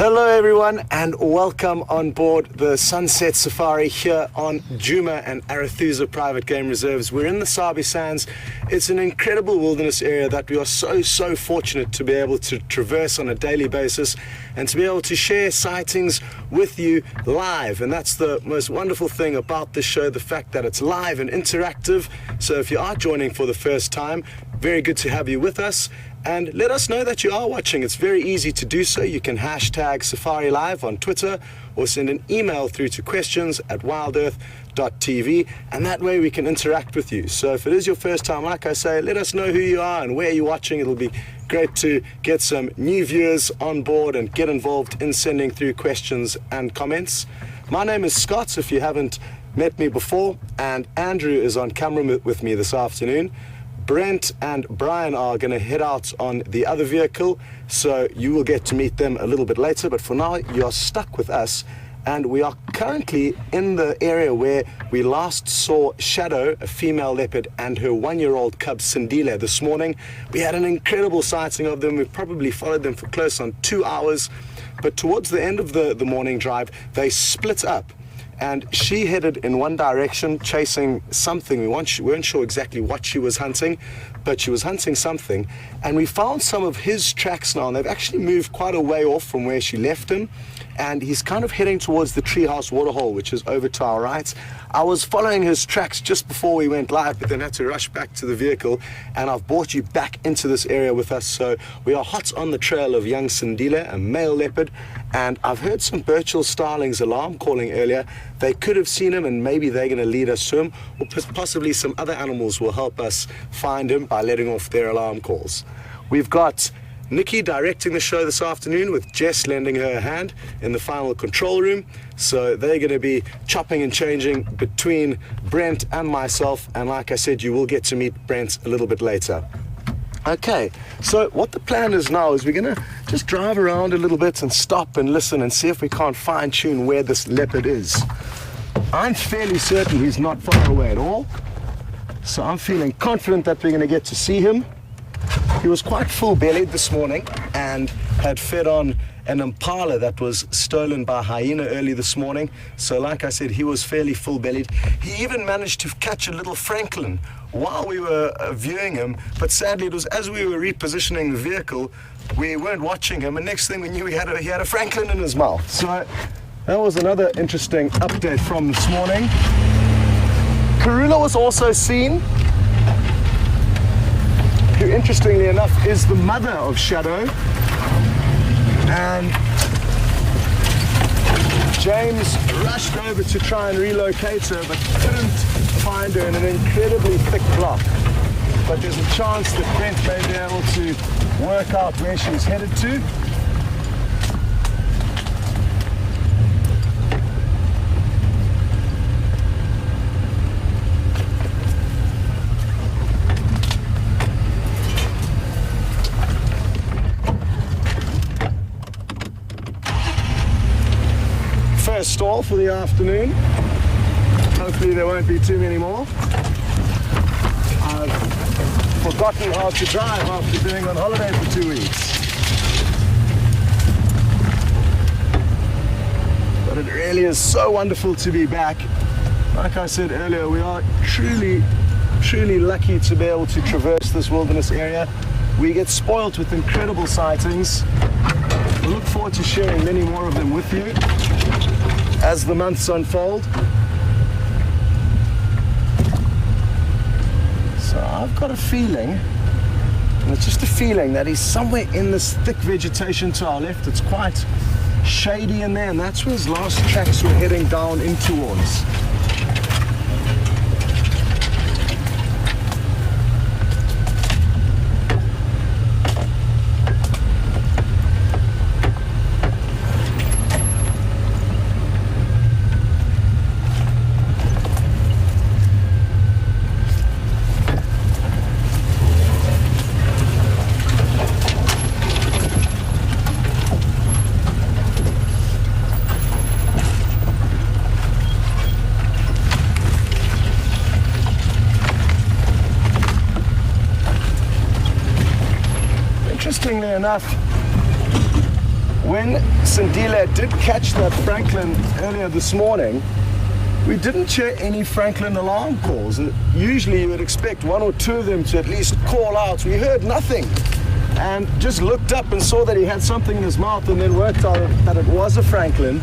Hello everyone and welcome on board the Sunset Safari here on Djuma and Arathusa Private Game Reserves. We're in the Sabi Sands. It's an incredible wilderness area that we are so fortunate to be able to traverse on a daily basis and to be able to share sightings with you live. And that's the most wonderful thing about this show, the fact that it's live and interactive. So if you are joining for the first time, very good to have you with us. And let us know that you are watching. It's very easy to do so. You can hashtag Safari Live on Twitter or send an email through to questions@wildearth.tv, and that way we can interact with you. So if it is your first time, like I say, let us know who you are and where you're watching. It'll be great to get some new viewers on board and get involved in sending through questions and comments. My name is Scott, if you haven't met me before, and Andrew is on camera with me this afternoon. Brent and Brian are going to head out on the other vehicle, so you will get to meet them a little bit later. But for now, you're stuck with us, and we are currently in the area where we last saw Shadow, a female leopard, and her one-year-old cub Sindile this morning. We had an incredible sighting of them. We probably followed them for close on 2 hours, but towards the end of the morning drive, they split up. And she headed in one direction, chasing something. We weren't sure exactly what she was hunting, but she was hunting something. And we found some of his tracks now, and they've actually moved quite a way off from where she left him. And he's kind of heading towards the treehouse waterhole, which is over to our right. I was following his tracks just before we went live, but then had to rush back to the vehicle, and I've brought you back into this area with us. So we are hot on the trail of young Sindile, a male leopard, and I've heard some Birchall starlings alarm calling earlier. They could have seen him, and maybe they're going to lead us to him, or possibly some other animals will help us find him by letting off their alarm calls. We've got Nikki directing the show this afternoon, with Jess lending her a hand in the final control room. So they're going to be chopping and changing between Brent and myself, and like I said, you will get to meet Brent a little bit later. Okay, so what the plan is now is we're going to just drive around a little bit and stop and listen and see if we can't fine-tune where this leopard is. I'm fairly certain he's not far away at all, so I'm feeling confident that we're going to get to see him. He was quite full-bellied this morning and had fed on an impala that was stolen by hyena early this morning. So like I said, he was fairly full-bellied. He even managed to catch a little francolin while we were viewing him, but sadly it was as we were repositioning the vehicle, we weren't watching him, and next thing we knew he had a francolin in his mouth. So that was another interesting update from this morning. Karula was also seen, who interestingly enough is the mother of Shadow, and James rushed over to try and relocate her but couldn't find her in an incredibly thick block. But there's a chance that Brent may be able to work out where she's headed to. First stall for the afternoon. Hopefully there won't be too many more. I've forgotten how to drive after being on holiday for 2 weeks. But it really is so wonderful to be back. Like I said earlier, we are truly lucky to be able to traverse this wilderness area. We get spoiled with incredible sightings. I look forward to sharing many more of them with you as the months unfold. So I've got a feeling, and it's just a feeling, that he's somewhere in this thick vegetation to our left. It's quite shady in there, and that's where his last tracks were heading down in towards. Interestingly enough, when Sindile did catch that Franklin earlier this morning, we didn't hear any Franklin alarm calls. Usually you would expect one or two of them to at least call out. We heard nothing, and just looked up and saw that he had something in his mouth, and then worked out that it was a Franklin.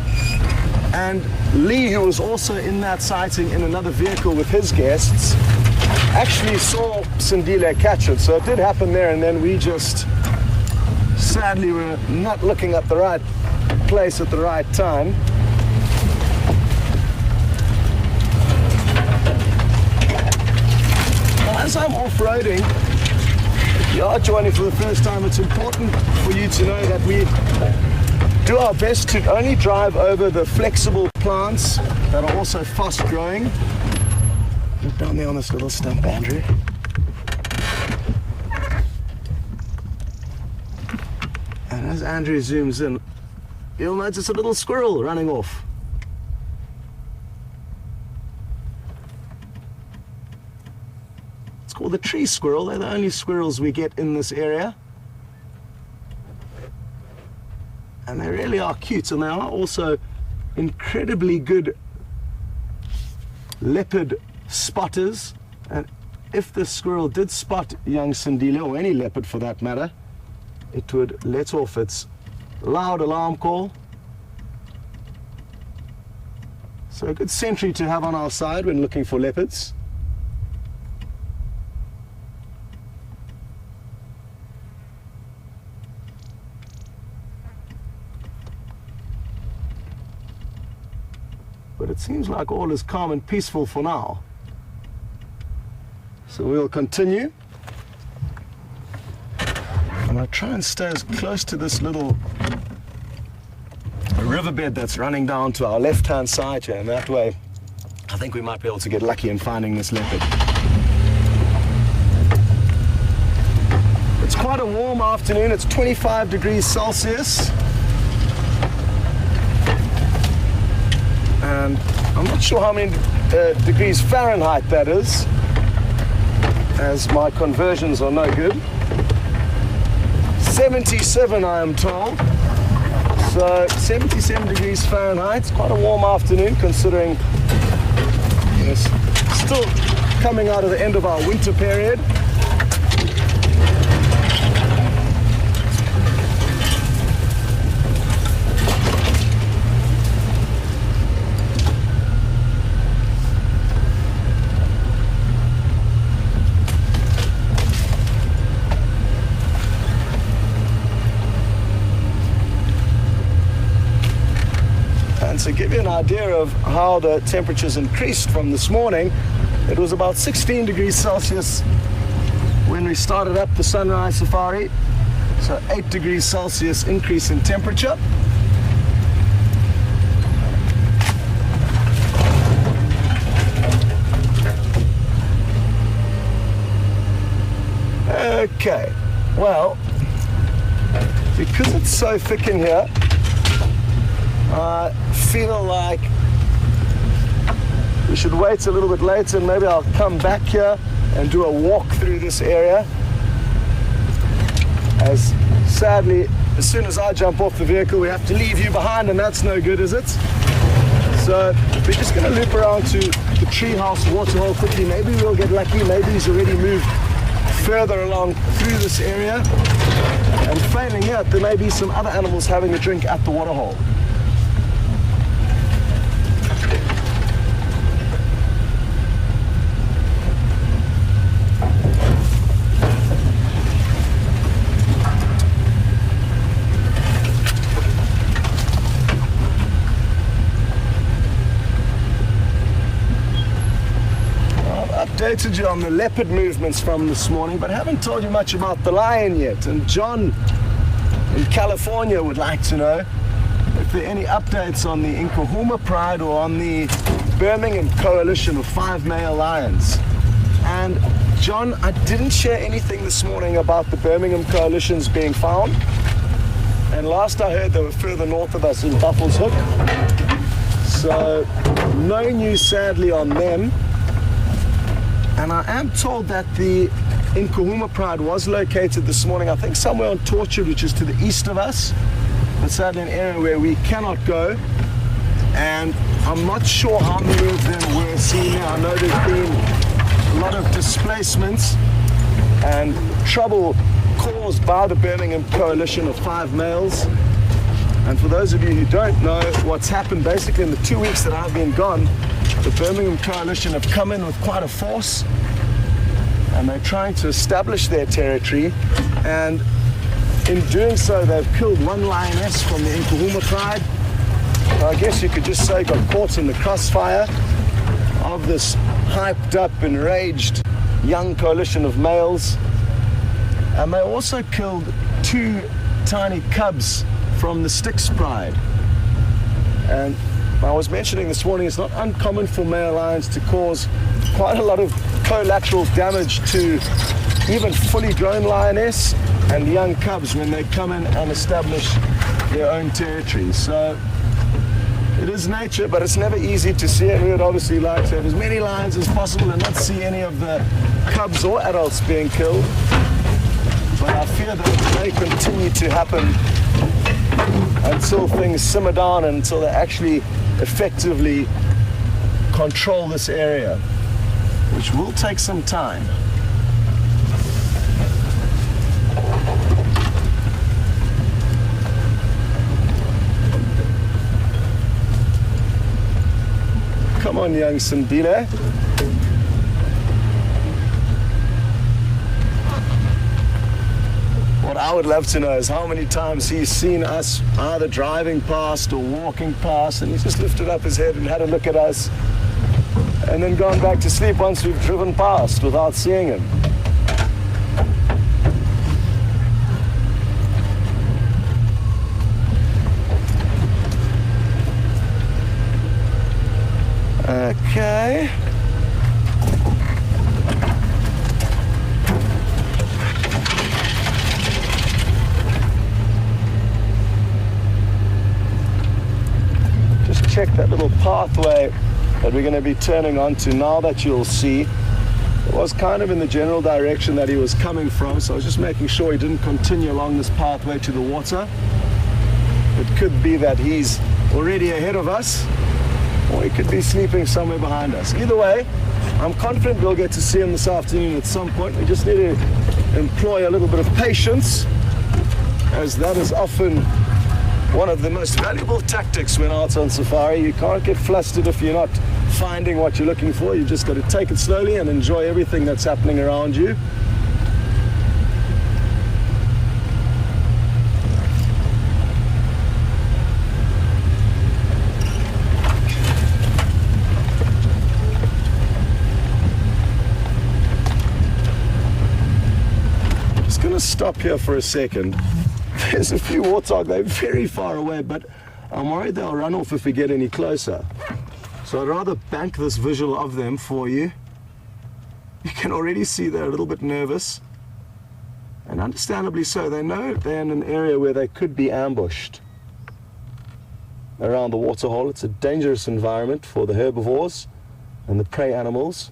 And Lee, who was also in that sighting in another vehicle with his guests, actually saw Sindile catch it. So it did happen there, and then we just sadly were not looking at the right place at the right time. Well, as I'm off-roading, if you are joining for the first time, it's important for you to know that we do our best to only drive over the flexible plants that are also fast growing. Look down there on this little stump, Andrew. And as Andrew zooms in, you'll notice a little squirrel running off. It's called the tree squirrel. They're the only squirrels we get in this area. And they really are cute, and they are also incredibly good leopard spotters. And if the squirrel did spot young Sindile, or any leopard for that matter, it would let off its loud alarm call. So a good sentry to have on our side when looking for leopards. But it seems like all is calm and peaceful for now. So we'll continue. And I'll try and stay as close to this little riverbed that's running down to our left-hand side here, and that way I think we might be able to get lucky in finding this leopard. It's quite a warm afternoon. It's 25 degrees Celsius. And I'm not sure how many degrees Fahrenheit that is, as my conversions are no good. 77, I am told. So 77 degrees Fahrenheit. It's quite a warm afternoon, considering it's still coming out of the end of our winter period. To give you an idea of how the temperatures increased from this morning, it was about 16 degrees Celsius when we started up the sunrise safari. So 8 degrees Celsius increase in temperature. Okay, well, because it's so thick in here, I feel like we should wait a little bit later, and maybe I'll come back here and do a walk through this area. As sadly, as soon as I jump off the vehicle, we have to leave you behind, and that's no good, is it? So we're just going to loop around to the treehouse waterhole quickly. Maybe we'll get lucky. Maybe he's already moved further along through this area. And failing that, there may be some other animals having a drink at the waterhole. Updated you on the leopard movements from this morning, but haven't told you much about the lion yet. And John in California would like to know if there are any updates on the Nkuhuma Pride or on the Birmingham coalition of 5 male lions. And John, I didn't share anything this morning about the Birmingham coalitions being found. And last I heard, they were further north of us in Buffalo's Hook. So no news sadly on them. And I am told that the Nkuhuma Pride was located this morning, I think somewhere on Tortured, which is to the east of us. but sadly an area where we cannot go. And I'm not sure how many of them were seen here. I know there's been a lot of displacements and trouble caused by the Birmingham Coalition of 5 males. And for those of you who don't know what's happened, basically in the 2 weeks that I've been gone, the Birmingham Coalition have come in with quite a force, and they're trying to establish their territory, and in doing so they've killed 1 lioness from the Nkuhuma pride. I guess you could just say got caught in the crossfire of this hyped up, enraged young coalition of males. And they also killed 2 tiny cubs from the Styx pride. And I was mentioning this morning, it's not uncommon for male lions to cause quite a lot of collateral damage to even fully grown lioness and young cubs when they come in and establish their own territory. So it is nature, but it's never easy to see it. We would obviously like to have as many lions as possible and not see any of the cubs or adults being killed. But I fear that it may continue to happen until things simmer down and until they actually effectively control this area, which will take some time. Come on, young Sindile. What I would love to know is how many times he's seen us either driving past or walking past, and he's just lifted up his head and had a look at us and then gone back to sleep once we've driven past without seeing him. Okay. Just check that little pathway that we're going to be turning onto now that you'll see. It was kind of in the general direction that he was coming from, so I was just making sure he didn't continue along this pathway to the water. It could be that he's already ahead of us, or he could be sleeping somewhere behind us. Either way, I'm confident we'll get to see him this afternoon at some point. We just need to employ a little bit of patience, as that is often one of the most valuable tactics when out on safari. You can't get flustered if you're not finding what you're looking for. You've just got to take it slowly and enjoy everything that's happening around you. Stop here for a second. There's a few warthog. They're very far away, but I'm worried they'll run off if we get any closer. So I'd rather bank this visual of them for you. You can already see they're a little bit nervous, and understandably so. They know they're in an area where they could be ambushed around the waterhole. It's a dangerous environment for the herbivores and the prey animals.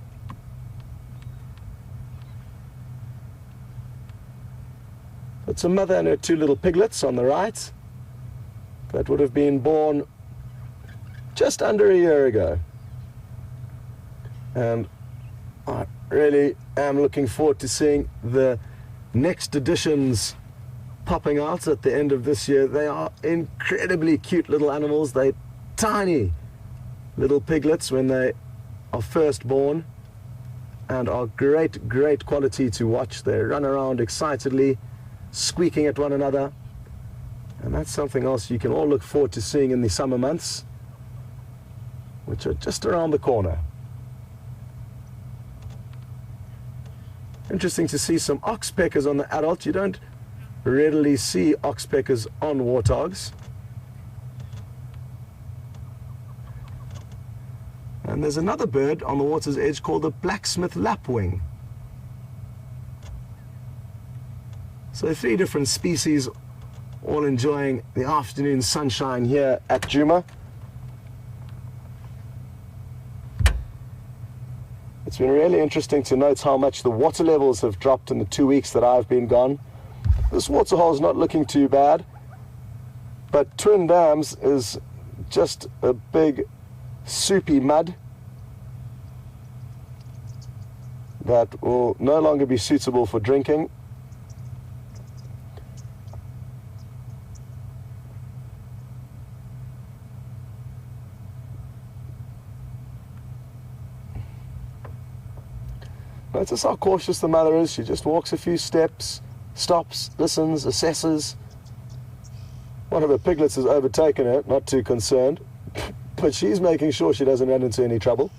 It's a mother and her 2 little piglets on the right that would have been born just under a year ago. And I really am looking forward to seeing the next editions popping out at the end of this year. They are incredibly cute little animals. They're tiny little piglets when they are first born, and are great, great quality to watch. They run around excitedly, squeaking at one another, and that's something else you can all look forward to seeing in the summer months, which are just around the corner. Interesting to see some oxpeckers on the adult. You don't readily see oxpeckers on warthogs. And there's another bird on the water's edge called the blacksmith lapwing. So 3 different species, all enjoying the afternoon sunshine here at Djuma. It's been really interesting to note how much the water levels have dropped in the 2 weeks that I've been gone. This waterhole is not looking too bad, But Twin Dams is just a big soupy mud that will no longer be suitable for drinking. Notice how cautious the mother is. She just walks a few steps, stops, listens, assesses. One of her piglets has overtaken her, not too concerned, but she's making sure she doesn't run into any trouble.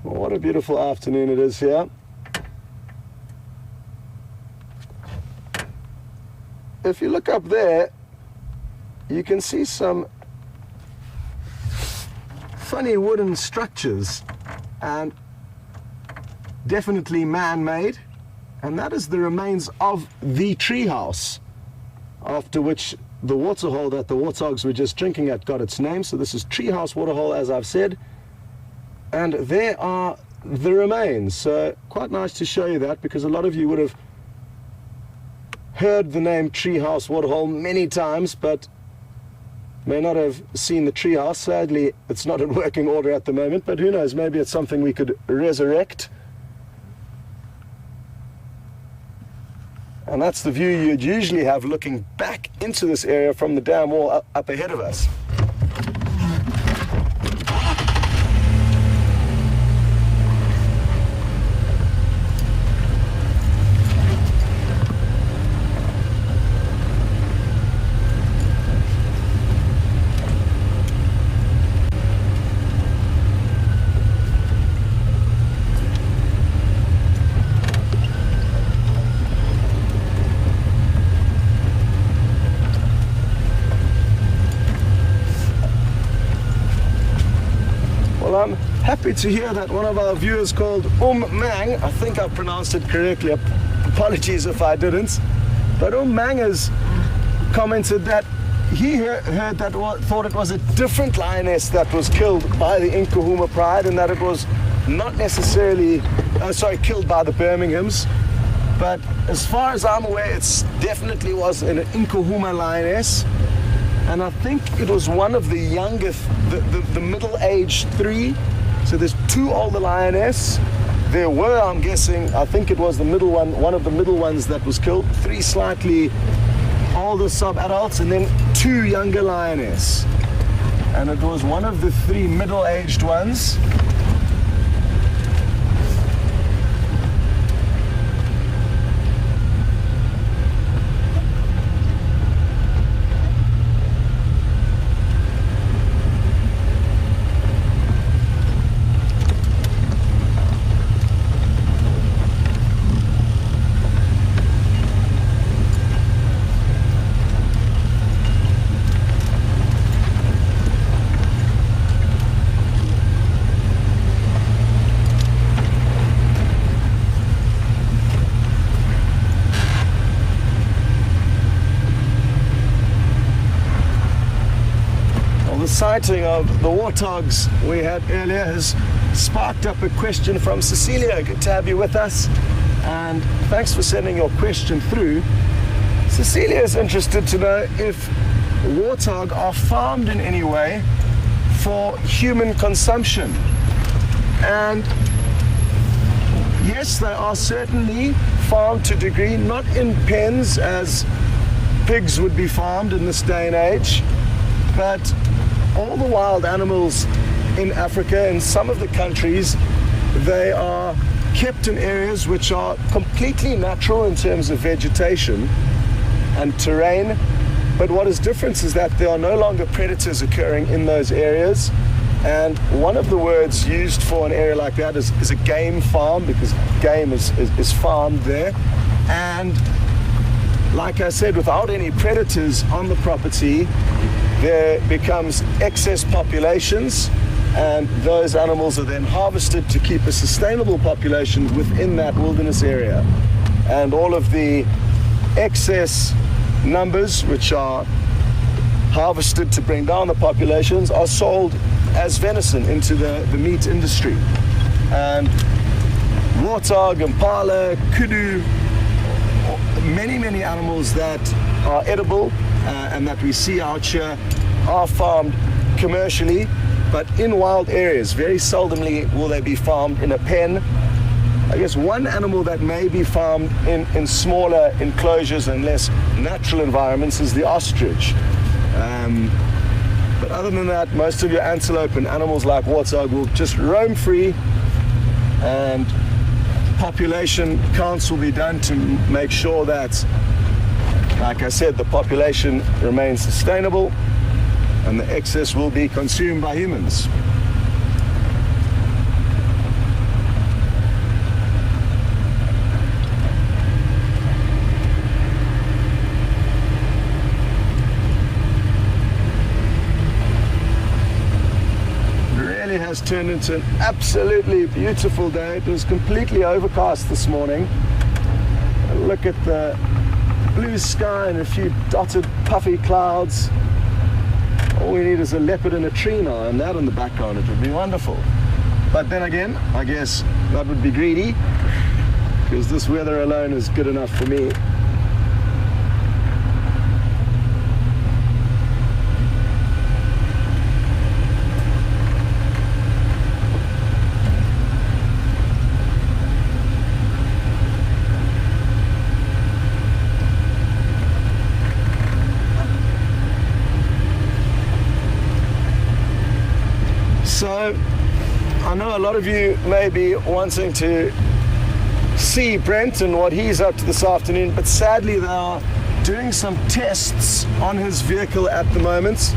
Well, what a beautiful afternoon it is here. If you look up there, you can see some funny wooden structures, and definitely man-made, and that is the remains of the treehouse, after which the waterhole that the warthogs were just drinking at got its name. So this is Treehouse Waterhole, as I've said. And there are the remains. So quite nice to show you that, because a lot of you would have heard the name Treehouse Waterhole many times, but may not have seen the treehouse. Sadly, it's not in working order at the moment, but who knows, maybe it's something we could resurrect. And that's the view you'd usually have looking back into this area from the dam wall up ahead of us. Well, I'm happy to hear that one of our viewers called Mang, I think I pronounced it correctly, apologies if I didn't, but Mang has commented that he heard that, thought it was a different lioness that was killed by the Nkahuma Pride, and that it was not necessarily, killed by the Birminghams. But as far as I'm aware, it definitely was an Nkahuma lioness. And I think it was one of the younger, the middle-aged three. So there's two older lioness. There were, I'm guessing, I think it was the middle one of the middle ones that was killed. Three slightly older sub-adults, and then two younger lioness. And it was one of the three middle-aged ones. Sighting of the warthogs we had earlier has sparked up a question from Cecilia. Good to have you with us, and thanks for sending your question through. Cecilia is interested to know if warthog are farmed in any way for human consumption. And yes, they are certainly farmed to a degree, not in pens as pigs would be farmed in this day and age, but all the wild animals in Africa, in some of the countries, they are kept in areas which are completely natural in terms of vegetation and terrain. But what is different is that there are no longer predators occurring in those areas. And one of the words used for an area like that is a game farm, because game is farmed there. And like I said, without any predators on the property, there becomes excess populations, and those animals are then harvested to keep a sustainable population within that wilderness area. And all of the excess numbers, which are harvested to bring down the populations, are sold as venison into the meat industry. And warthog, impala, kudu, many animals that are edible and that we see out here are farmed commercially, but in wild areas. Very seldomly will they be farmed in a pen. I guess one animal that may be farmed in smaller enclosures and less natural environments is the ostrich. But other than that, most of your antelope and animals like warthog will just roam free, and population counts will be done to make sure that, like I said, the population remains sustainable and the excess will be consumed by humans. Has turned into an absolutely beautiful day. It was completely overcast this morning. Look at the blue sky and a few dotted puffy clouds. All we need is a leopard in a tree now, and that in the background, it would be wonderful. But then again, I guess that would be greedy, because this weather alone is good enough for me. So, I know a lot of you may be wanting to see Brent and what he's up to this afternoon, but sadly they are doing some tests on his vehicle at the moment,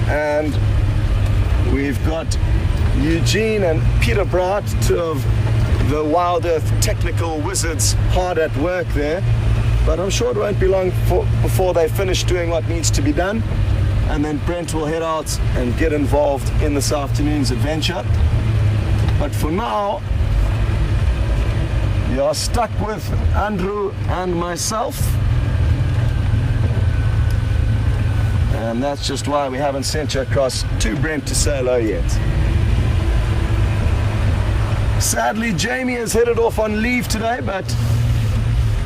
and we've got Eugene and Peter Bright, two of the WildEarth technical wizards, hard at work there, but I'm sure it won't be long before they finish doing what needs to be done. And then Brent will head out and get involved in this afternoon's adventure. But for now, you are stuck with Andrew and myself. And that's just why we haven't sent you across to Brent to say hello yet. Sadly, Jamie has headed off on leave today, but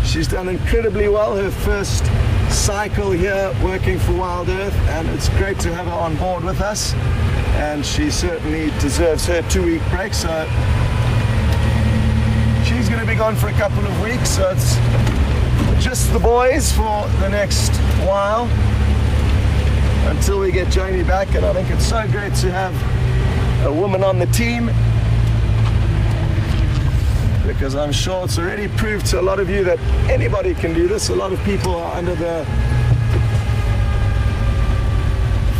she's done incredibly well. Her first cycle here working for WildEarth, and it's great to have her on board with us, and she certainly deserves her 2-week break. So she's going to be gone for a couple of weeks, so it's just the boys for the next while until we get Jamie back. And I think it's so great to have a woman on the team, because I'm sure it's already proved to a lot of you that anybody can do this. A lot of people are under the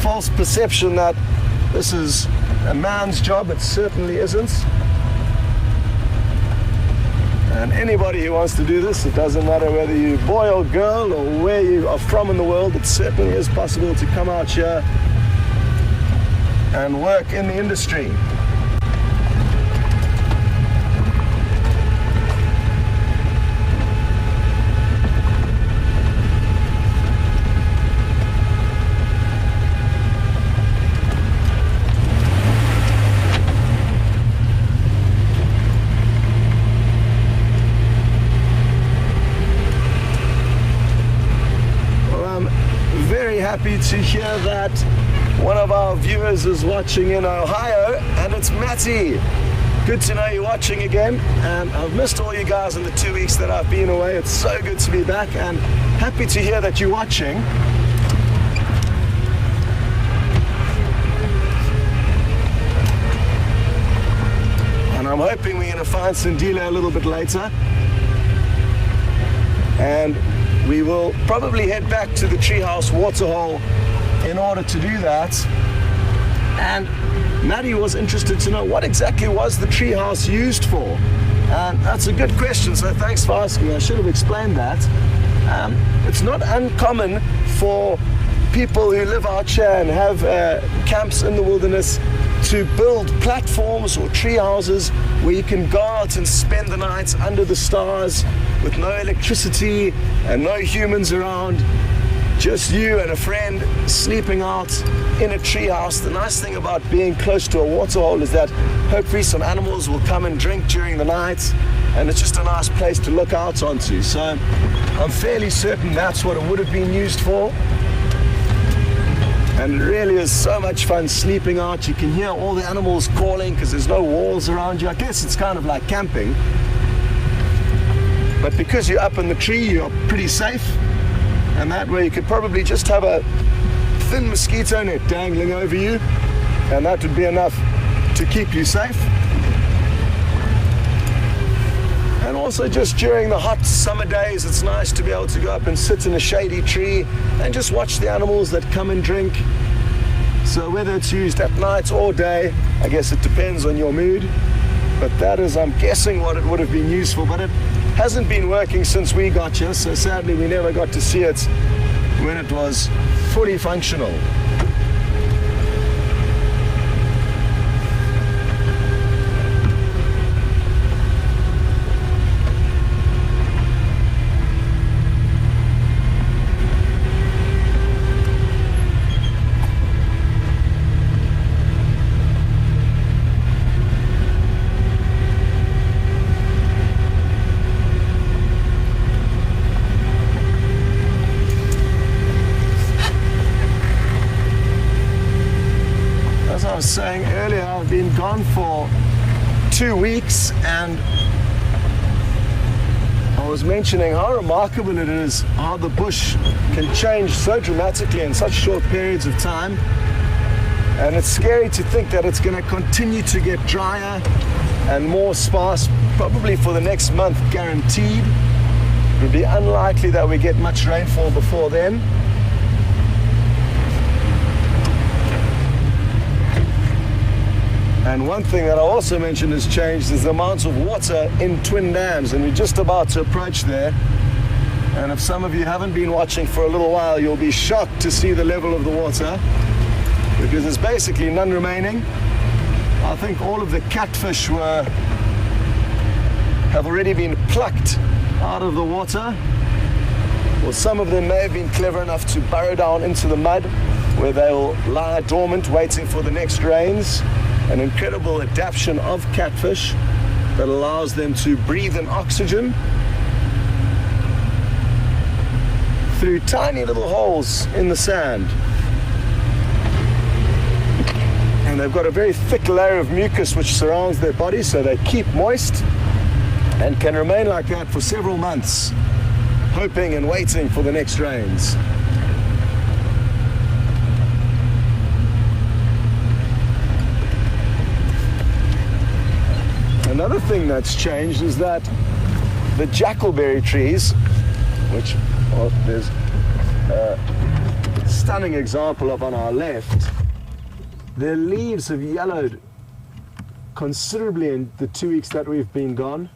false perception that this is a man's job. It certainly isn't. And anybody who wants to do this, it doesn't matter whether you're boy or girl or where you are from in the world, it certainly is possible to come out here and work in the industry. Happy to hear that one of our viewers is watching in Ohio, and it's Matty. Good to know you're watching again, and I've missed all you guys in the 2 weeks that I've been away. It's so good to be back, and happy to hear that you're watching. And I'm hoping we're going to find Sindile a little bit later, and we will probably head back to the treehouse waterhole in order to do that. And Maddie was interested to know what exactly was the treehouse used for. And that's a good question, so thanks for asking. I should have explained that. It's not uncommon for people who live out here and have camps in the wilderness to build platforms or tree houses where you can go out and spend the night under the stars with no electricity and no humans around, just you and a friend sleeping out in a tree house. The nice thing about being close to a waterhole is that hopefully some animals will come and drink during the night, and it's just a nice place to look out onto. So I'm fairly certain that's what it would have been used for. And it really is so much fun sleeping out. You can hear all the animals calling because there's no walls around you. I guess it's kind of like camping. But because you're up in the tree, you're pretty safe. And that way you could probably just have a thin mosquito net dangling over you, and that would be enough to keep you safe. And also just during the hot summer days, it's nice to be able to go up and sit in a shady tree and just watch the animals that come and drink. So whether it's used at night or day, I guess it depends on your mood. But that is, I'm guessing, what it would have been used for. But it hasn't been working since we got here, so sadly we never got to see it when it was fully functional. I was saying earlier, I've been gone for 2 weeks, and I was mentioning how remarkable it is how the bush can change so dramatically in such short periods of time. And it's scary to think that it's going to continue to get drier and more sparse, probably for the next month, guaranteed. It would be unlikely that we get much rainfall before then. And one thing that I also mentioned has changed is the amount of water in twin dams, and we're just about to approach there. And if some of you haven't been watching for a little while, you'll be shocked to see the level of the water, because there's basically none remaining. I think all of the catfish have already been plucked out of the water. Well, some of them may have been clever enough to burrow down into the mud, where they'll lie dormant waiting for the next rains. An incredible adaptation of catfish that allows them to breathe in oxygen through tiny little holes in the sand. And they've got a very thick layer of mucus which surrounds their body, so they keep moist and can remain like that for several months, hoping and waiting for the next rains. Another thing that's changed is that the jackalberry trees, which there's a stunning example of on our left, their leaves have yellowed considerably in the 2 weeks that we've been gone.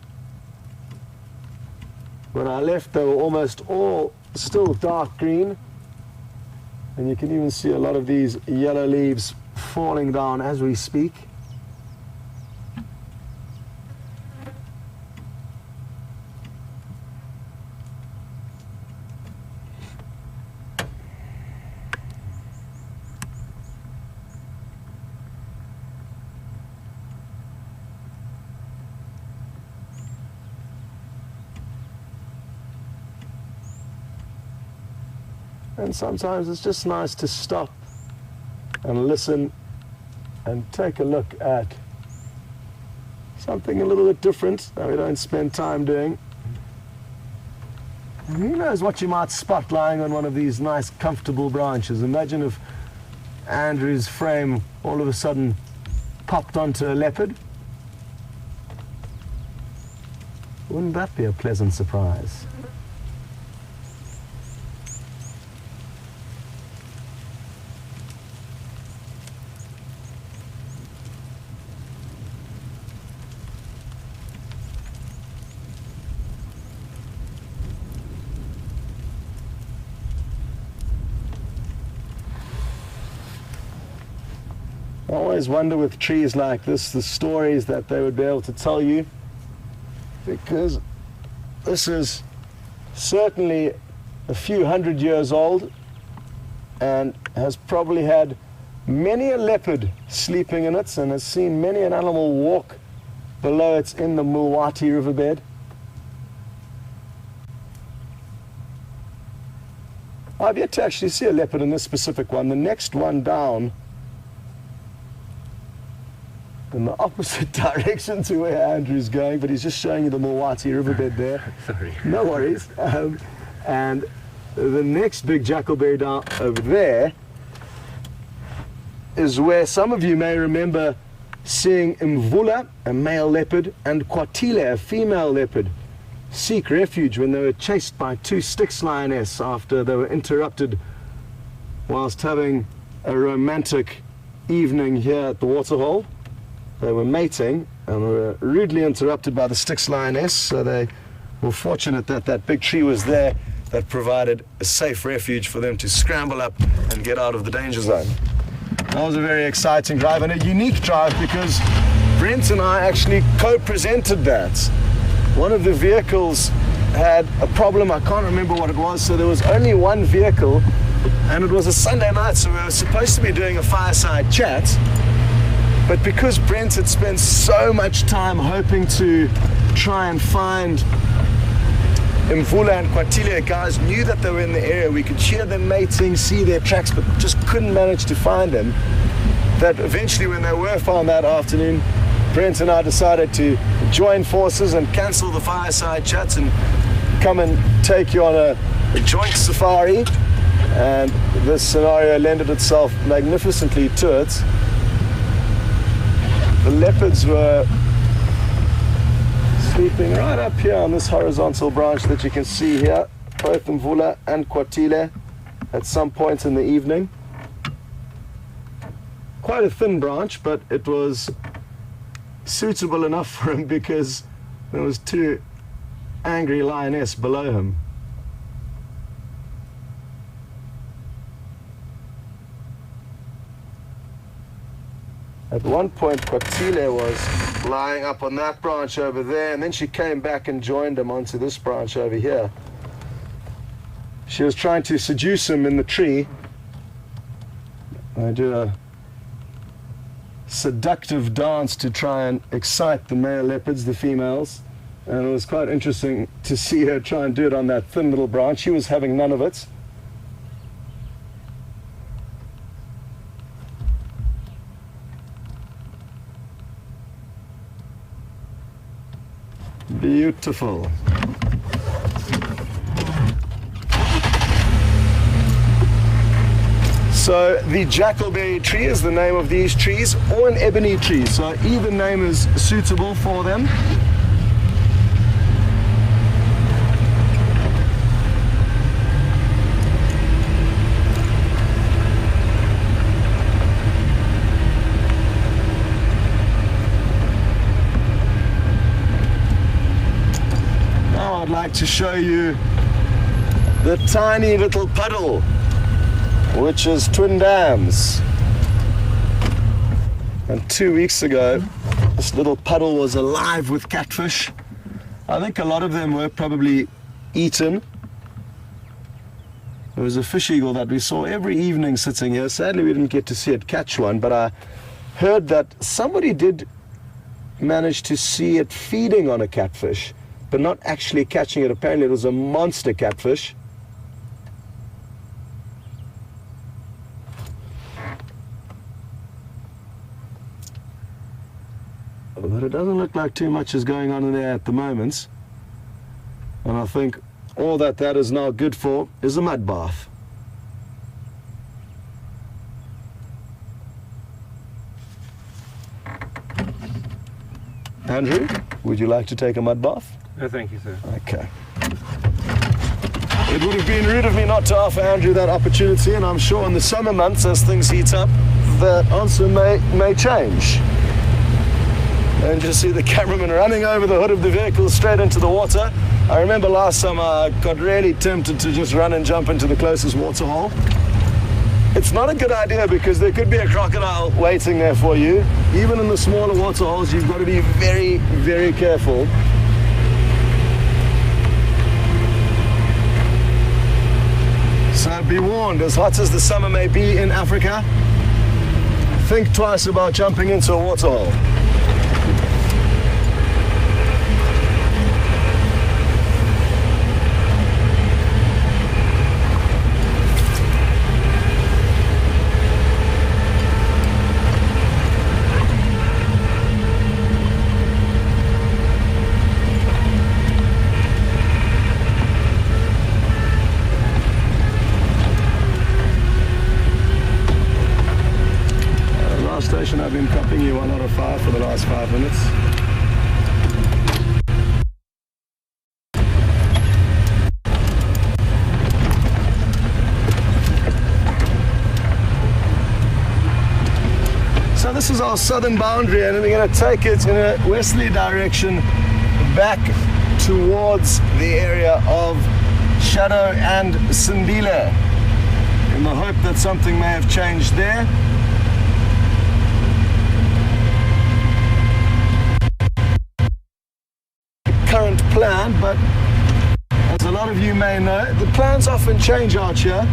When I left, they were almost all still dark green, and you can even see a lot of these yellow leaves falling down as we speak. And sometimes it's just nice to stop and listen and take a look at something a little bit different that we don't spend time doing. And who knows what you might spot lying on one of these nice comfortable branches. Imagine if Andrew's frame all of a sudden popped onto a leopard. Wouldn't that be a pleasant surprise? I always wonder with trees like this, the stories that they would be able to tell you, because this is certainly a few hundred years old and has probably had many a leopard sleeping in it and has seen many an animal walk below it in the Mulwati riverbed. I've yet to actually see a leopard in this specific one. The next one down, in the opposite direction to where Andrew's going, but he's just showing you the Mulwati riverbed there. Sorry. No worries. And the next big jackalberry down over there is where some of you may remember seeing Mvula, a male leopard, and Kwatile, a female leopard, seek refuge when they were chased by two Styx lioness after they were interrupted whilst having a romantic evening here at the waterhole. They were mating and were rudely interrupted by the Styx lioness, so they were fortunate that that big tree was there that provided a safe refuge for them to scramble up and get out of the danger zone. That was a very exciting drive and a unique drive because Brent and I actually co-presented that. One of the vehicles had a problem, I can't remember what it was, so there was only one vehicle and it was a Sunday night, so we were supposed to be doing a fireside chat. But because Brent had spent so much time hoping to try and find Mvula and Kwatile, guys knew that they were in the area, we could hear them mating, see their tracks, but just couldn't manage to find them, that eventually when they were found that afternoon, Brent and I decided to join forces and cancel the fireside chats and come and take you on a joint safari. And this scenario lended itself magnificently to it. The leopards were sleeping right up here on this horizontal branch that you can see here, both Mvula and Kwatile, at some point in the evening. Quite a thin branch, but it was suitable enough for him because there was two angry lioness below him. At one point, Kwatile was lying up on that branch over there, and then she came back and joined him onto this branch over here. She was trying to seduce him in the tree. I do a seductive dance to try and excite the male leopards, the females, and it was quite interesting to see her try and do it on that thin little branch. She was having none of it. Beautiful. So the jackalberry tree is the name of these trees, or an ebony tree, so either name is suitable for them. I'd like to show you the tiny little puddle, which is Twin Dams. And 2 weeks ago, this little puddle was alive with catfish. I think a lot of them were probably eaten. There was a fish eagle that we saw every evening sitting here. Sadly, we didn't get to see it catch one, but I heard that somebody did manage to see it feeding on a catfish, but not actually catching it. Apparently it was a monster catfish. But it doesn't look like too much is going on in there at the moment. And I think all that that is now good for is a mud bath. Andrew, would you like to take a mud bath? No, thank you, sir. Okay. It would have been rude of me not to offer Andrew that opportunity, and I'm sure in the summer months as things heat up, the answer may change. And you see the cameraman running over the hood of the vehicle straight into the water. I remember last summer I got really tempted to just run and jump into the closest water hole. it's not a good idea because there could be a crocodile waiting there for you. Even in the smaller water holes, you've got to be very, very careful. So be warned, as hot as the summer may be in Africa, think twice about jumping into a water hole. I've been copying you 1 out of 5 for the last 5 minutes. So this is our southern boundary, and we're going to take it in a westerly direction back towards the area of Shadow and Sindile, in the hope that something may have changed there. Current plan, but as a lot of you may know, the plans often change out here.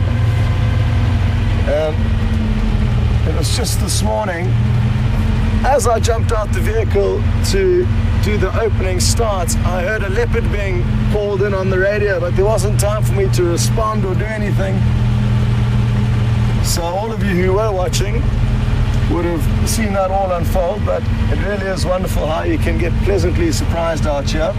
It was just this morning, as I jumped out the vehicle to do the opening start, I heard a leopard being called in on the radio, but there wasn't time for me to respond or do anything. So all of you who were watching would have seen that all unfold, but it really is wonderful how you can get pleasantly surprised out here.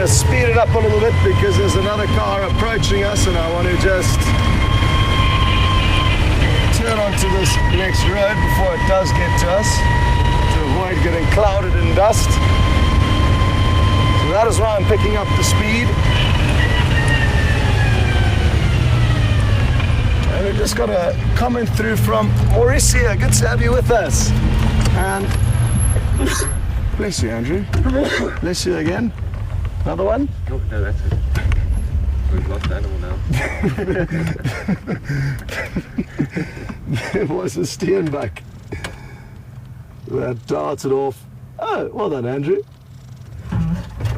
Speed it up a little bit because there's another car approaching us, and I want to just turn onto this next road before it does get to us to avoid getting clouded in dust. So that is why I'm picking up the speed. And we've just got a comment through from Mauricia. Good to have you with us. And bless you, Andrew. Bless you again. Another one? Oh, no, that's it. We've lost the animal now. There was a steenbuck that darted off. Oh, well done, Andrew.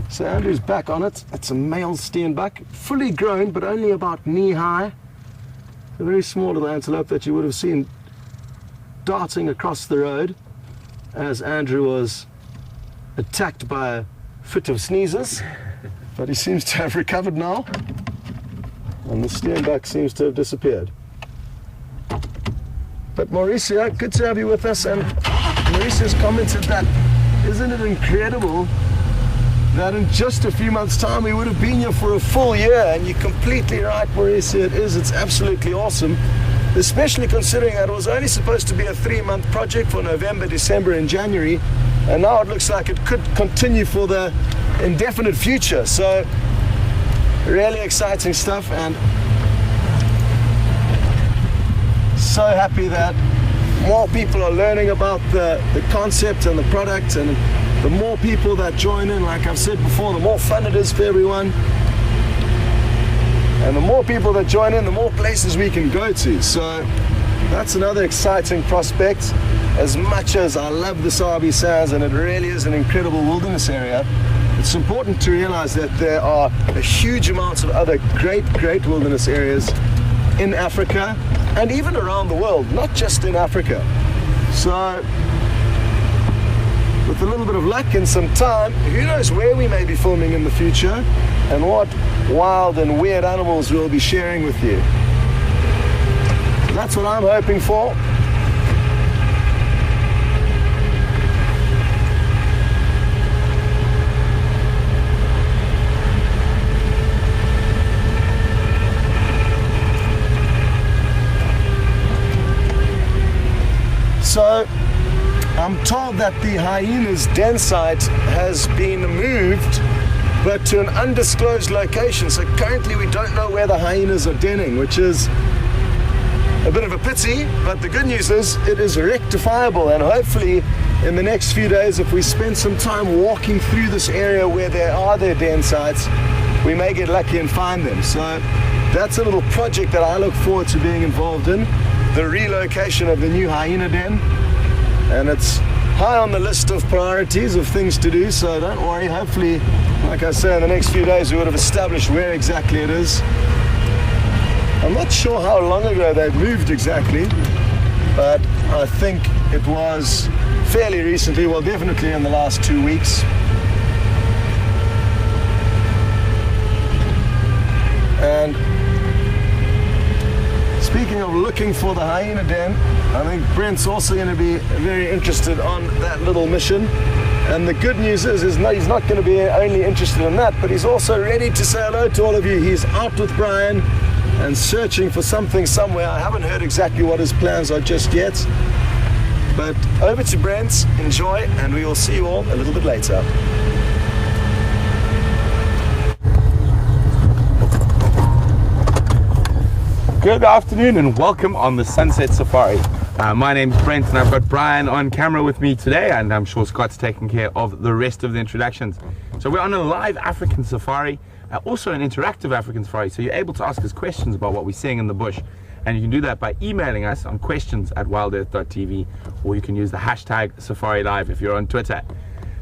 So Andrew's back on it. It's a male steenbuck, fully grown, but only about knee-high. A very small little antelope that you would have seen darting across the road as Andrew was attacked by a fit of sneezes, but he seems to have recovered now, and the steenbuck seems to have disappeared. But Mauricia, good to have you with us, and Mauricia's commented that, isn't it incredible that in just a few months' time we would have been here for a full year? And you're completely right, Mauricia, it is. It's absolutely awesome, especially considering that it was only supposed to be a 3-month project for November, December, and January, and now it looks like it could continue for the indefinite future. So really exciting stuff, and so happy that more people are learning about the concept and the product, and the more people that join in, like I've said before, the more fun it is for everyone, and the more people that join in, the more places we can go to. So that's another exciting prospect. As much as I love the Sabi Sands, and it really is an incredible wilderness area, it's important to realize that there are a huge amounts of other great wilderness areas in Africa and even around the world, not just in Africa. So with a little bit of luck and some time, who knows where we may be filming in the future and what wild and weird animals we'll be sharing with you. So that's what I'm hoping for. I'm told that the hyena's den site has been moved, but to an undisclosed location. So currently we don't know where the hyenas are denning, which is a bit of a pity, but the good news is it is rectifiable, and hopefully in the next few days, if we spend some time walking through this area where there are their den sites, we may get lucky and find them. So that's a little project that I look forward to being involved in, the relocation of the new hyena den, and it's high on the list of priorities of things to do, so don't worry. Hopefully, like I say, in the next few days we would have established where exactly it is. I'm not sure how long ago they moved exactly, but I think it was fairly recently, well, definitely in the last 2 weeks. And speaking of looking for the hyena den, I think Brent's also going to be very interested on that little mission. And the good news is he's not going to be only interested in that, but he's also ready to say hello to all of you. He's out with Brian and searching for something somewhere. I haven't heard exactly what his plans are just yet. But over to Brent, enjoy, and we will see you all a little bit later. Good afternoon and welcome on the Sunset Safari. My name's Brent and I've got Brian on camera with me today, and I'm sure Scott's taking care of the rest of the introductions. So we're on a live African safari, also an interactive African safari, so you're able to ask us questions about what we're seeing in the bush. And you can do that by emailing us on questions@wildearth.tv, or you can use the hashtag Safari Live if you're on Twitter.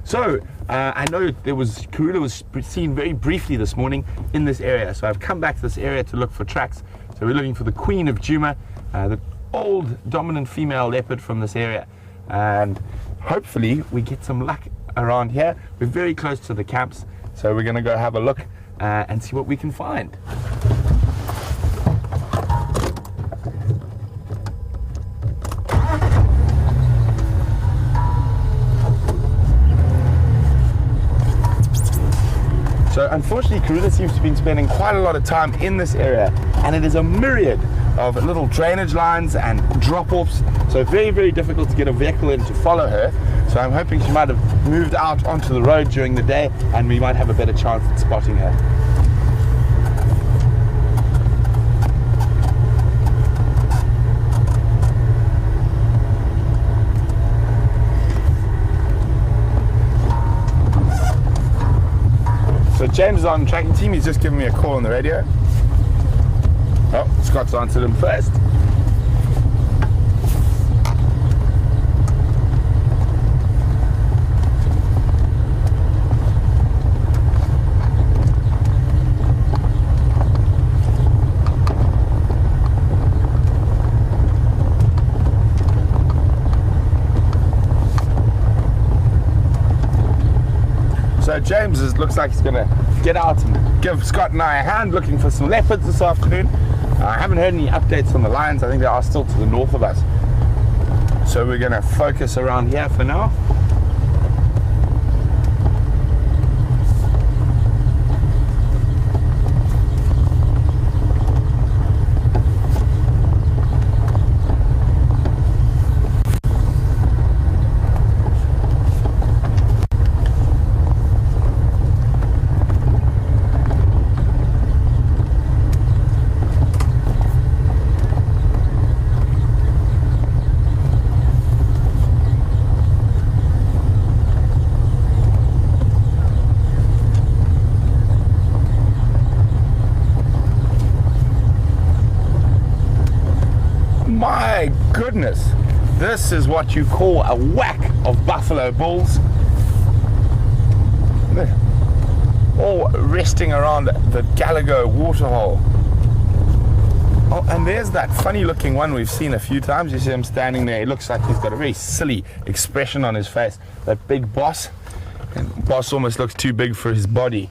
So I know Karula was seen very briefly this morning in this area, so I've come back to this area to look for tracks. So we're looking for the Queen of Djuma, the old dominant female leopard from this area, and hopefully we get some luck around here. We're very close to the camps, so we're going to go have a look and see what we can find. So unfortunately, Karula seems to have been spending quite a lot of time in this area, and it is a myriad of little drainage lines and drop-offs, so very, very difficult to get a vehicle in to follow her. So I'm hoping she might have moved out onto the road during the day, and we might have a better chance at spotting her. So James is on the tracking team. He's just given me a call on the radio. Oh, Scott's answered him first. So James looks like he's going to get out and give Scott and I a hand looking for some leopards this afternoon. I haven't heard any updates on the lions. I think they are still to the north of us. So we're going to focus around here for now. My goodness, this is what you call a whack of buffalo bulls. They're all resting around the Gallagher waterhole. Oh, and there's that funny looking one we've seen a few times. You see him standing there. He looks like he's got a very silly expression on his face. That big boss. And boss almost looks too big for his body.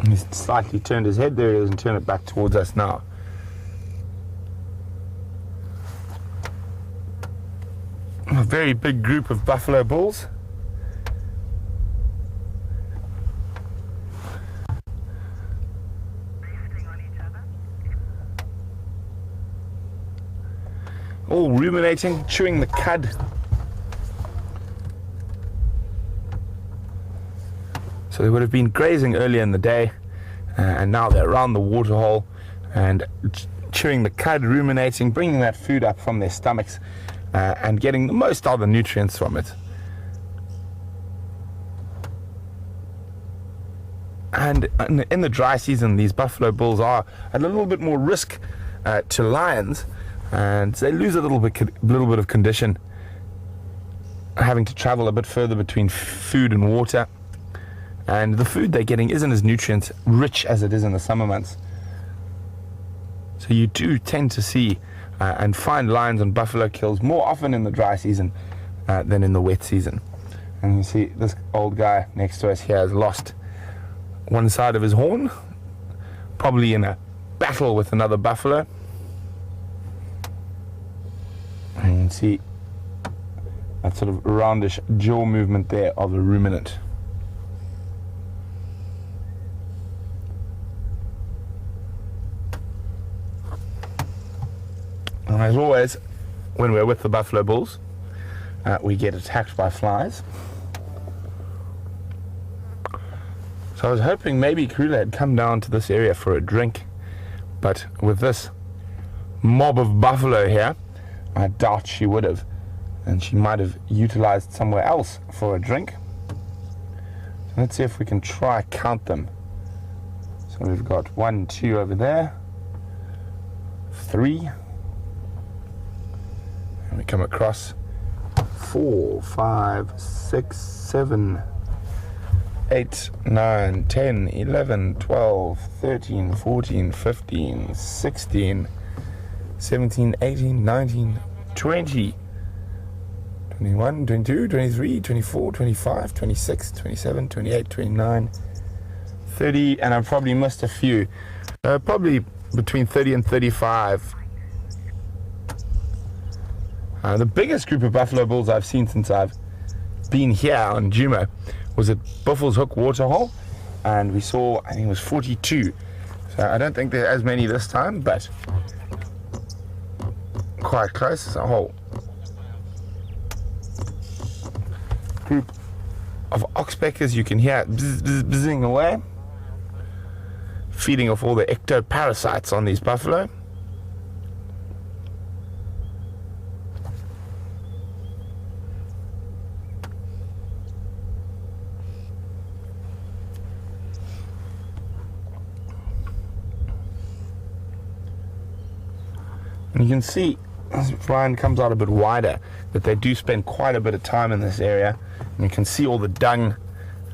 He's slightly turned his head. There he is, and turn it back towards us now. A very big group of buffalo bulls. all ruminating, chewing the cud. So they would have been grazing earlier in the day, and now they're around the waterhole and chewing the cud, ruminating, bringing that food up from their stomachs, and getting the most out of the nutrients from it. And in the dry season, these buffalo bulls are at a little bit more risk to lions, and they lose a little bit of condition, having to travel a bit further between food and water. And the food they're getting isn't as nutrient rich as it is in the summer months. So you do tend to see and find lions and buffalo kills more often in the dry season than in the wet season. And you see this old guy next to us here has lost one side of his horn, probably in a battle with another buffalo. And you can see that sort of roundish jaw movement there of a ruminant. And as always, when we're with the buffalo bulls, we get attacked by flies. So I was hoping maybe Karula had come down to this area for a drink, but with this mob of buffalo here, I doubt she would have, and she might have utilized somewhere else for a drink. So let's see if we can try count them. So we've got 1, 2 over there, 3. We come across 4, 5, 6, 7, 8, 9, 10, 11, 12, 13, 14, 15, 16, 17, 18, 19, 20, 21, 22, 23, 24, 25, 26, 27, 28, 29, 30, and I've probably missed a few. Probably between 30 and 35. The biggest group of buffalo bulls I've seen since I've been here on Jumo was at Buffalo's Hook Waterhole, and we saw, I think it was 42. So I don't think there are as many this time, but quite close. It's a whole group of oxpeckers. You can hear bzz, bzz, bzzing away, feeding off all the ectoparasites on these buffalo. And you can see, as Brian comes out a bit wider, that they do spend quite a bit of time in this area. And you can see all the dung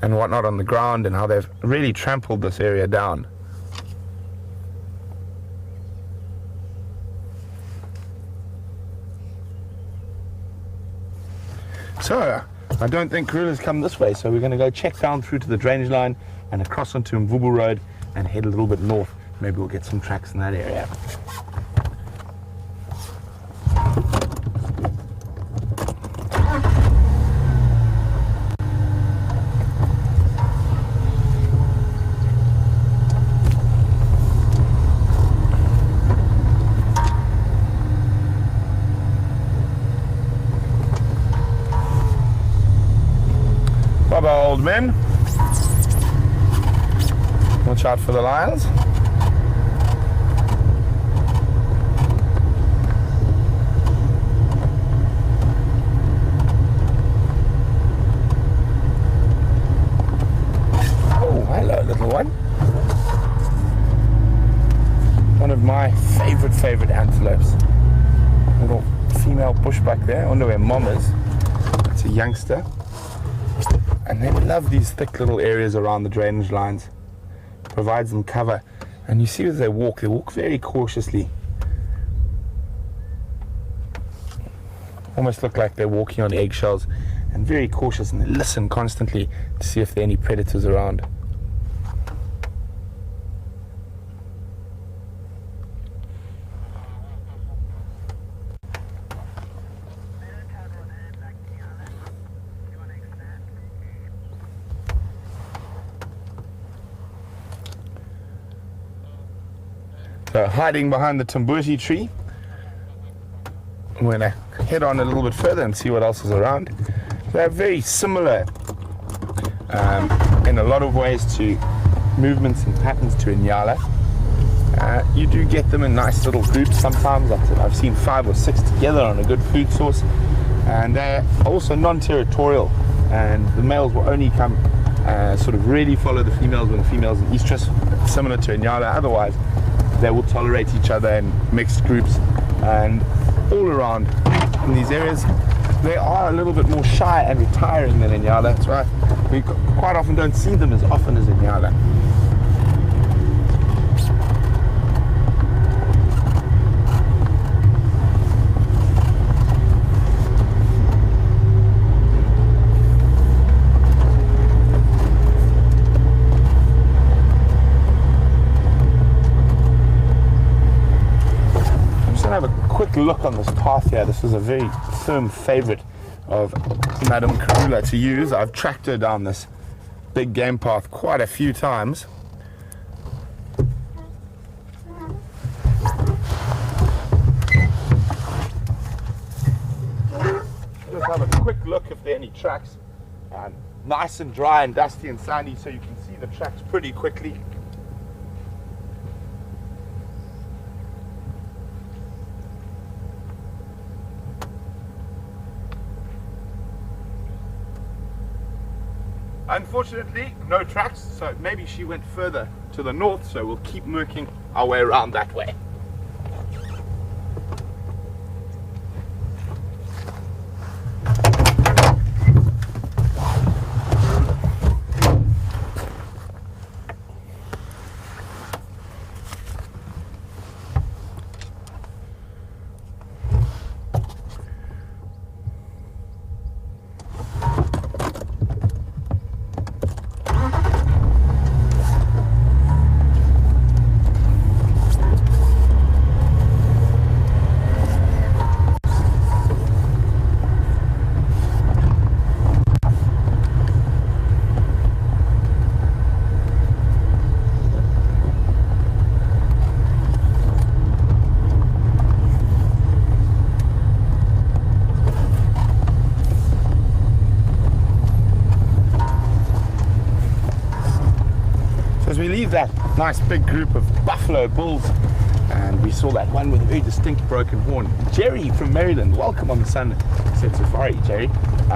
and whatnot on the ground and how they've really trampled this area down. So, I don't think Karula's come this way, so we're going to go check down through to the drainage line and across onto Mvubu Road and head a little bit north. Maybe we'll get some tracks in that area. Bye-bye, old men. Watch out for the lions. Oh, hello, little one. One of my favorite antelopes. Little female bushbuck there. I wonder where mom is. It's a youngster. And they love these thick little areas around the drainage lines. Provides them cover. And you see as they walk very cautiously. Almost look like they're walking on eggshells, and very cautious, and they listen constantly to see if there are any predators around. So hiding behind the tambuti tree, We're going to head on a little bit further and see what else is around. They're very similar in a lot of ways to movements and patterns to Inyala. You do get them in nice little groups sometimes. I've seen 5 or 6 together on a good food source, and they're also non-territorial, and the males will only come sort of really follow the females when the females in estrus, similar to Inyala. Otherwise they will tolerate each other in mixed groups, and all around in these areas they are a little bit more shy and retiring than Inyala. That's right, we quite often don't see them as often as Inyala. Have a quick look on this path here. This is a very firm favorite of Madame Karula to use. I've tracked her down this big game path quite a few times. Just have a quick look if there are any tracks. Nice and dry and dusty and sandy, so you can see the tracks pretty quickly. Unfortunately, no tracks, so maybe she went further to the north, so we'll keep working our way around that way. We leave that nice big group of buffalo bulls, and we saw that one with a very distinct broken horn. Jerry from Maryland, welcome on the Sunset Safari. Jerry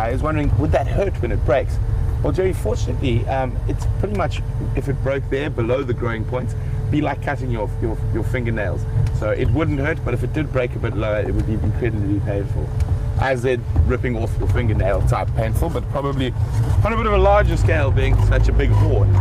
is wondering, would that hurt when it breaks? Well, Jerry, fortunately, it's pretty much, if it broke there below the growing points, be like cutting your fingernails. So it wouldn't hurt, but if it did break a bit lower, it would be incredibly painful. As in ripping off your fingernail type painful, but probably on a bit of a larger scale, being such a big horn.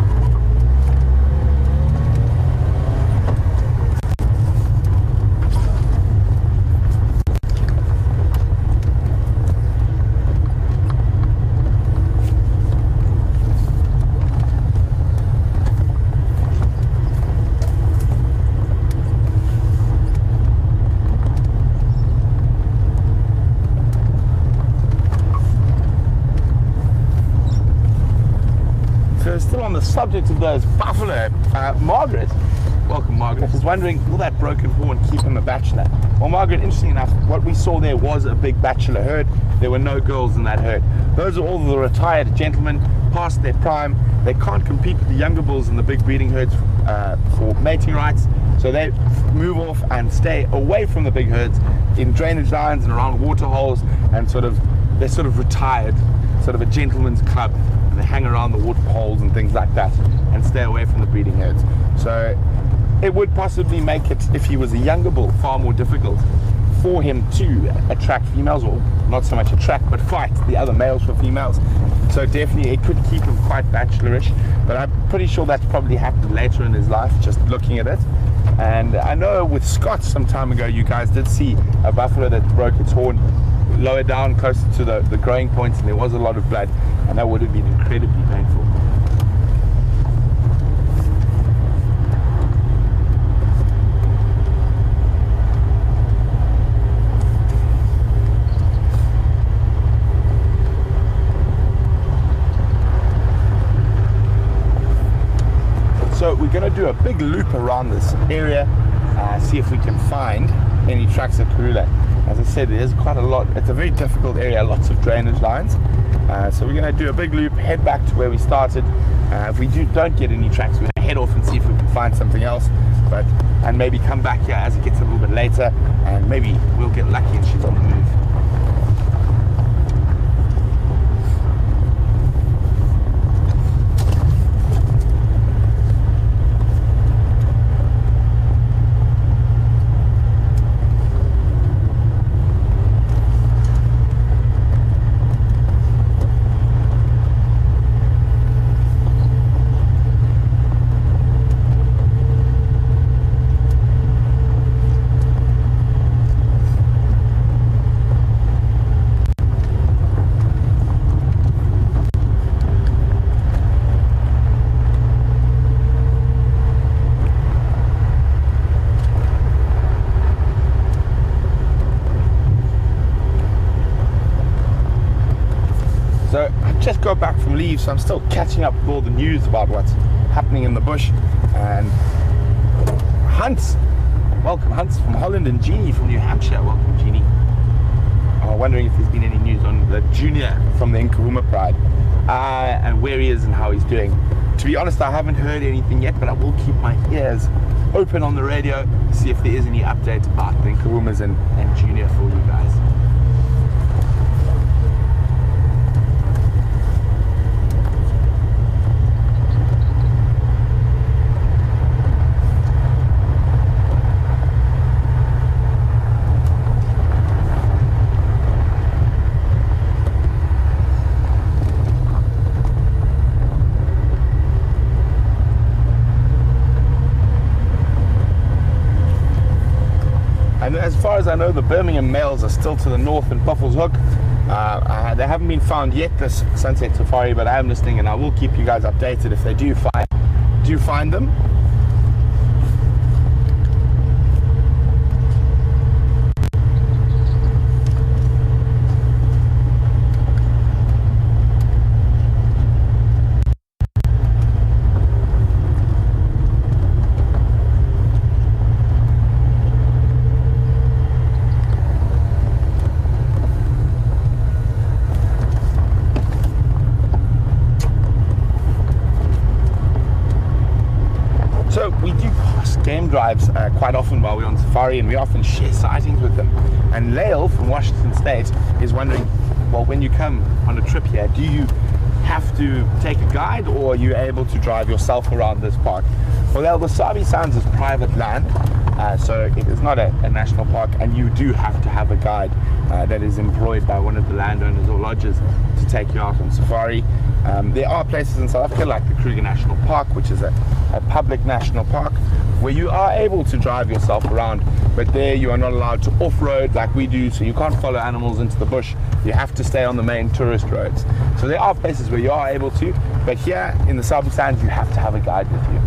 Still on the subject of those buffalo, Margaret, welcome Margaret, is wondering, will that broken horn keep him a bachelor? Well, Margaret, interesting enough, what we saw there was a big bachelor herd. There were no girls in that herd. Those are all the retired gentlemen past their prime. They can't compete with the younger bulls in the big breeding herds for mating rights, so they move off and stay away from the big herds in drainage lines and around water holes, and they're sort of retired, sort of a gentleman's club. They hang around the water holes and things like that and stay away from the breeding herds. So it would possibly make it, if he was a younger bull, far more difficult for him to attract females, or not so much attract, but fight the other males for females. So definitely it could keep him quite bachelorish, but I'm pretty sure that's probably happened later in his life, just looking at it. And I know with Scott some time ago, you guys did see a buffalo that broke its horn lower down closer to the growing points, and there was a lot of blood, and that would have been incredibly painful. So we're going to do a big loop around this area, see if we can find any tracks of Karula. As I said, there's quite a lot. It's a very difficult area, lots of drainage lines. So we're going to do a big loop, head back to where we started. If we don't get any tracks, we're going to head off and see if we can find something else. And maybe come back here as it gets a little bit later, and maybe we'll get lucky and she's on the move. So I just got back from leave, so I'm still catching up with all the news about what's happening in the bush. And Hunts, welcome Hunts from Holland, and Jeannie from New Hampshire. Welcome Jeannie. I'm wondering if there's been any news on the junior from the Nkahuma Pride and where he is and how he's doing. To be honest, I haven't heard anything yet, but I will keep my ears open on the radio to see if there is any update about the Nkahumas and junior for you guys. And as far as I know, the Birmingham males are still to the north in Buffalo's Hook. They haven't been found yet this Sunset Safari, but I am listening, and I will keep you guys updated if they do find them. So we do pass game drives quite often while we're on safari, and we often share sightings with them. And Lael from Washington State is wondering, well, when you come on a trip here, do you have to take a guide, or are you able to drive yourself around this park? Well, Lael, the Sabi Sounds is private land, so it is not a national park, and you do have to have a guide that is employed by one of the landowners or lodges to take you out on safari. There are places in South Africa like the Kruger National Park, which is a public national park, where you are able to drive yourself around, but there you are not allowed to off-road like we do, so you can't follow animals into the bush. You have to stay on the main tourist roads. So there are places where you are able to, but here in the Sabi Sounds you have to have a guide with you.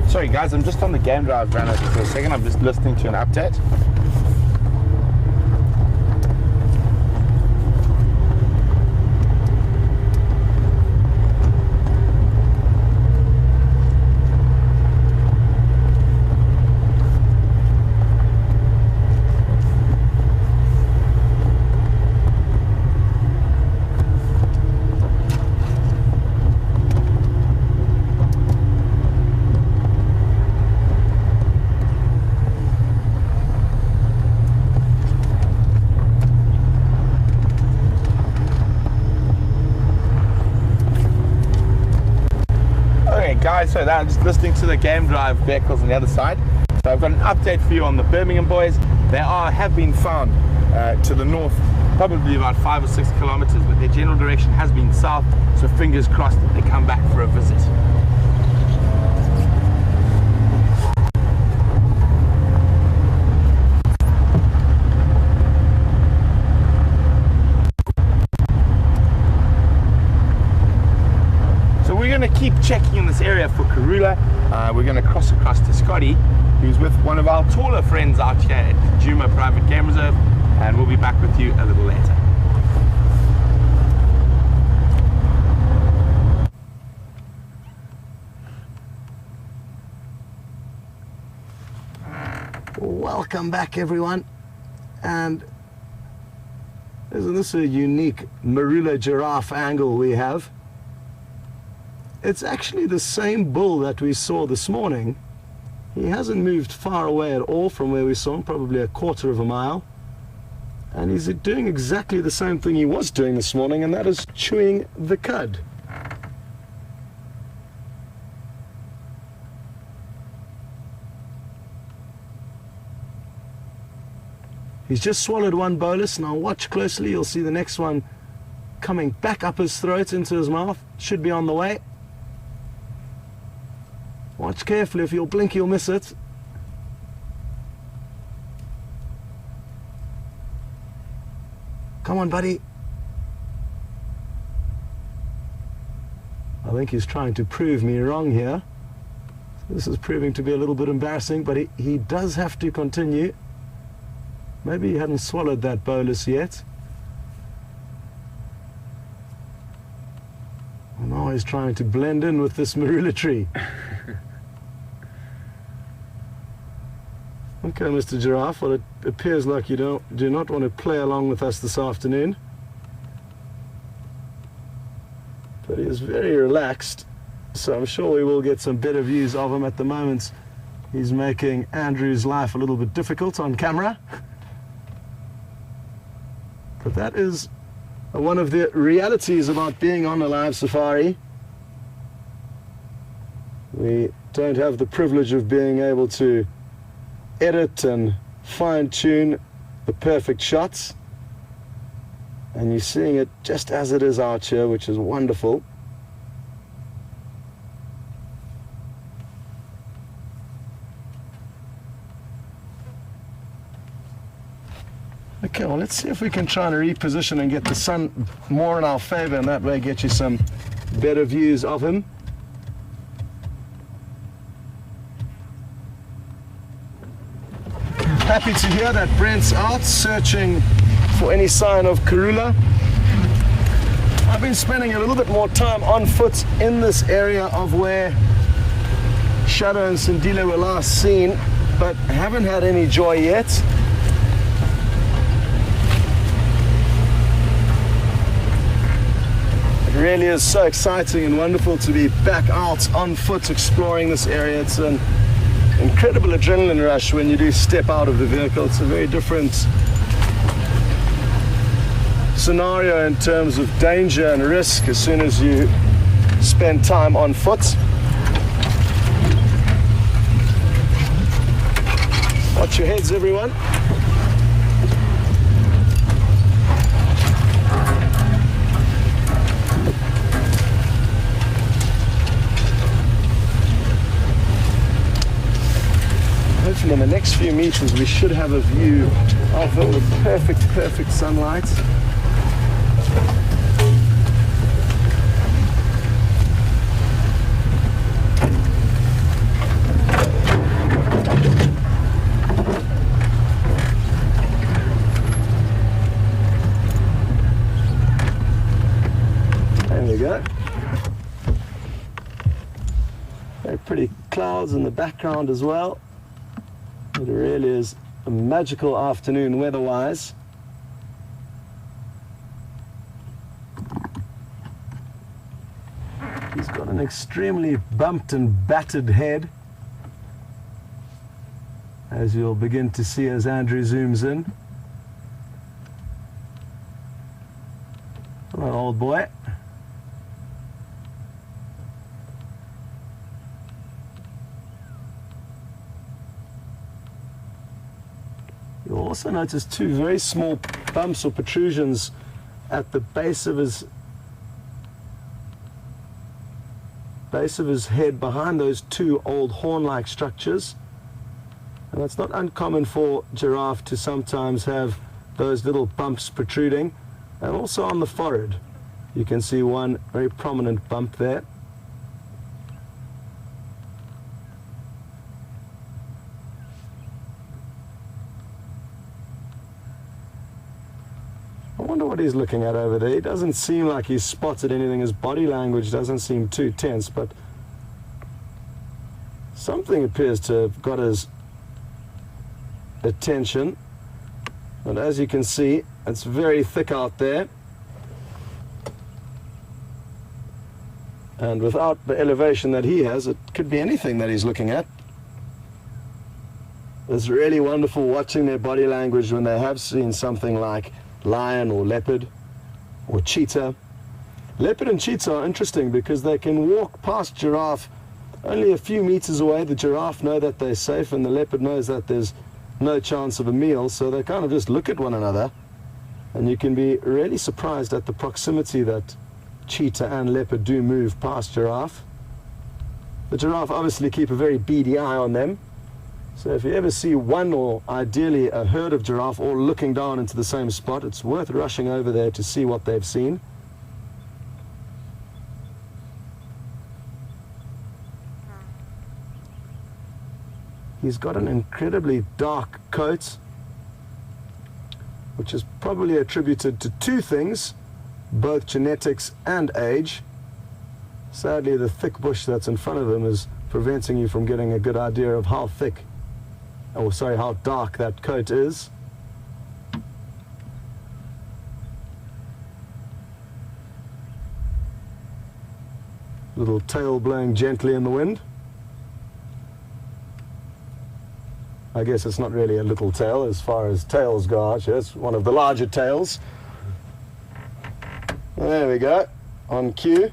Sorry guys, I'm just on the game drive ran over for a second. I'm just listening to an update. Guys, so that I'm just listening to the game drive vehicles on the other side. So I've got an update for you on the Birmingham boys. They have been found to the north, probably about 5 or 6 kilometers, but their general direction has been south, so fingers crossed that they come back for a visit. We're going to keep checking in this area for Karula. We're going to cross across to Scotty, who's with one of our taller friends out here at Juma Private Game Reserve, and we'll be back with you a little later. Welcome back, everyone. And isn't this a unique Marula giraffe angle we have? It's actually the same bull that we saw this morning. He hasn't moved far away at all from where we saw him, probably a quarter of a mile. And he's doing exactly the same thing he was doing this morning, and that is chewing the cud. He's just swallowed one bolus. Now watch closely, you'll see the next one coming back up his throat into his mouth. Should be on the way. Watch carefully, if you'll blink you'll miss it. Come on, buddy. I think he's trying to prove me wrong here. This is proving to be a little bit embarrassing, but he does have to continue. Maybe he hadn't swallowed that bolus yet. And now he's trying to blend in with this marula tree. Okay, Mr. Giraffe, well, it appears like you do not want to play along with us this afternoon. But he is very relaxed, so I'm sure we will get some better views of him. At the moment, he's making Andrew's life a little bit difficult on camera. But that is one of the realities about being on a live safari. We don't have the privilege of being able to edit and fine-tune the perfect shots, and you're seeing it just as it is out here, which is wonderful. Okay, well, let's see if we can try and reposition and get the sun more in our favor, and that way get you some better views of him. Happy to hear that Brent's out searching for any sign of Karula. I've been spending a little bit more time on foot in this area of where Shadow and Sindile were last seen, but haven't had any joy yet. It really is so exciting and wonderful to be back out on foot exploring this area. It's an incredible adrenaline rush when you do step out of the vehicle. It's a very different scenario in terms of danger and risk as soon as you spend time on foot. Watch your heads, everyone. Hopefully in the next few meters we should have a view of it with perfect sunlight. There we go. Very pretty clouds in the background as well. It really is a magical afternoon weather-wise. He's got an extremely bumped and battered head, as you'll begin to see as Andrew zooms in. Hello, old boy. also notice two very small bumps or protrusions at the base of his head behind those two old horn-like structures. And it's not uncommon for giraffe to sometimes have those little bumps protruding. And also on the forehead, you can see one very prominent bump there. I wonder what he's looking at over there. He doesn't seem like he's spotted anything. His body language doesn't seem too tense, but something appears to have got his attention. And as you can see, it's very thick out there. And without the elevation that he has, it could be anything that he's looking at. It's really wonderful watching their body language when they have seen something like lion or leopard or cheetah. Leopard and cheetah are interesting because they can walk past giraffe only a few meters away. The giraffe know that they're safe, and the leopard knows that there's no chance of a meal, so they kind of just look at one another, and you can be really surprised at the proximity that cheetah and leopard do move past giraffe. The giraffe obviously keep a very beady eye on them, so if you ever see one, or ideally a herd of giraffe, all looking down into the same spot, it's worth rushing over there to see what they've seen. He's got an incredibly dark coat, which is probably attributed to two things, both genetics and age. Sadly, the thick bush that's in front of him is preventing you from getting a good idea of how thick, or sorry, how dark that coat is. Little tail blowing gently in the wind. I guess it's not really a little tail as far as tails go out here. It's one of the larger tails. There we go, on cue.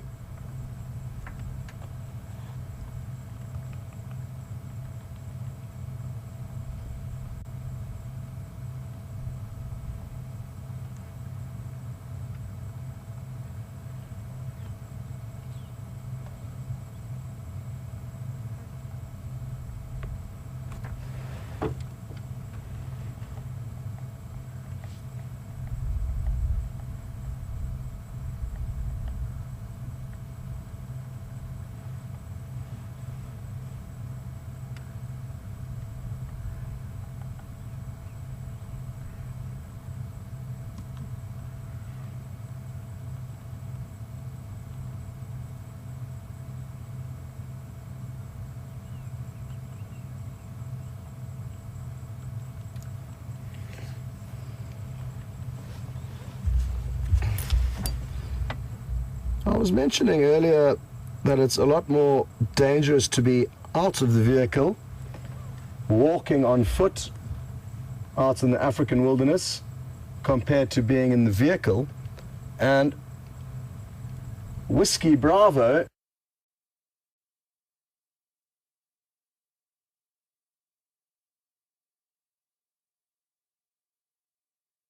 I was mentioning earlier that it's a lot more dangerous to be out of the vehicle, walking on foot out in the African wilderness, compared to being in the vehicle. And Whiskey Bravo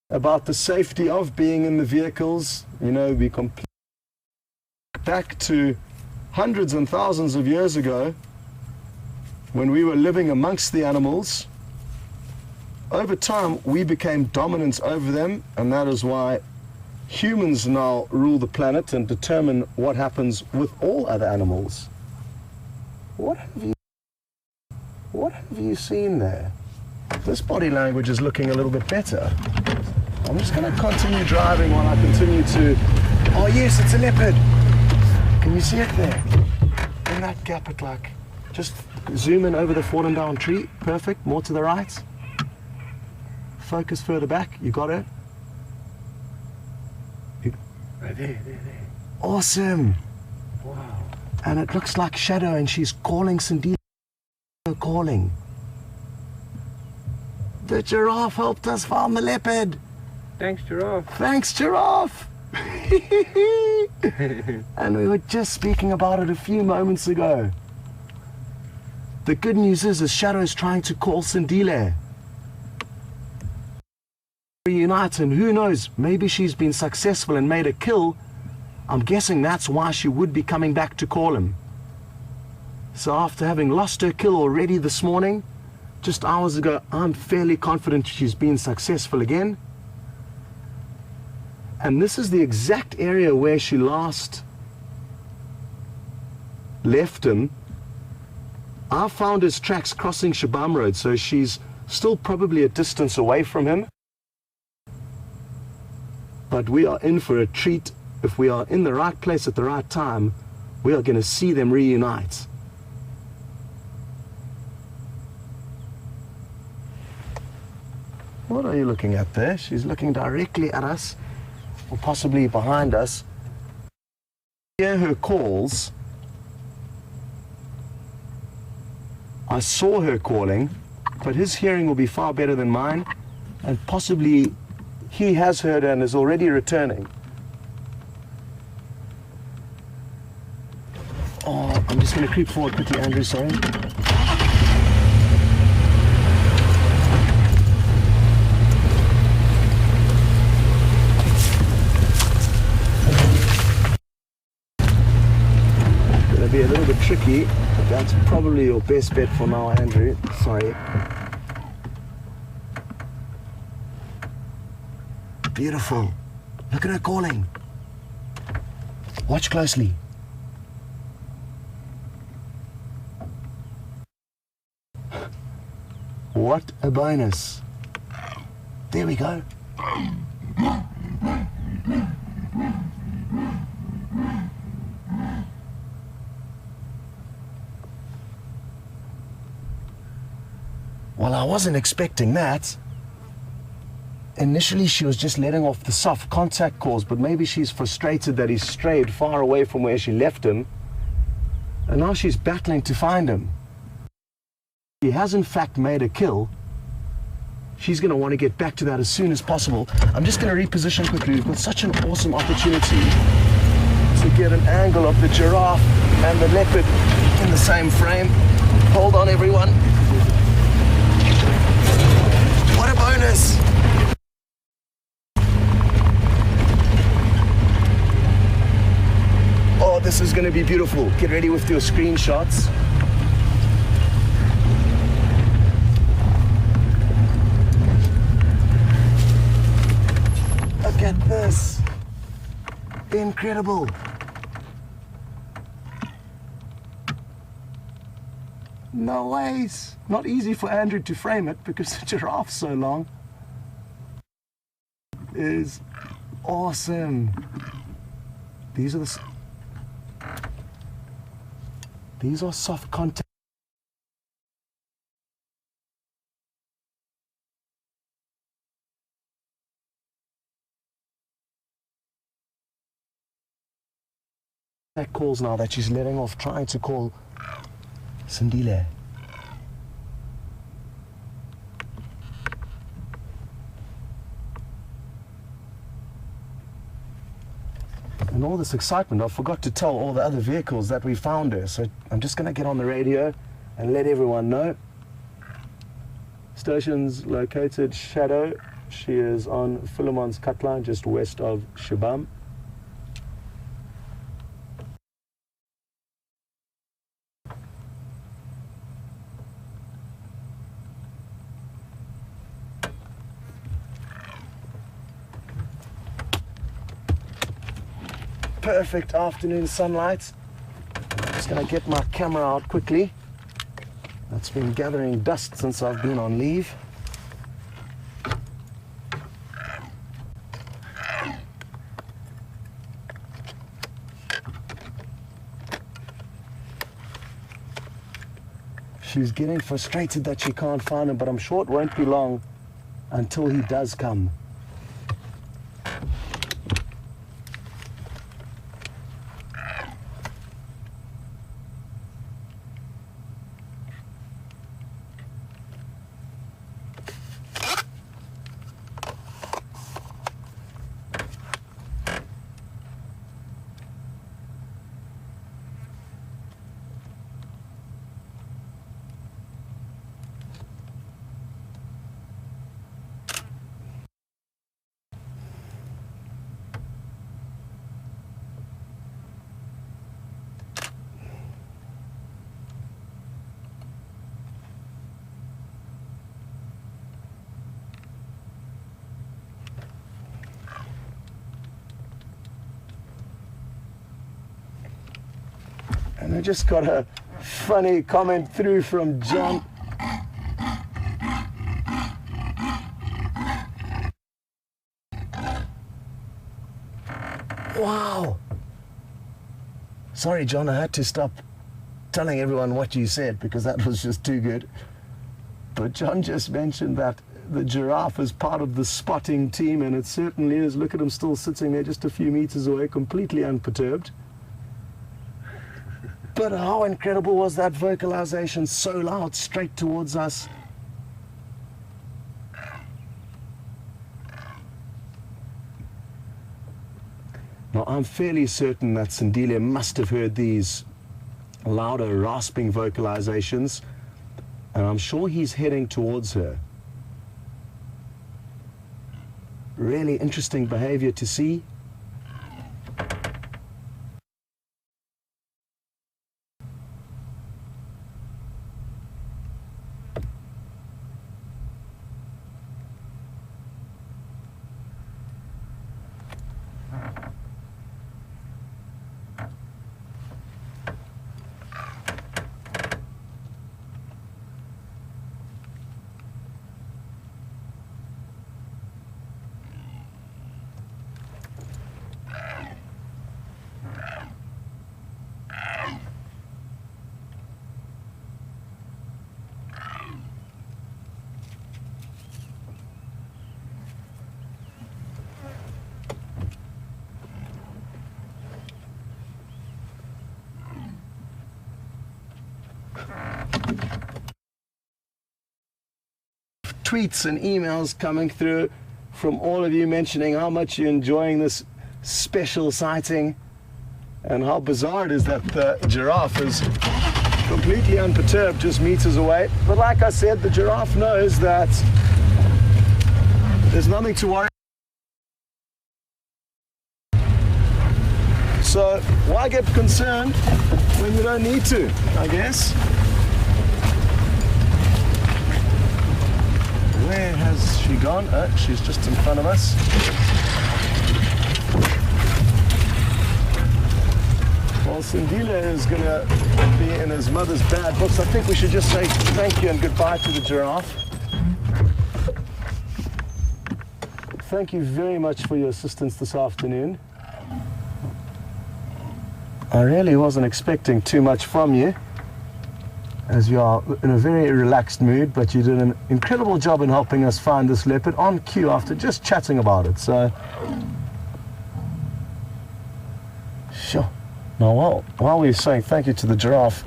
about the safety of being in the vehicles. You know, we completely back to hundreds and thousands of years ago when we were living amongst the animals. Over time, we became dominant over them, and that is why humans now rule the planet and determine what happens with all other animals. What have you seen there? This body language is looking a little bit better. I'm just going to continue driving while I continue to... Oh yes, it's a leopard! Can you see it there? In that gap, it like... Just zoom in over the fallen down tree. Perfect. More to the right. Focus further back. You got it? Right there. Awesome! Wow. And it looks like Shadow, and she's calling Sindile. Calling. The giraffe helped us find the leopard. Thanks, giraffe. Thanks, giraffe! And we were just speaking about it a few moments ago. The good news is Shadow's trying to call Sindile. reunite, and who knows, maybe she's been successful and made a kill. I'm guessing that's why she would be coming back to call him. So after having lost her kill already this morning, just hours ago, I'm fairly confident she's been successful again. And this is the exact area where she last left him. I found his tracks crossing Shabam Road, so she's still probably a distance away from him. But we are in for a treat. If we are in the right place at the right time, we are going to see them reunite. What are you looking at there? She's looking directly at us, or possibly behind us. Hear her calls. I saw her calling, but his hearing will be far better than mine, and possibly he has heard and is already returning. Oh, I'm just going to creep forward quickly, Andrew, sorry. Gonna be a little bit tricky, but that's probably your best bet for now, Andrew. Sorry. Beautiful. Look at her calling. Watch closely. What a bonus. There we go. Well, I wasn't expecting that. Initially, she was just letting off the soft contact calls, but maybe she's frustrated that he's strayed far away from where she left him, and now she's battling to find him. He has in fact made a kill. She's going to want to get back to that as soon as possible. I'm just going to reposition quickly. We've got such an awesome opportunity to get an angle of the giraffe and the leopard in the same frame. Hold on, everyone. What a bonus! Oh, this is going to be beautiful. Get ready with your screenshots. Look at this. Incredible. No ways. Not easy for Andrew to frame it because the giraffe's so long. It is awesome. These are soft contact. That calls now that she's letting off, trying to call Sindile. And all this excitement, I forgot to tell all the other vehicles that we found her, so I'm just going to get on the radio and let everyone know. Station's located Shadow. She is on Philemon's cut line just west of Shabam. Perfect afternoon sunlight. Just gonna get my camera out quickly. That's been gathering dust since I've been on leave. She's getting frustrated that she can't find him, but I'm sure it won't be long until he does come. And I just got a funny comment through from John. Wow. Sorry, John, I had to stop telling everyone what you said because that was just too good. But John just mentioned that the giraffe is part of the spotting team, and it certainly is. Look at him still sitting there just a few meters away, completely unperturbed. But how incredible was that vocalization, so loud, straight towards us. Now, I'm fairly certain that Sindile must have heard these louder, rasping vocalizations, and I'm sure he's heading towards her. Really interesting behavior to see. Tweets and emails coming through from all of you mentioning how much you're enjoying this special sighting and how bizarre it is that the giraffe is completely unperturbed just meters away. But like I said, the giraffe knows that there's nothing to worry. So why get concerned when you don't need to, I guess? Where has she gone? Oh, she's just in front of us. Well, Sindile is going to be in his mother's bad books. I think we should just say thank you and goodbye to the giraffe. Thank you very much for your assistance this afternoon. I really wasn't expecting too much from you, as you are in a very relaxed mood, but you did an incredible job in helping us find this leopard on cue after just chatting about it. So, sure. Now, while we're saying thank you to the giraffe,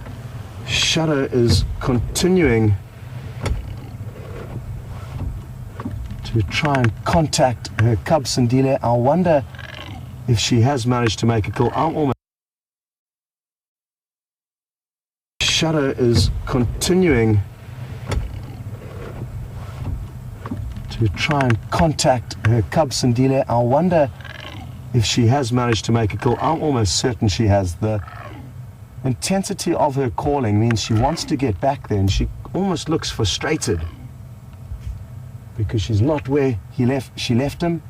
Shadow is continuing to try and contact her cub Sindile. I wonder if she has managed to make a call. Shadow is continuing to try and contact her cub Sindile. I wonder if she has managed to make a call. I'm almost certain she has. The intensity of her calling means she wants to get back there, and she almost looks frustrated because she's not where she left him.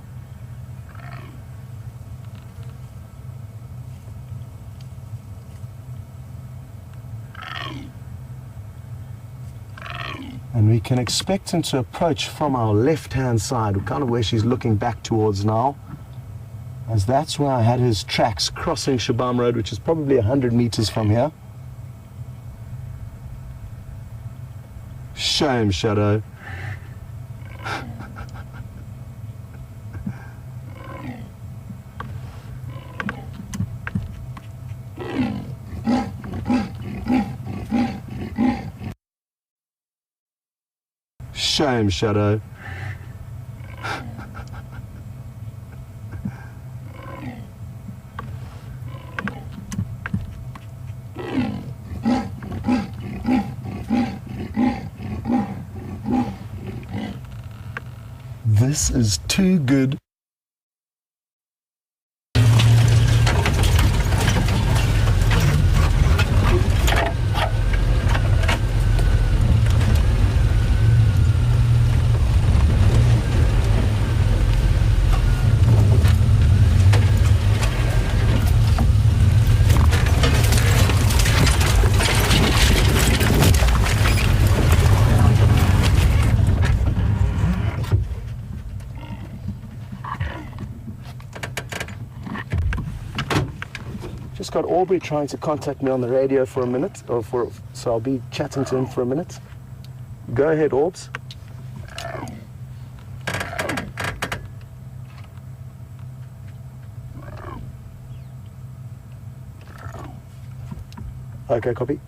And we can expect him to approach from our left-hand side, kind of where she's looking back towards now, as that's where I had his tracks crossing Shabam Road, which is probably 100 meters from here. Shame, Shadow. Shame, Shadow. This is too good. just got Aubrey trying to contact me on the radio for a minute, so I'll be chatting to him for a minute. Go ahead, Orbs. Okay, copy.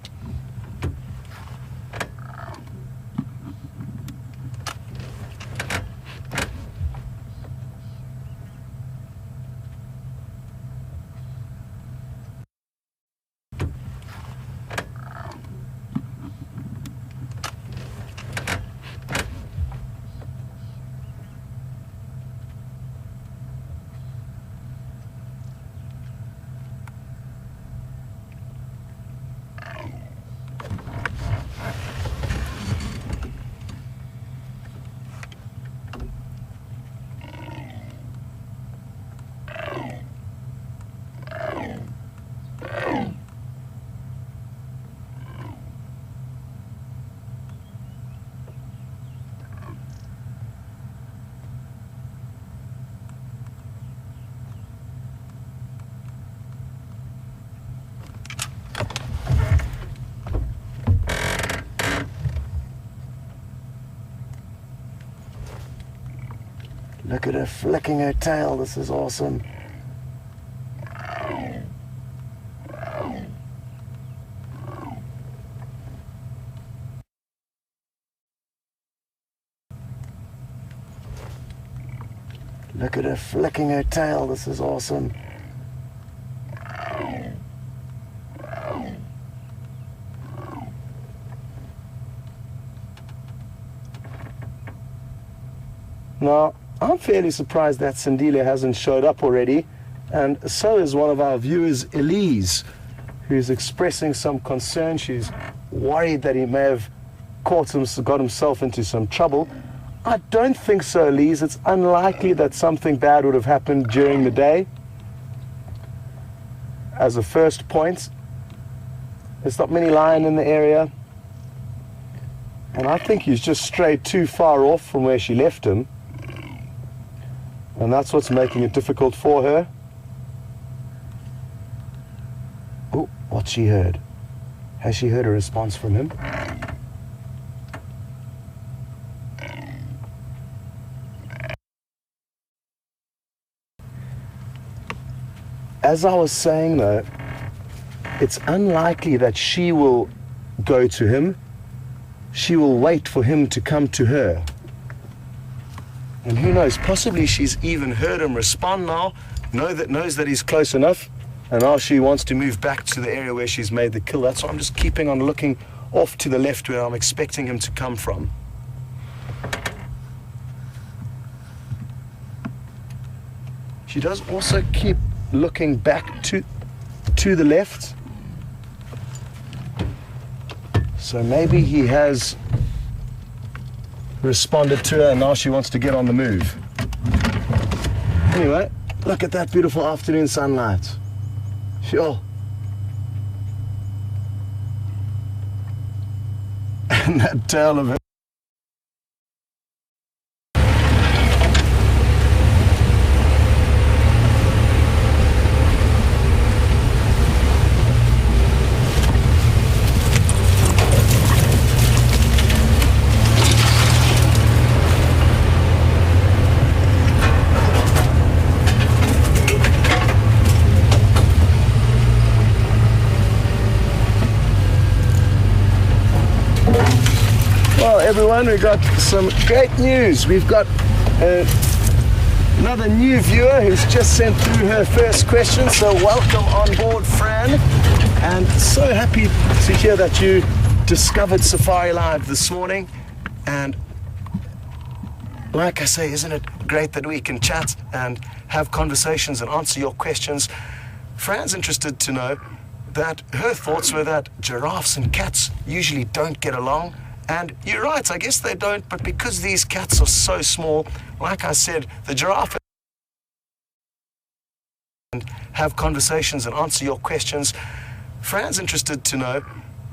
Look at her flicking her tail. This is awesome. Look at her flicking her tail. This is awesome. Now, I'm fairly surprised that Sindile hasn't showed up already, and so is one of our viewers, Elise, who's expressing some concern. She's worried that he may have got himself into some trouble. I don't think so, Elise. It's unlikely that something bad would have happened during the day. As a first point, there's not many lion in the area, and I think he's just strayed too far off from where she left him. And that's what's making it difficult for her. Oh, what's she heard? Has she heard a response from him? As I was saying though, it's unlikely that she will go to him. She will wait for him to come to her. And who knows, possibly she's even heard him respond now, knows that he's close enough, and now she wants to move back to the area where she's made the kill. That's why I'm just keeping on looking off to the left where I'm expecting him to come from. She does also keep looking back to the left. So maybe he has responded to her and now she wants to get on the move. Anyway, look at that beautiful afternoon sunlight. Sure. And that tail of her. Everyone, we've got some great news. We've got another new viewer who's just sent through her first question, so welcome on board, Fran, and so happy to hear that you discovered Safari Live this morning. And like I say, isn't it great that we can chat and have conversations and answer your questions? Fran's interested to know that her thoughts were that giraffes and cats usually don't get along. And you're right, I guess they don't, but because these cats are so small, like I said, the giraffe and have conversations and answer your questions. Fran's interested to know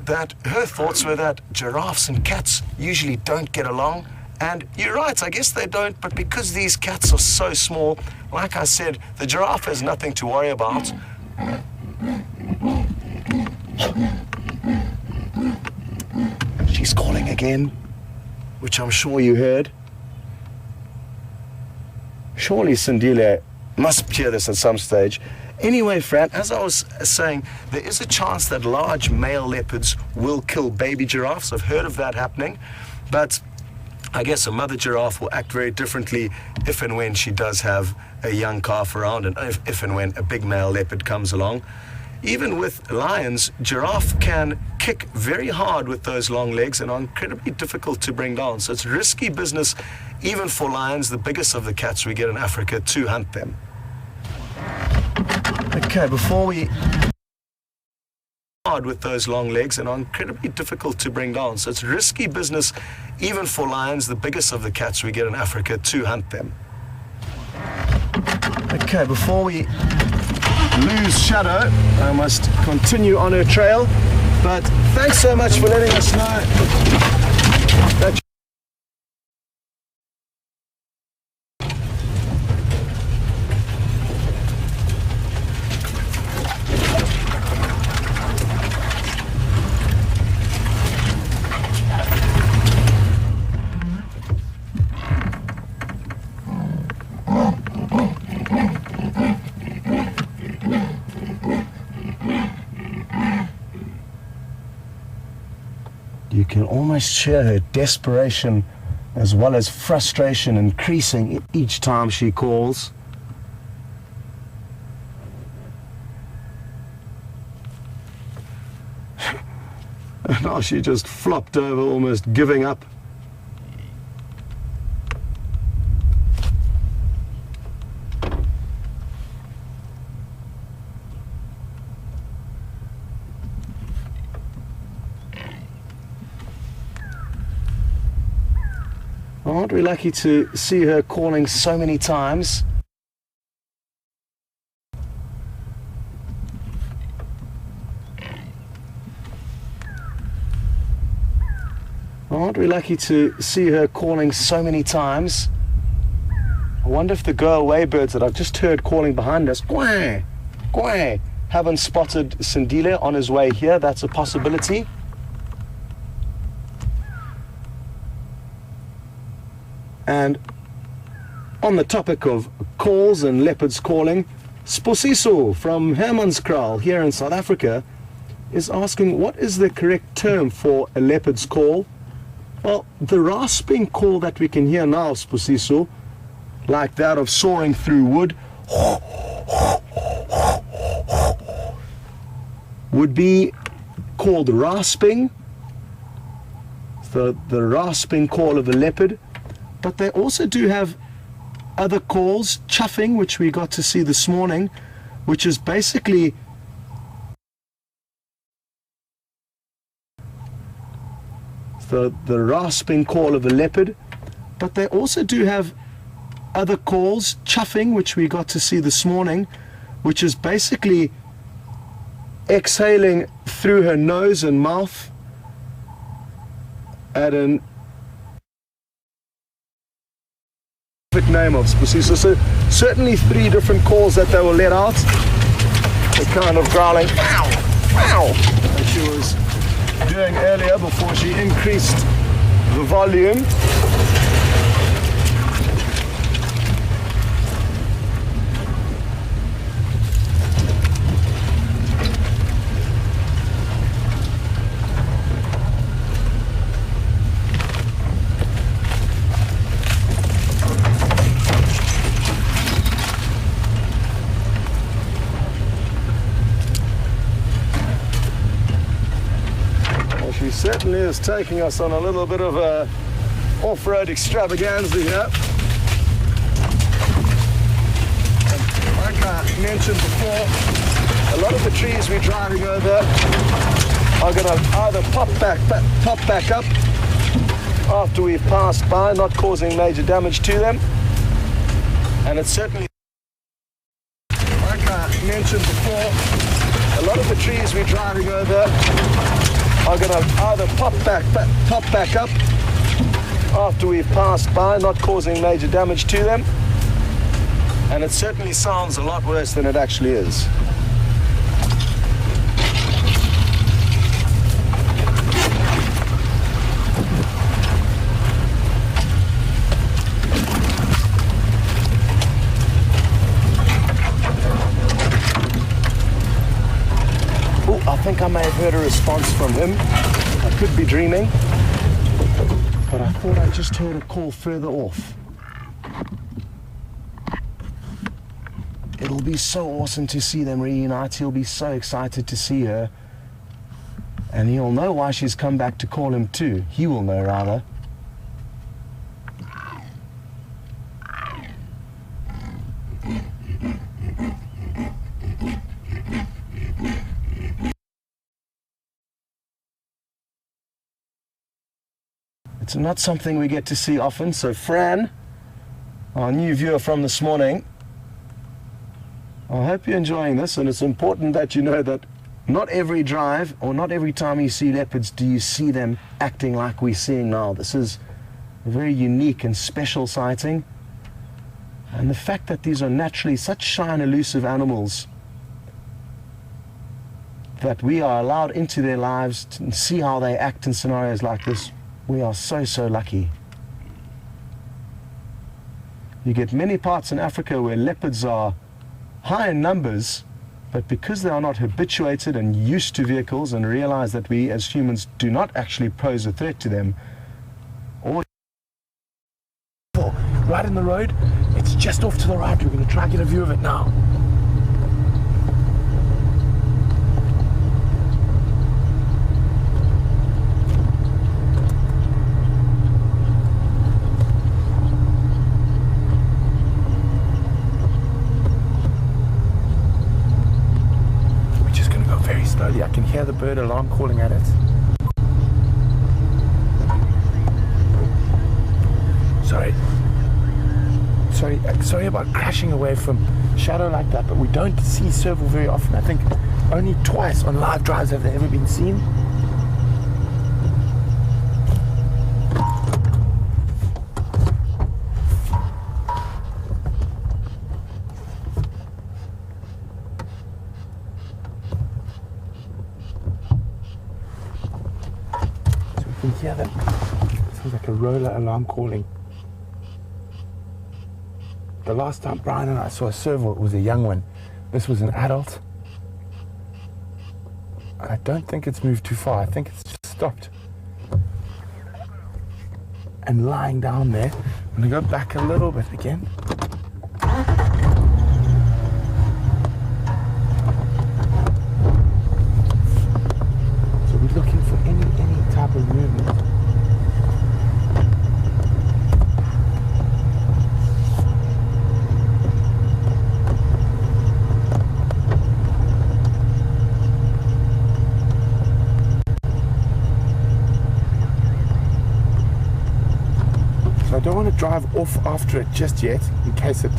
that her thoughts were that giraffes and cats usually don't get along. And you're right, I guess they don't, but because these cats are so small, like I said, the giraffe has nothing to worry about. She's calling again, which I'm sure you heard. Surely Sindile must hear this at some stage. Anyway, Fran, as I was saying, there is a chance that large male leopards will kill baby giraffes. I've heard of that happening, but I guess a mother giraffe will act very differently if and when she does have a young calf around, and if and when a big male leopard comes along. Even with lions, giraffe can kick very hard with those long legs and are incredibly difficult to bring down. So it's risky business, even for lions, the biggest of the cats we get in Africa, to hunt them. Okay, before we hard with those long legs and are incredibly difficult to bring down. So it's risky business, even for lions, the biggest of the cats we get in Africa, to hunt them. Okay, before we lose Shadow, I must continue on her trail, but thanks so much for letting us know that you can almost hear her desperation as well as frustration increasing each time she calls. And now she just flopped over, almost giving up. Aren't we lucky to see her calling so many times? Aren't we lucky to see her calling so many times? I wonder if the go-away birds that I've just heard calling behind us, quack, quack, haven't spotted Sindile on his way here. That's a possibility. And on the topic of calls and leopards calling, Sposiso from Hermanskraal here in South Africa is asking, what is the correct term for a leopard's call? Well, the rasping call that we can hear now, Sposiso, like that of soaring through wood, would be called rasping, the rasping call of a leopard. But they also do have other calls, chuffing, which we got to see this morning, which is basically the rasping call of a leopard. But they also do have other calls, chuffing, which we got to see this morning, which is basically exhaling through her nose and mouth at an name of Sposiso. So certainly 3 different calls that they will let out. The kind of growling wow, wow, that she was doing earlier before she increased the volume. She certainly is taking us on a little bit of a off-road extravaganza here. And like I mentioned before, a lot of the trees we're driving over are going to either pop back up after we've passed by, not causing major damage to them. And it's certainly, like I mentioned before, a lot of the trees we're driving over are going to either pop back up after we've passed by, not causing major damage to them. And it certainly sounds a lot worse than it actually is. think I may have heard a response from him. I could be dreaming, but I thought I just heard a call further off. It'll be so awesome to see them reunite. He'll be so excited to see her. And he'll know why she's come back to call him too. He will know, rather. It's not something we get to see often. So Fran, our new viewer from this morning, I hope you're enjoying this, and it's important that you know that not every drive or not every time you see leopards do you see them acting like we're seeing now. This is a very unique and special sighting, and the fact that these are naturally such shy and elusive animals that we are allowed into their lives to see how they act in scenarios like this, we are so lucky. You get many parts in Africa where leopards are high in numbers, but because they are not habituated and used to vehicles and realize that we as humans do not actually pose a threat to them, or right in the road, it's just off to the right. We're going to try and get a view of it now. I can hear the bird alarm calling at it. Sorry about crashing away from Shadow like that, but we don't see serval very often. I think only twice on live drives have they ever been seen. You can hear that. It sounds like a roller alarm calling. The last time Brian and I saw a serval, it was a young one. This was an adult. I don't think it's moved too far. I think it's just stopped. And lying down there. I'm going to go back a little bit again. So we're looking for any type of movement. I don't want to drive off after it just yet in case it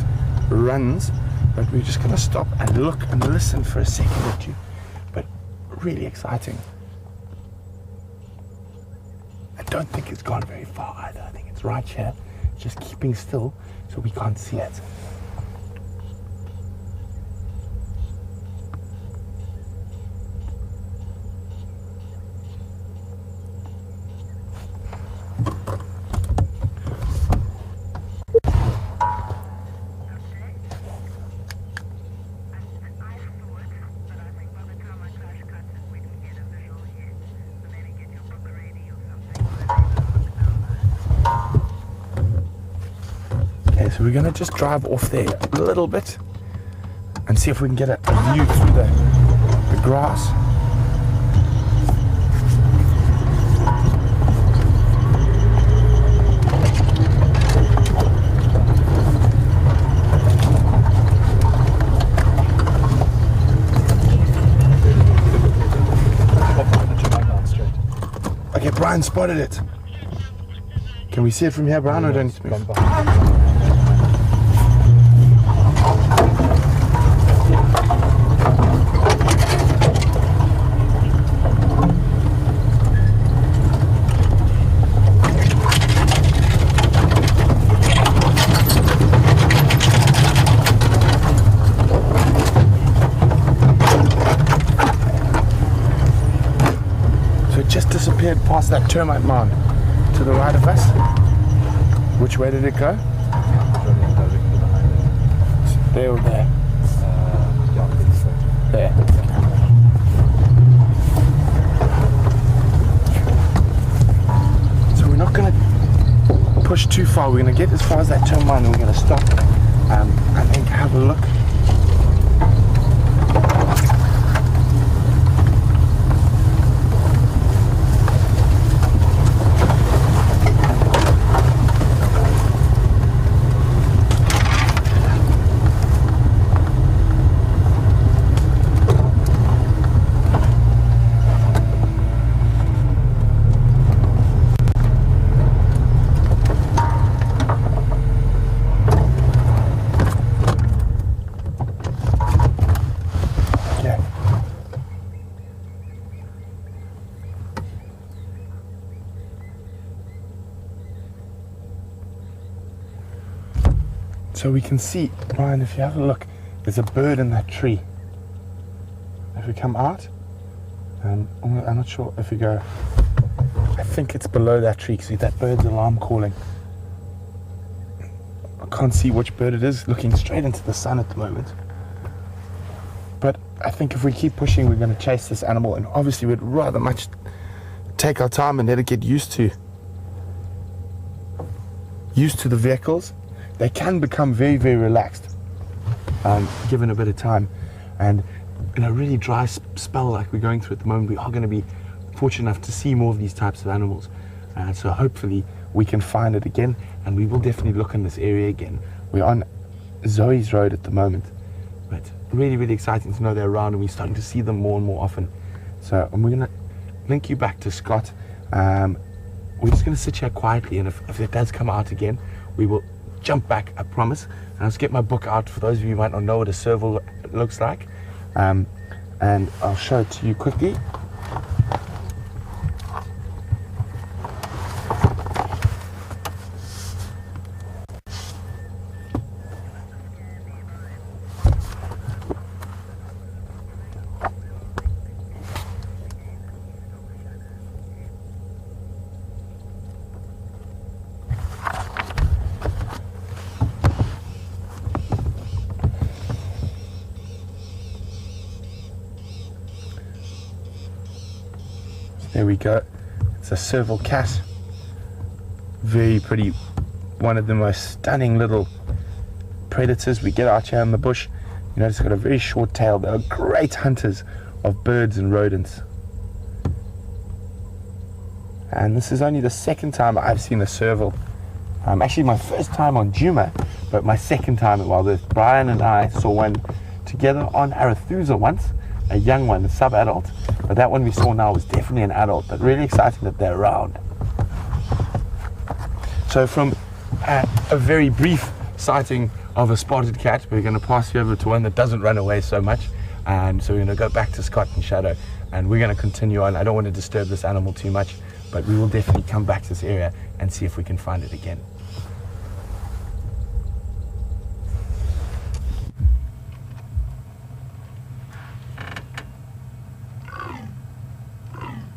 runs, but we're just going to stop and look and listen for a second or two. But really exciting. I don't think it's gone very far either. I think it's right here, just keeping still so we can't see it. So we're going to just drive off there a little bit and see if we can get a view through the grass. Okay, Brian spotted it. Can we see it from here, Brian, or don't you move? Disappeared past that termite mound to the right of us. Which way did it go? There or there? There. push too far. We're going to get as far as that termite and we're going to stop and then have a look. So we can see, Brian, if you have a look, there's a bird in that tree. If we come out, I'm not sure if we go, I think it's below that tree. See that bird's alarm calling. I can't see which bird it is, looking straight into the sun at the moment. But I think if we keep pushing, we're going to chase this animal, and obviously we'd rather much take our time and let it get used to the vehicles. They can become very, very relaxed given a bit of time. And in a really dry spell like we're going through at the moment, we are going to be fortunate enough to see more of these types of animals. So hopefully we can find it again, and we will definitely look in this area again. We're on Zoe's Road at the moment, but really, really exciting to know they're around, and we're starting to see them more and more often. So we're going to link you back to Scott. We're just going to sit here quietly, and if it does come out again, we will jump back, I promise. And I'll just get my book out for those of you who might not know what a serval looks like, and I'll show it to you quickly. There we go. It's a serval cat. Very pretty. One of the most stunning little predators we get out here in the bush. You notice it's got a very short tail. They're great hunters of birds and rodents. And this is only the second time I've seen a serval. Actually my first time on Juma, but my second time at WildEarth. Brian and I saw one together on Arathusa once, a young one, a sub-adult. But that one we saw now was definitely an adult, but really exciting that they're around. So from a very brief sighting of a spotted cat, we're going to pass you over to one that doesn't run away so much. And so we're going to go back to Scott and Shadow, and we're going to continue on. I don't want to disturb this animal too much, but we will definitely come back to this area and see if we can find it again.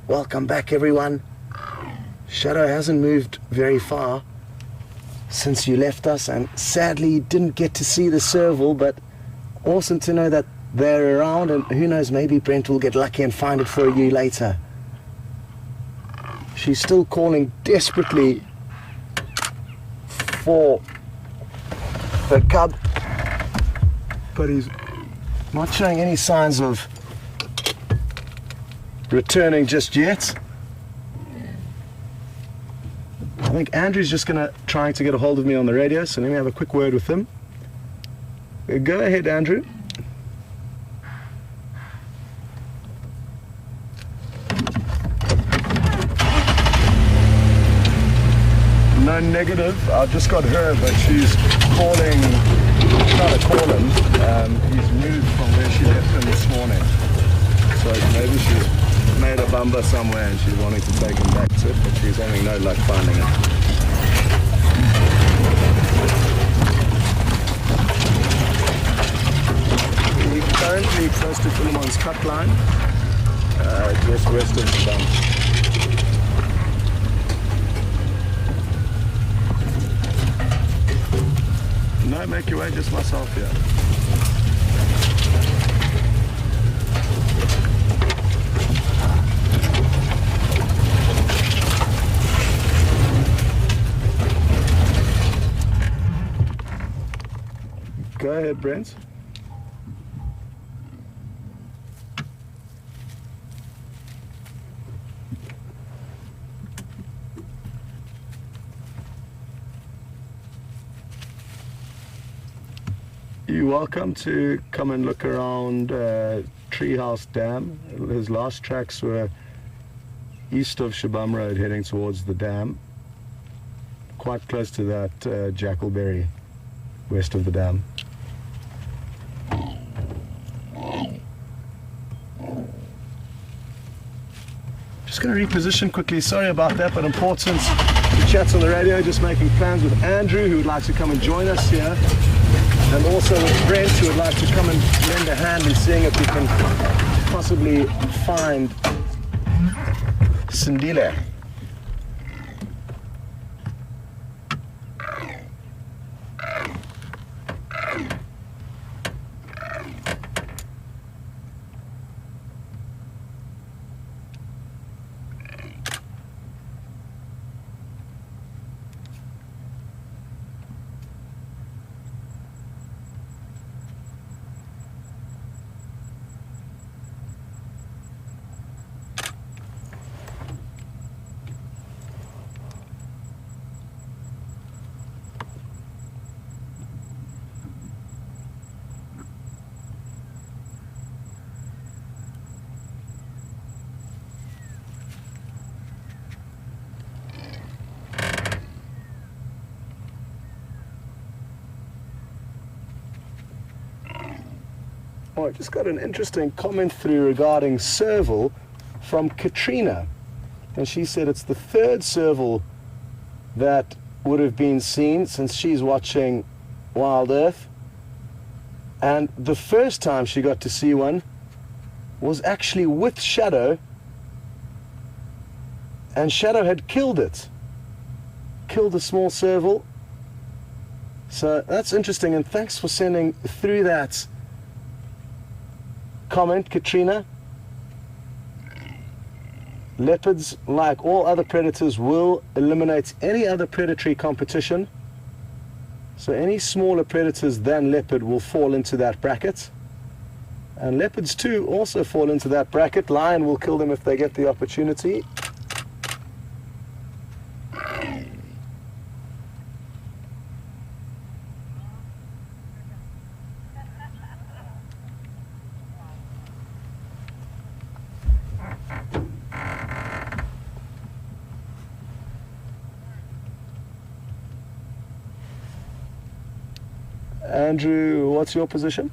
Welcome back, everyone. Shadow hasn't moved very far since you left us, and sadly didn't get to see the serval, but awesome to know that they're around, and who knows, maybe Brent will get lucky and find it for you later. She's still calling desperately for the cub, but he's not showing any signs of returning just yet. I think Andrew's just trying to get a hold of me on the radio, so let me have a quick word with him. Go ahead, Andrew. No negative, I just got her, but she's calling, trying to call him. He's moved from where she left him this morning. So maybe she's made a bumper somewhere and she's wanting to take him back to it, but she's having no luck finding it. We're currently close to Philemon's cut line, just west of the dump. No, make your way, just myself here. Go ahead, Brent. You're welcome to come and look around Treehouse Dam. His last tracks were east of Shabam Road heading towards the dam, quite close to that Jackalberry west of the dam. Just going to reposition quickly, sorry about that, but important to chat on the radio, just making plans with Andrew who would like to come and join us here. And also with Brent, who would like to come and lend a hand in seeing if we can possibly find Sindile. Oh, I just got an interesting comment through regarding serval from Katrina. And she said it's the third serval that would have been seen since she's watching Wild Earth. And the first time she got to see one was actually with Shadow. And Shadow had killed it. Killed a small serval. So that's interesting, and thanks for sending through that comment, Katrina. Leopards, like all other predators, will eliminate any other predatory competition. So any smaller predators than leopard will fall into that bracket. And leopards too also fall into that bracket. Lion will kill them if they get the opportunity. Andrew, what's your position?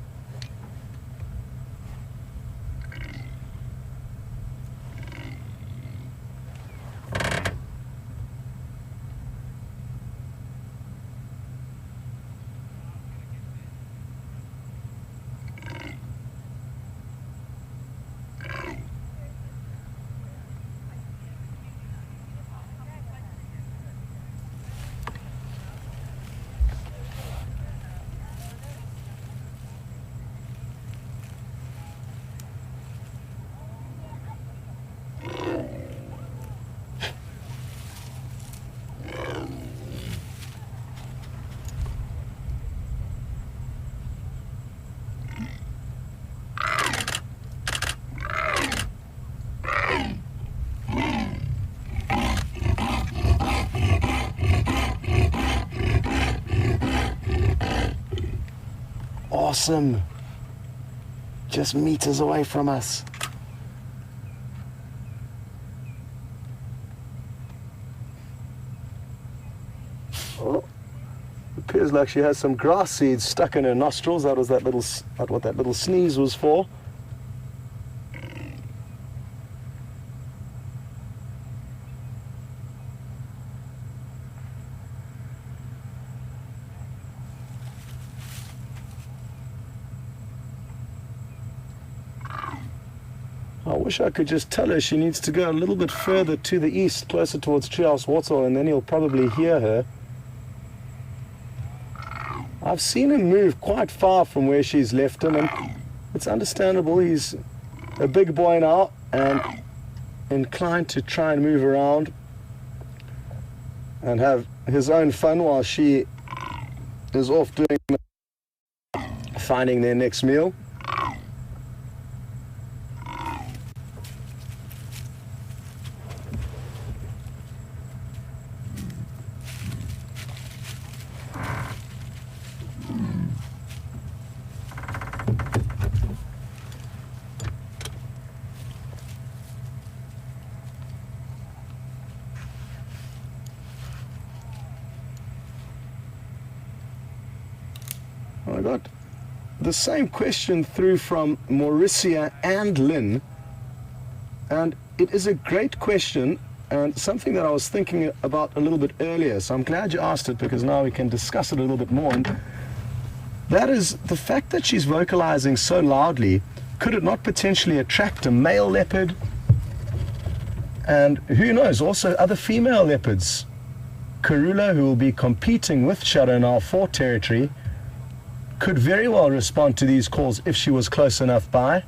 Awesome. Just meters away from us. Oh, appears like she has some grass seeds stuck in her nostrils. That was what that little sneeze was for. I wish I could just tell her she needs to go a little bit further to the east, closer towards Treehouse Water, and then he'll probably hear her. I've seen him move quite far from where she's left him, and it's understandable. He's a big boy now and inclined to try and move around and have his own fun while she is off doing finding their next meal. I got the same question through from Mauricia and Lynn, and it is a great question and something that I was thinking about a little bit earlier, so I'm glad you asked it because now we can discuss it a little bit more. And that is the fact that she's vocalizing so loudly. Could it not potentially attract a male leopard, and who knows, also other female leopards? Karula, who will be competing with Shadow now for territory, could very well respond to these calls if she was close enough by.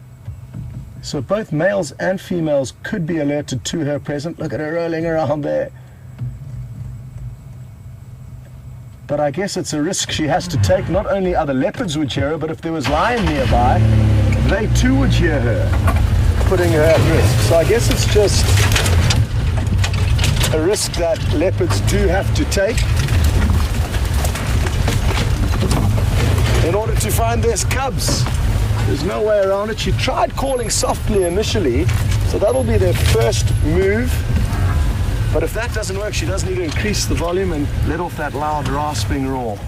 So both males and females could be alerted to her presence. Look at her rolling around there. But I guess it's a risk she has to take. Not only other leopards would hear her, but if there was lion nearby, they too would hear her, putting her at risk. So I guess it's just a risk that leopards do have to take in order to find their cubs. There's no way around it. She tried calling softly initially, so that'll be their first move. But if that doesn't work, she does need to increase the volume and let off that loud rasping roar.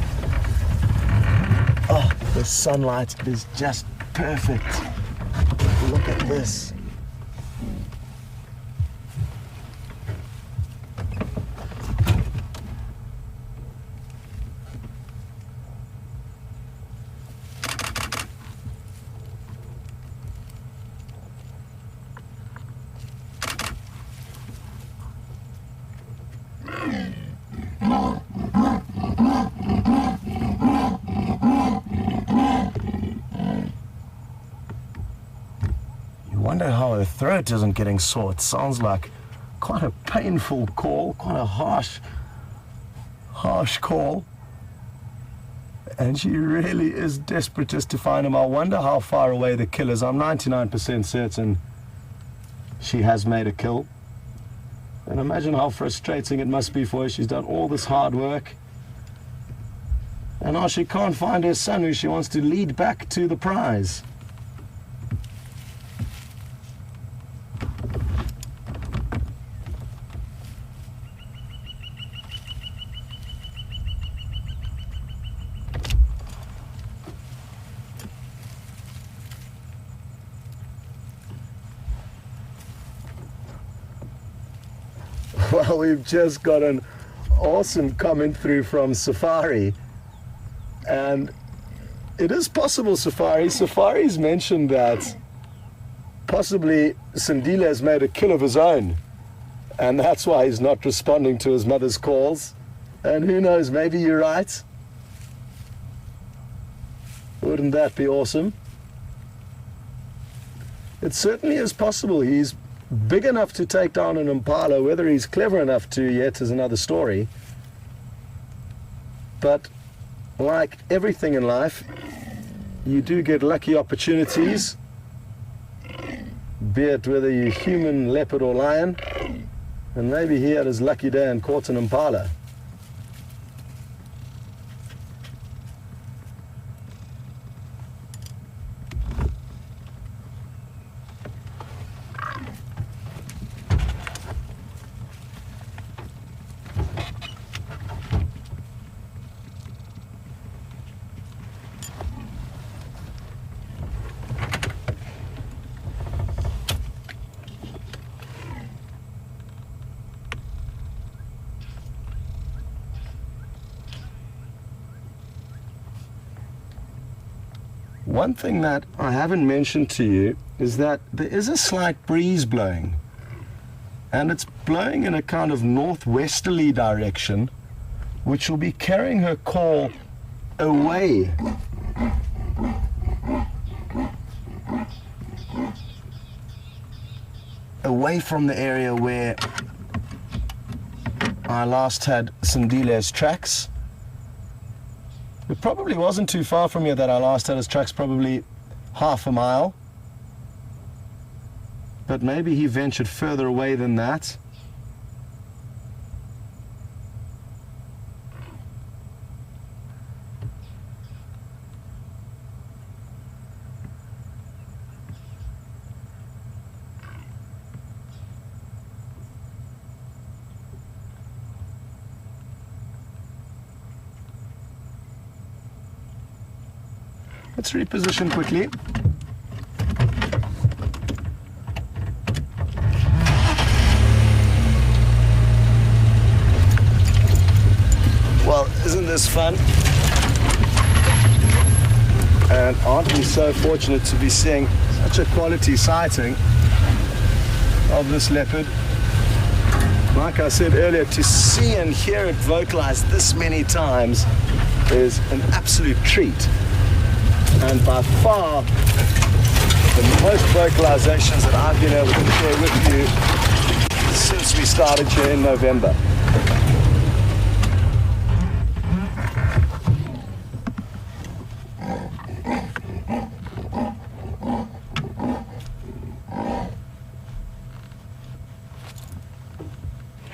Oh, the sunlight is just perfect. Look at this. Wonder how her throat isn't getting sore. It sounds like quite a painful call, quite a harsh call. And she really is desperate just to find him. I wonder how far away the kill is. I'm 99% certain she has made a kill. And imagine how frustrating it must be for her. She's done all this hard work, and now she can't find her son, who she wants to lead back to the prize. Well, we've just got an awesome comment through from Safari, and it is possible, Safari's mentioned that possibly Sindile has made a kill of his own, and that's why he's not responding to his mother's calls. And who knows, maybe you're right. Wouldn't that be awesome? It certainly is possible. He's big enough to take down an impala. Whether he's clever enough to yet is another story. But like everything in life, you do get lucky opportunities, be it whether you're human, leopard or lion. And maybe he had his lucky day and caught an impala. One thing that I haven't mentioned to you is that there is a slight breeze blowing, and it's blowing in a kind of northwesterly direction, which will be carrying her call away from the area where I last had Sindile's tracks. It probably wasn't too far from here that I last had his tracks, probably half a mile. But maybe he ventured further away than that. Let's reposition quickly. Well, isn't this fun? And aren't we so fortunate to be seeing such a quality sighting of this leopard? Like I said earlier, to see and hear it vocalized this many times is an absolute treat. And by far the most vocalizations that I've been able to share with you since we started here in November.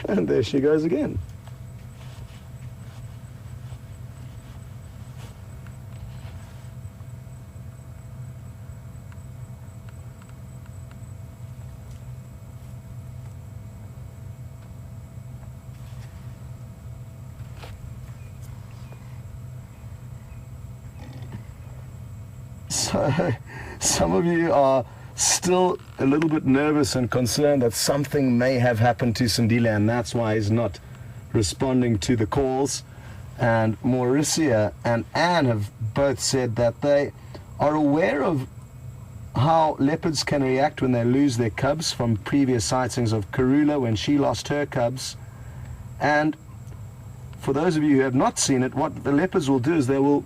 And there she goes again. So, some of you are still a little bit nervous and concerned that something may have happened to Sindile, and that's why he's not responding to the calls. And Mauricia and Anne have both said that they are aware of how leopards can react when they lose their cubs from previous sightings of Karula when she lost her cubs. And for those of you who have not seen it, what the leopards will do is they will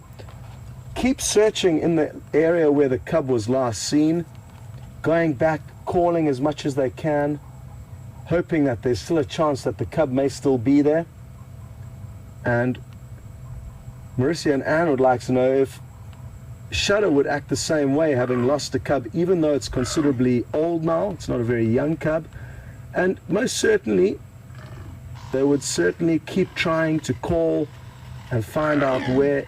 keep searching in the area where the cub was last seen, going back, calling as much as they can, hoping that there's still a chance that the cub may still be there. And Mauricia and Anne would like to know if Shadow would act the same way, having lost a cub, even though it's considerably old now. It's not a very young cub. And most certainly, they would certainly keep trying to call and find out where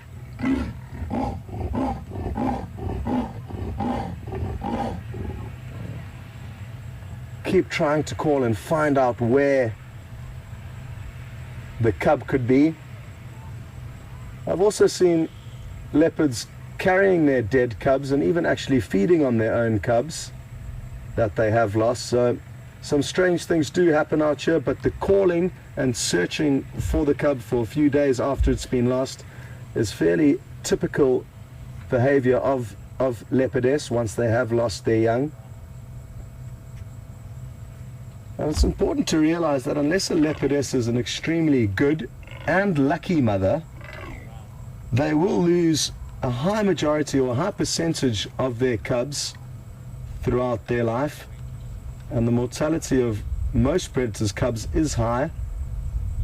the cub could be. I've also seen leopards carrying their dead cubs and even actually feeding on their own cubs that they have lost. So some strange things do happen out here, but the calling and searching for the cub for a few days after it's been lost is fairly typical behavior of leopardess once they have lost their young. And it's important to realize that unless a leopardess is an extremely good and lucky mother, they will lose a high majority or a high percentage of their cubs throughout their life. And the mortality of most predators' cubs is high.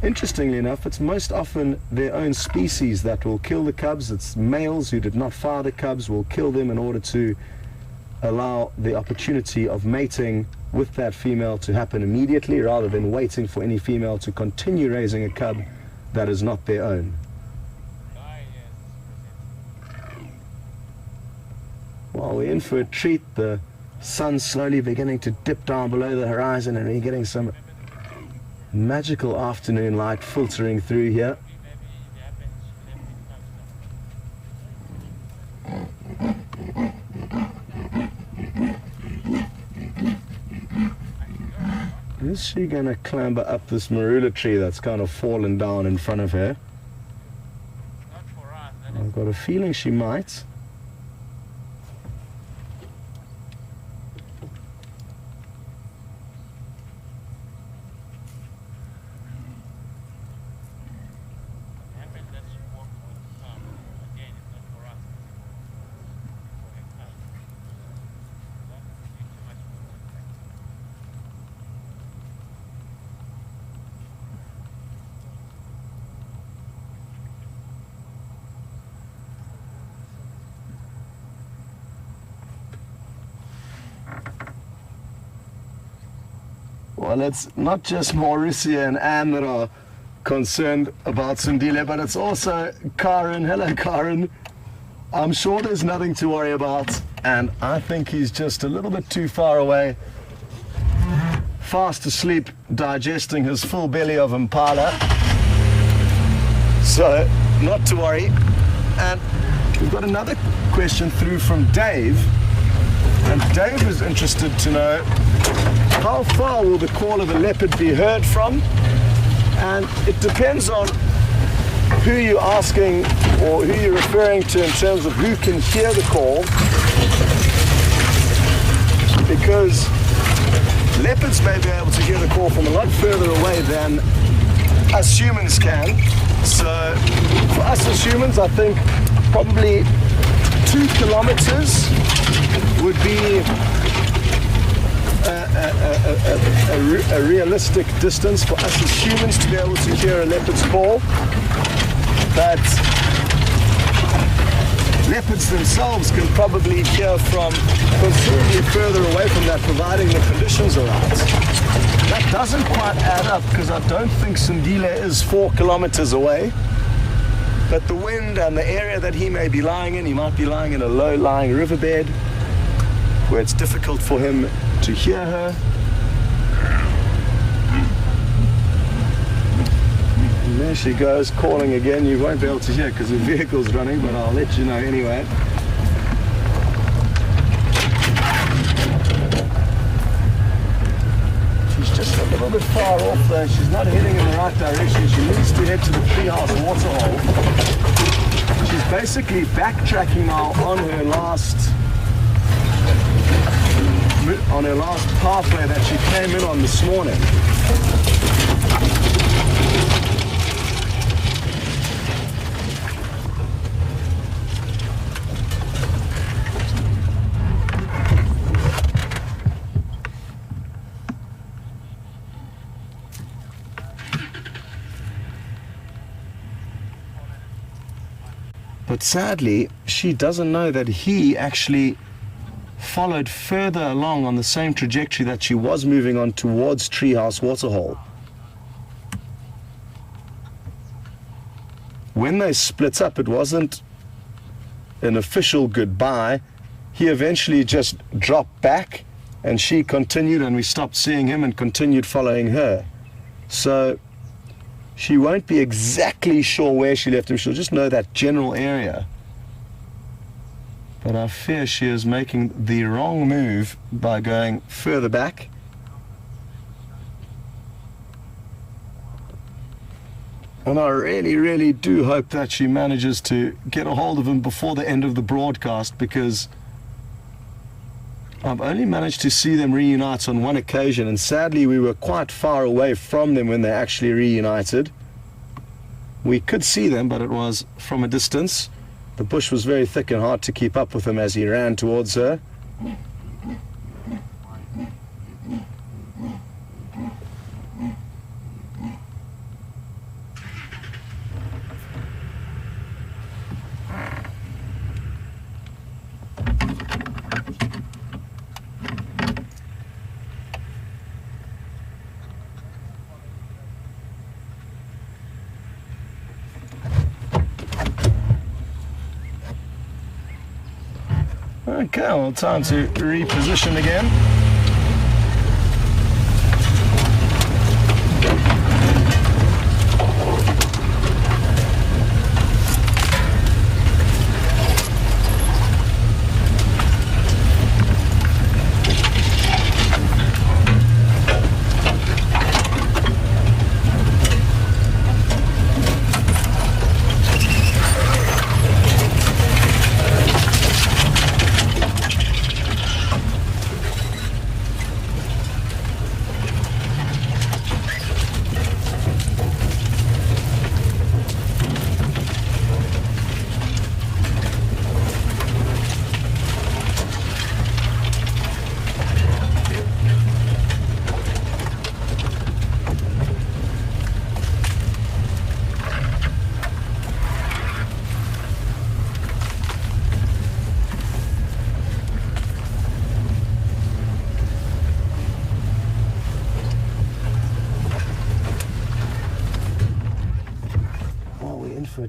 Interestingly enough, it's most often their own species that will kill the cubs. It's males who did not father cubs will kill them in order to allow the opportunity of mating with that female to happen immediately, rather than waiting for any female to continue raising a cub that is not their own. While we're in for a treat, the sun's slowly beginning to dip down below the horizon, and we're getting some magical afternoon light filtering through here. Is she going to clamber up this marula tree that's kind of fallen down in front of her? I've got a feeling she might. Well, it's not just Mauricia and Anne that are concerned about Sindile, but it's also Karen. Hello, Karen. I'm sure there's nothing to worry about, and I think he's just a little bit too far away, fast asleep, digesting his full belly of impala. So, not to worry. And we've got another question through from Dave, and Dave is interested to know how far will the call of a leopard be heard from, and it depends on who you're asking or who you're referring to in terms of who can hear the call, because leopards may be able to hear the call from a lot further away than us humans can. So for us as humans, I think probably 2 kilometers would be a realistic distance for us as humans to be able to hear a leopard's call. But leopards themselves can probably hear from considerably further away from that, providing the conditions are right. That doesn't quite add up, because I don't think Sindile is 4 kilometers away. But the wind and the area that he may be lying in, he might be lying in a low-lying riverbed where it's difficult for him to hear her. And there she goes, calling again. You won't be able to hear because the vehicle's running, but I'll let you know anyway. She's just a little bit far off though. She's not heading in the right direction. She needs to head to the treehouse waterhole. She's basically backtracking now on her last pathway that she came in on this morning. But sadly, she doesn't know that he actually followed further along on the same trajectory that she was moving on towards Treehouse Waterhole. When they split up, it wasn't an official goodbye. He eventually just dropped back and she continued, and we stopped seeing him and continued following her. So she won't be exactly sure where she left him. She'll just know that general area. But I fear she is making the wrong move by going further back. And I really, really do hope that she manages to get a hold of him before the end of the broadcast, because I've only managed to see them reunite on one occasion, and sadly we were quite far away from them when they actually reunited. We could see them, but it was from a distance. The bush was very thick and hard to keep up with him as he ran towards her. Okay, well, time to reposition again.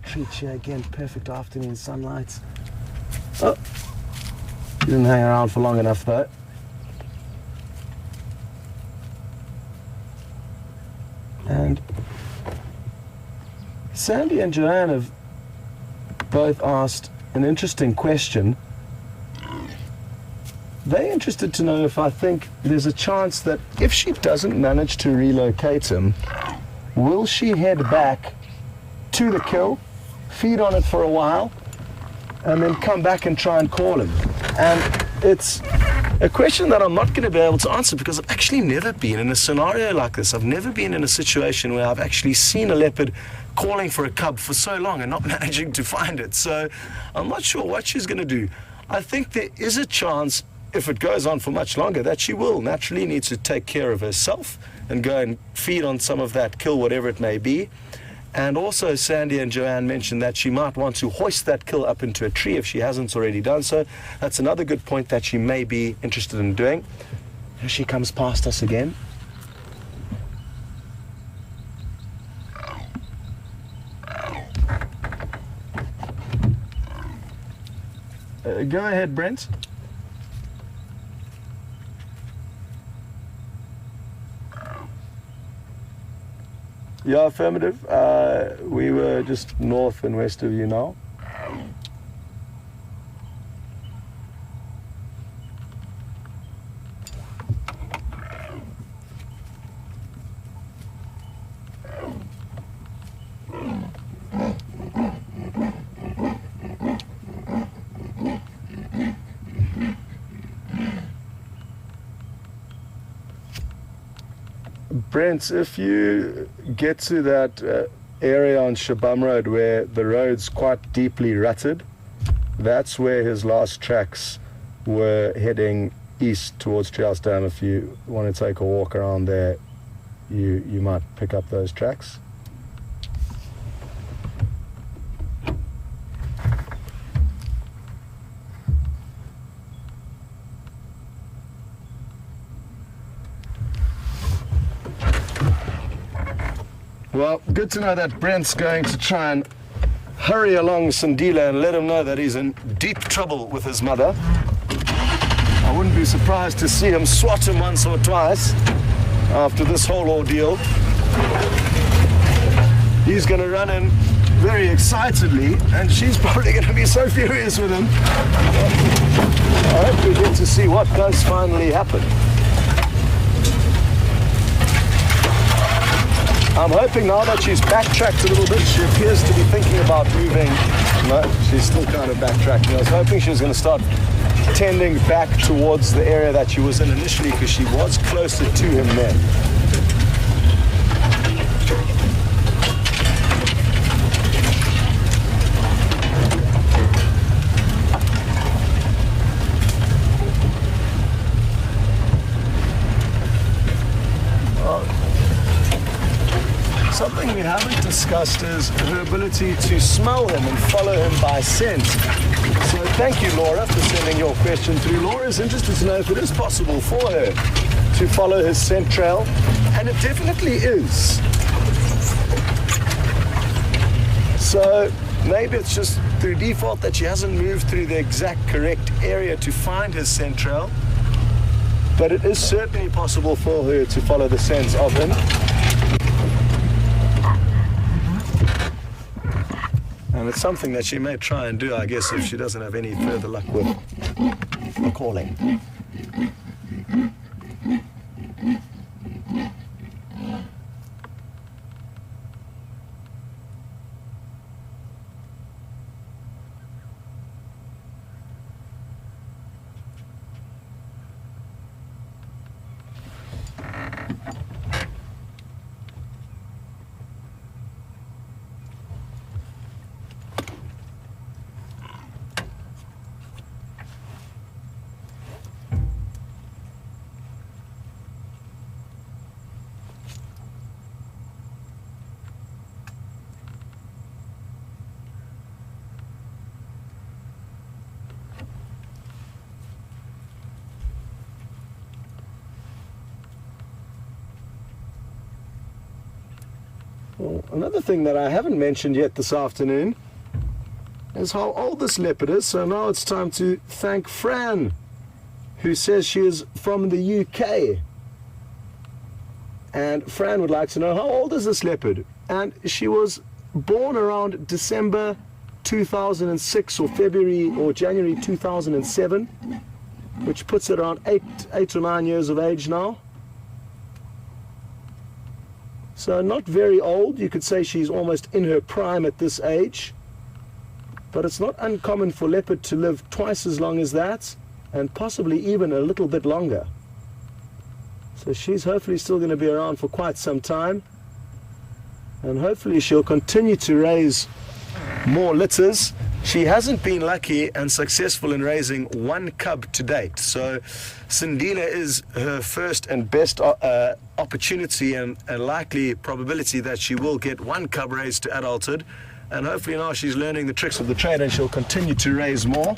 retreat here again. Perfect afternoon sunlight. Oh, didn't hang around for long enough though. And Sandy and Joanne have both asked an interesting question. They're interested to know if I think there's a chance that if she doesn't manage to relocate him, will she head back to the kill, feed on it for a while, and then come back and try and call him? And it's a question that I'm not going to be able to answer because I've actually never been in a scenario like this. I've never been in a situation where I've actually seen a leopard calling for a cub for so long and not managing to find it. So I'm not sure what she's going to do. I think there is a chance, if it goes on for much longer, that she will naturally need to take care of herself and go and feed on some of that kill, whatever it may be. And also Sandy and Joanne mentioned that she might want to hoist that kill up into a tree if she hasn't already done so. That's another good point that she may be interested in doing. Here she comes past us again. Go ahead, Brent. Yeah, affirmative. We were just north and west of you now. Brent, if you get to that area on Shabam Road where the road's quite deeply rutted, that's where his last tracks were heading east towards Treehouse Dam. If you want to take a walk around there, you might pick up those tracks. Well, good to know that Brent's going to try and hurry along Sindile and let him know that he's in deep trouble with his mother. I wouldn't be surprised to see him swat him once or twice after this whole ordeal. He's going to run in very excitedly, and she's probably going to be so furious with him. I hope we get to see what does finally happen. I'm hoping now that she's backtracked a little bit, she appears to be thinking about moving. No, she's still kind of backtracking. I was hoping she was going to start tending back towards the area that she was in initially, because she was closer to him then. Something we haven't discussed is her ability to smell him and follow him by scent. So thank you, Laura, for sending your question through. Laura's interested to know if it is possible for her to follow his scent trail, and it definitely is. So maybe it's just through default that she hasn't moved through the exact correct area to find his scent trail, but it is certainly possible for her to follow the scents of him. And it's something that she may try and do, I guess, if she doesn't have any further luck with the calling. Well, another thing that I haven't mentioned yet this afternoon is how old this leopard is. So now it's time to thank Fran, who says she is from the UK. And Fran would like to know, how old is this leopard? And she was born around December 2006 or February or January 2007, which puts it around 8 or 9 years of age now. So not very old. You could say she's almost in her prime at this age. But it's not uncommon for leopard to live twice as long as that, and possibly even a little bit longer. So she's hopefully still going to be around for quite some time. And hopefully she'll continue to raise more litters. She hasn't been lucky and successful in raising one cub to date. So Sindile is her first and best opportunity and a likely probability that she will get one cub raised to adulthood. And hopefully now she's learning the tricks of the trade and she'll continue to raise more.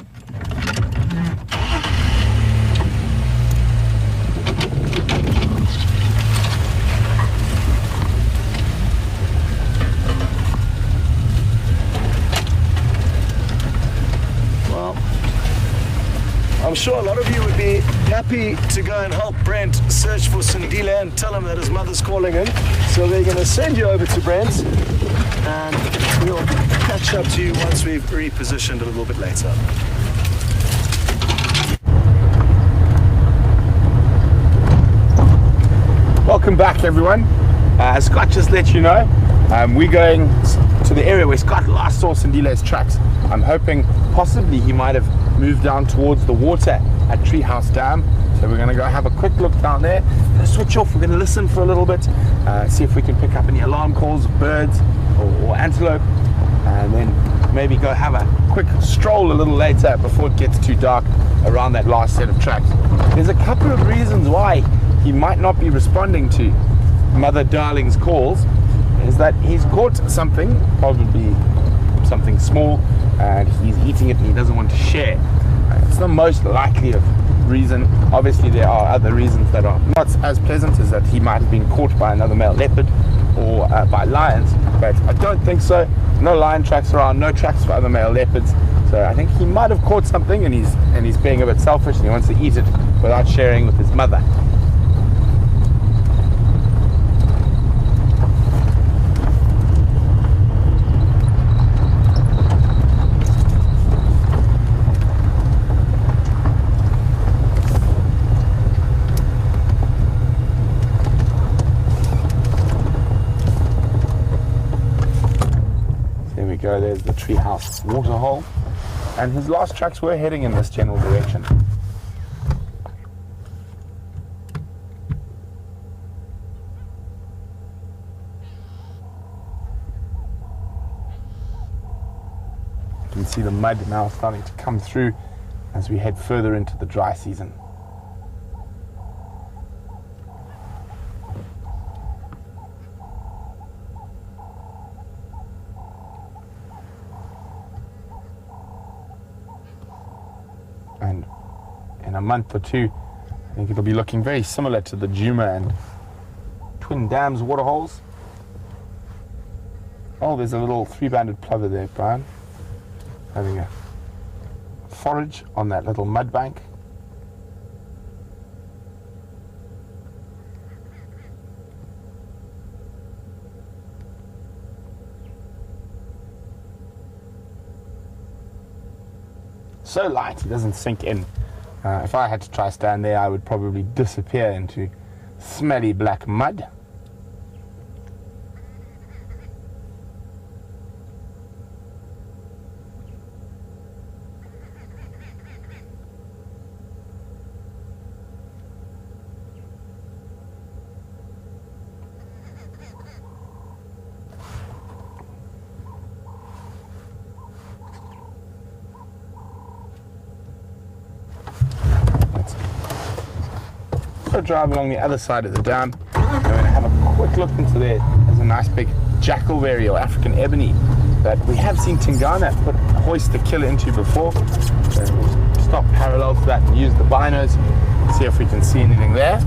I'm sure a lot of you would be happy to go and help Brent search for Sindile and tell him that his mother's calling him. So they're going to send you over to Brent and we'll catch up to you once we've repositioned a little bit later. Welcome back, everyone. Scott just let you know we're going to the area where Scott last saw Sindile's tracks. I'm hoping possibly he might have moved down towards the water at Treehouse Dam. So we're going to go have a quick look down there. We're going to switch off, we're going to listen for a little bit, see if we can pick up any alarm calls of birds or antelope, and then maybe go have a quick stroll a little later before it gets too dark around that last set of tracks. There's a couple of reasons why he might not be responding to Mother Darling's calls. Is that he's caught something, probably something small, and he's eating it and he doesn't want to share. It's the most likely of reason. Obviously there are other reasons that are not as pleasant, as that he might have been caught by another male leopard or by lions, but I don't think so. No lion tracks around, no tracks for other male leopards, so I think he might have caught something and he's being a bit selfish and he wants to eat it without sharing with his mother. Go, there's the treehouse waterhole, and his last tracks were heading in this general direction. You can see the mud now starting to come through as we head further into the dry season. And in a month or two, I think it'll be looking very similar to the Juma and Twin Dams waterholes. Oh, there's a little three-banded plover there, Brian, having a forage on that little mud bank. So light, it doesn't sink in. If I had to try stand there, I would probably disappear into smelly black mud. Drive along the other side of the dam. I'm going to have a quick look into there. There's a nice big jackalberry or African ebony that we have seen Tingana put hoist the killer into before. So we'll stop parallel to that and use the binos, see if we can see anything there.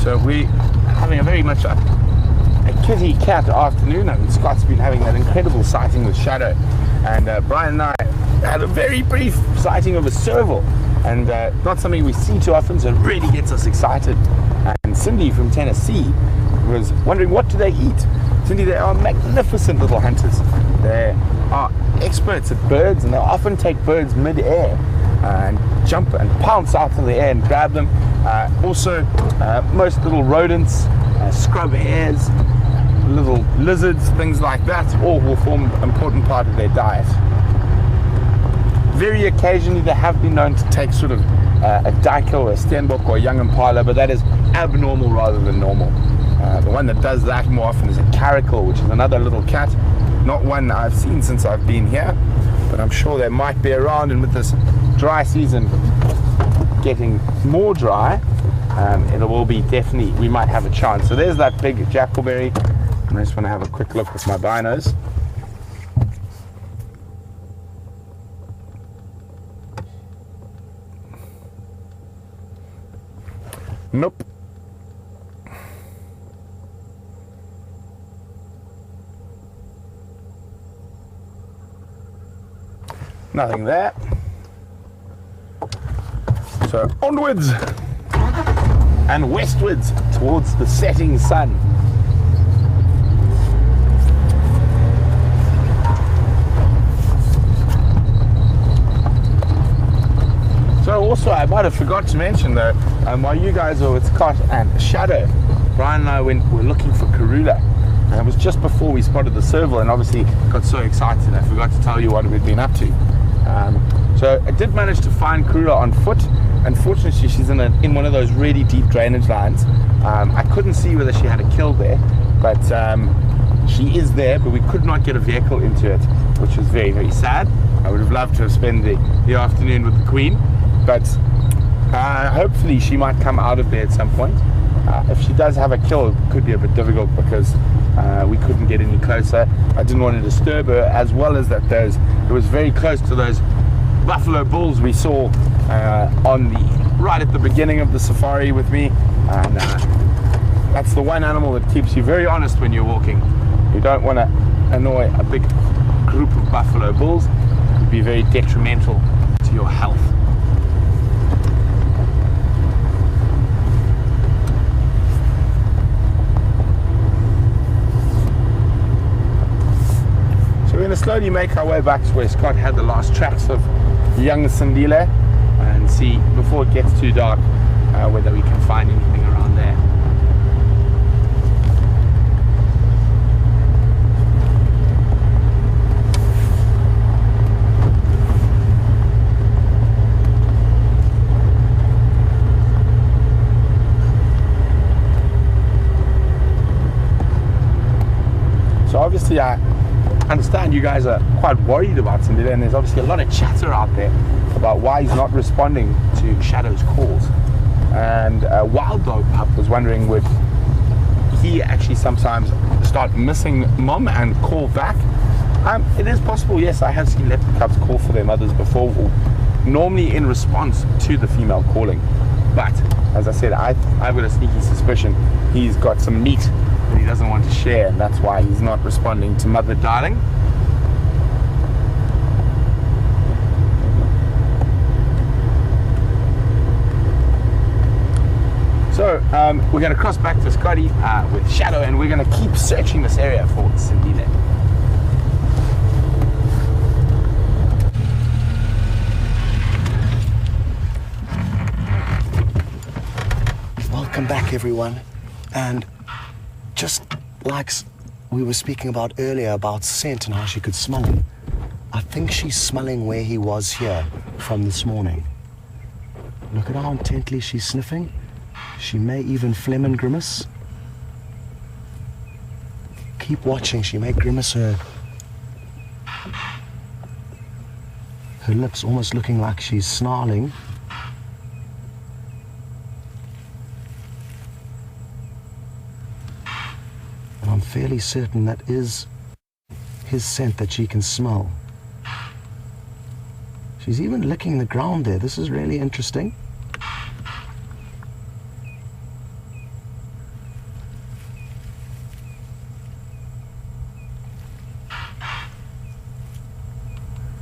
So we having a very much a kitty cat afternoon, and Scott's been having that incredible sighting with Shadow, and Brian and I had a very brief sighting of a serval, and not something we see too often, so it really gets us excited. And Cindy from Tennessee was wondering, what do they eat? Cindy, they are magnificent little hunters. They are experts at birds, and they'll often take birds mid-air and jump and pounce out in the air and grab them. Also, most little rodents, scrub hares, little lizards, things like that, all will form an important part of their diet. Very occasionally they have been known to take sort of a duiker or a steenbok or a young impala, but that is abnormal rather than normal. The one that does that more often is a caracal, which is another little cat. Not one I've seen since I've been here, but I'm sure they might be around, and with this dry season getting more dry, it will be definitely, we might have a chance. So there's that big jackalberry, and I just want to have a quick look with my binos. Nope. Nothing there. So onwards and westwards towards the setting sun. So also, I might have forgot to mention though, while you guys were with Scott and Shadow, Brian and I were looking for Karula. And it was just before we spotted the serval, and obviously got so excited I forgot to tell you what we'd been up to. So I did manage to find Karula on foot. Unfortunately, she's in one of those really deep drainage lines. I couldn't see whether she had a kill there, but she is there, but we could not get a vehicle into it, which was very, very sad. I would have loved to have spent the afternoon with the Queen, but hopefully she might come out of there at some point. If she does have a kill, it could be a bit difficult because we couldn't get any closer. I didn't want to disturb her, as well as that it was very close to those buffalo bulls we saw right at the beginning of the safari with me, and that's the one animal that keeps you very honest when you're walking. You don't want to annoy a big group of buffalo bulls. It would be very detrimental to your health. We're going to slowly make our way back to where Scott had the last tracks of young Sindile, and see, before it gets too dark, whether we can find anything around there. So obviously I understand you guys are quite worried about Sindile, and there's obviously a lot of chatter out there about why he's not responding to Shadow's calls. And WildEarth was wondering, would he actually sometimes start missing mom and call back? It is possible, yes. I have seen leopard cubs call for their mothers before, normally in response to the female calling. But as I said, I've got a sneaky suspicion he's got some meat that he doesn't want to share, and that's why he's not responding to mother darling. So we're going to cross back to Scotty with Shadow, and we're going to keep searching this area for Sindile. Welcome back, everyone. And just like we were speaking about earlier about scent and how she could smell him, I think she's smelling where he was here from this morning. Look at how intently she's sniffing. She may even phlegm and grimace. Keep watching. She may grimace her lips, almost looking like she's snarling. And I'm fairly certain that is his scent that she can smell. She's even licking the ground there. This is really interesting.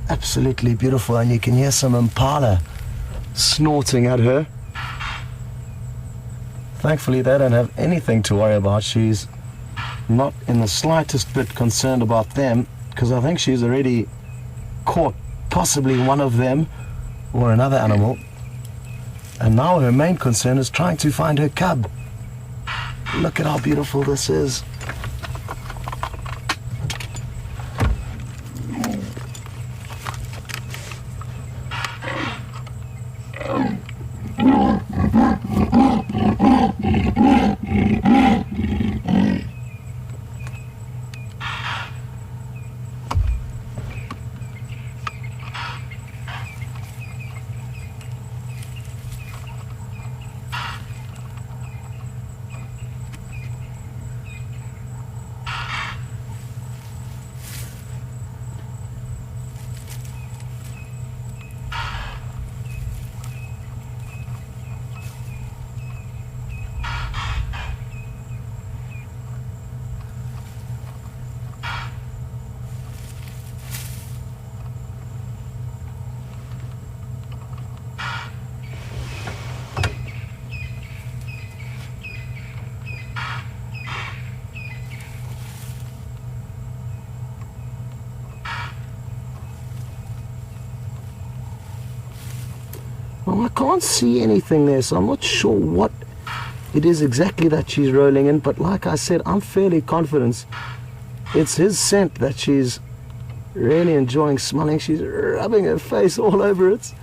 absolutely beautiful, and you can hear some impala snorting at her. Thankfully, they don't have anything to worry about. She's not in the slightest bit concerned about them, because I think she's already caught possibly one of them or another animal. And now her main concern is trying to find her cub. Look at how beautiful this is. Well, I can't see anything there, so I'm not sure what it is exactly that she's rolling in, but like I said, I'm fairly confident it's his scent that she's really enjoying smelling. She's rubbing her face all over it.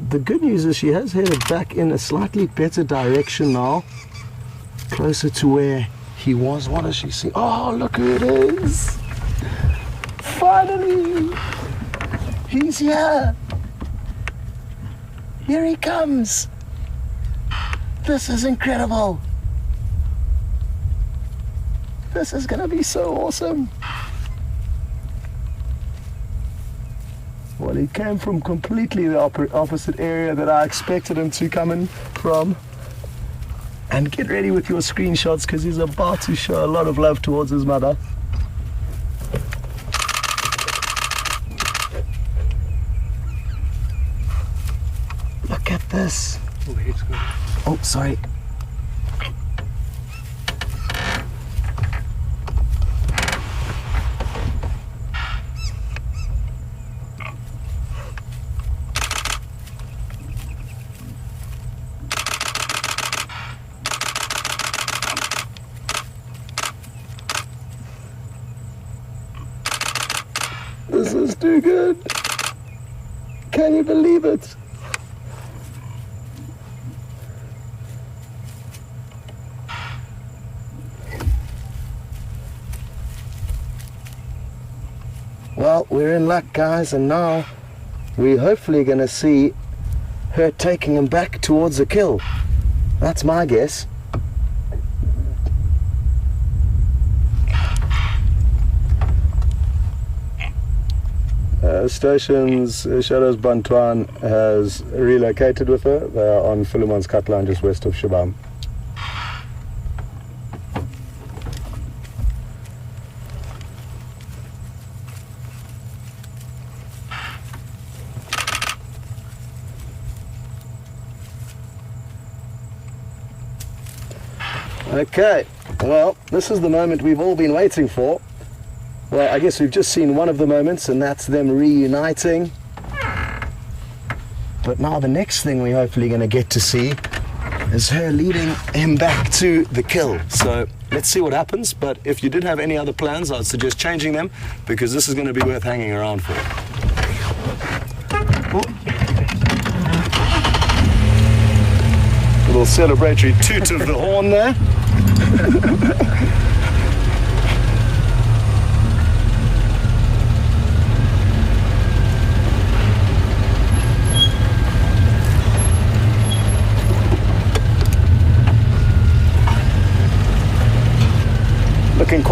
The good news is she has headed back in a slightly better direction now, closer to where he was. What does she see? Oh, look who it is! Finally! He's here! Here he comes! This is incredible! This is gonna be so awesome! Well, he came from completely the opposite area that I expected him to come in from. And get ready with your screenshots, because he's about to show a lot of love towards his mother. Look at this. Oh, he's good. Oh, sorry. This is too good. Can you believe it? Well, we're in luck, guys, and now we're hopefully going to see her taking him back towards the kill. That's my guess. Stations Shadow's Bantuan has relocated with her. They are on Philemon's cut line just west of Shabam. Okay, well, this is the moment we've all been waiting for. Well, I guess we've just seen one of the moments, and that's them reuniting. But now the next thing we're hopefully going to get to see is her leading him back to the kill. So let's see what happens, but if you did have any other plans, I'd suggest changing them, because this is going to be worth hanging around for. Oh. Little celebratory toot of the horn there.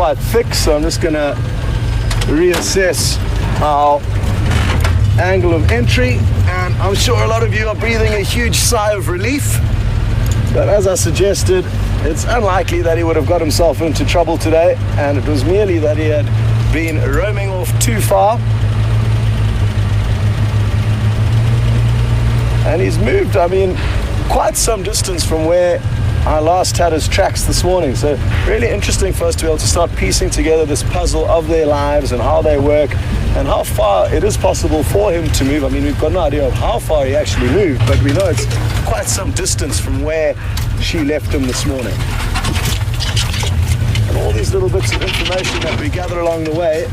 quite thick, so I'm just going to reassess our angle of entry, and I'm sure a lot of you are breathing a huge sigh of relief, but as I suggested, it's unlikely that he would have got himself into trouble today, and it was merely that he had been roaming off too far, and he's moved, I mean, quite some distance from where I last had his tracks this morning. So really interesting for us to be able to start piecing together this puzzle of their lives and how they work and how far it is possible for him to move. I mean, we've got no idea of how far he actually moved, but we know it's quite some distance from where she left him this morning. And all these little bits of information that we gather along the way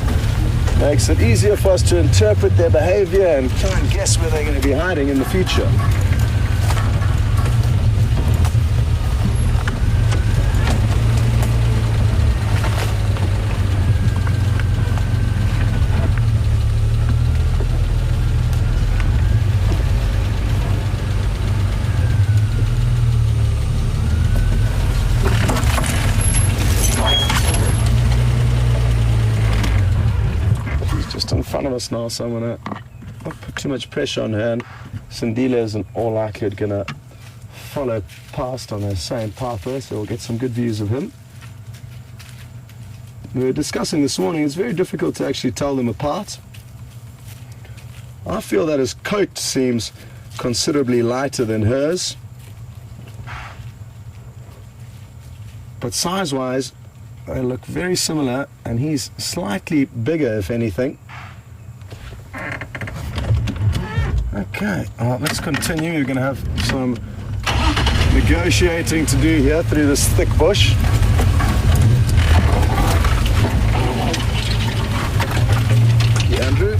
makes it easier for us to interpret their behavior and try and guess where they're going to be hiding in the future. In front of us now, so I'm going to not put too much pressure on her, and Sindile is in all likelihood going to follow past on the same pathway, so we'll get some good views of him. We were discussing this morning, it's very difficult to actually tell them apart. I feel that his coat seems considerably lighter than hers, but size-wise they look very similar, and he's slightly bigger, if anything. Okay, let's continue. We're going to have some negotiating to do here through this thick bush. Andrew.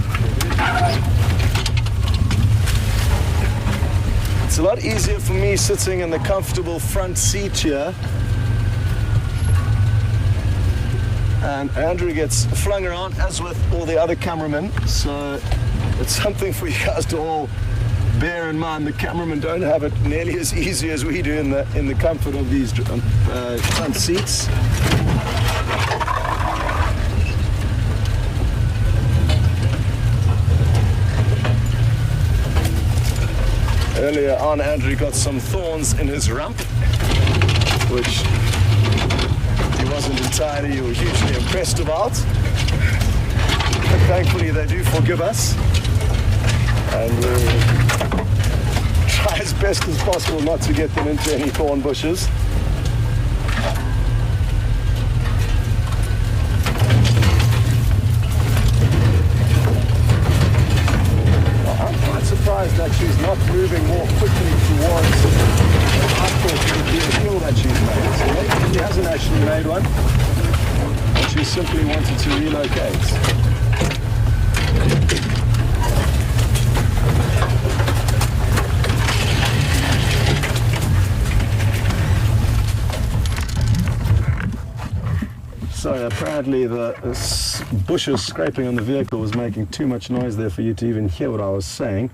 It's a lot easier for me sitting in the comfortable front seat here. And Andrew gets flung around, as with all the other cameramen, so it's something for you guys to all bear in mind. The cameramen don't have it nearly as easy as we do in the comfort of these front seats. Earlier on, Andrew got some thorns in his rump, which he wasn't entirely or hugely impressed about. But thankfully they do forgive us, and we'll try as best as possible not to get them into any thorn bushes. Well, I'm quite surprised that she's not moving more quickly towards I thought it would be a hill that she's made. So maybe she hasn't actually made one, but she simply wanted to relocate. So apparently the bushes scraping on the vehicle was making too much noise there for you to even hear what I was saying.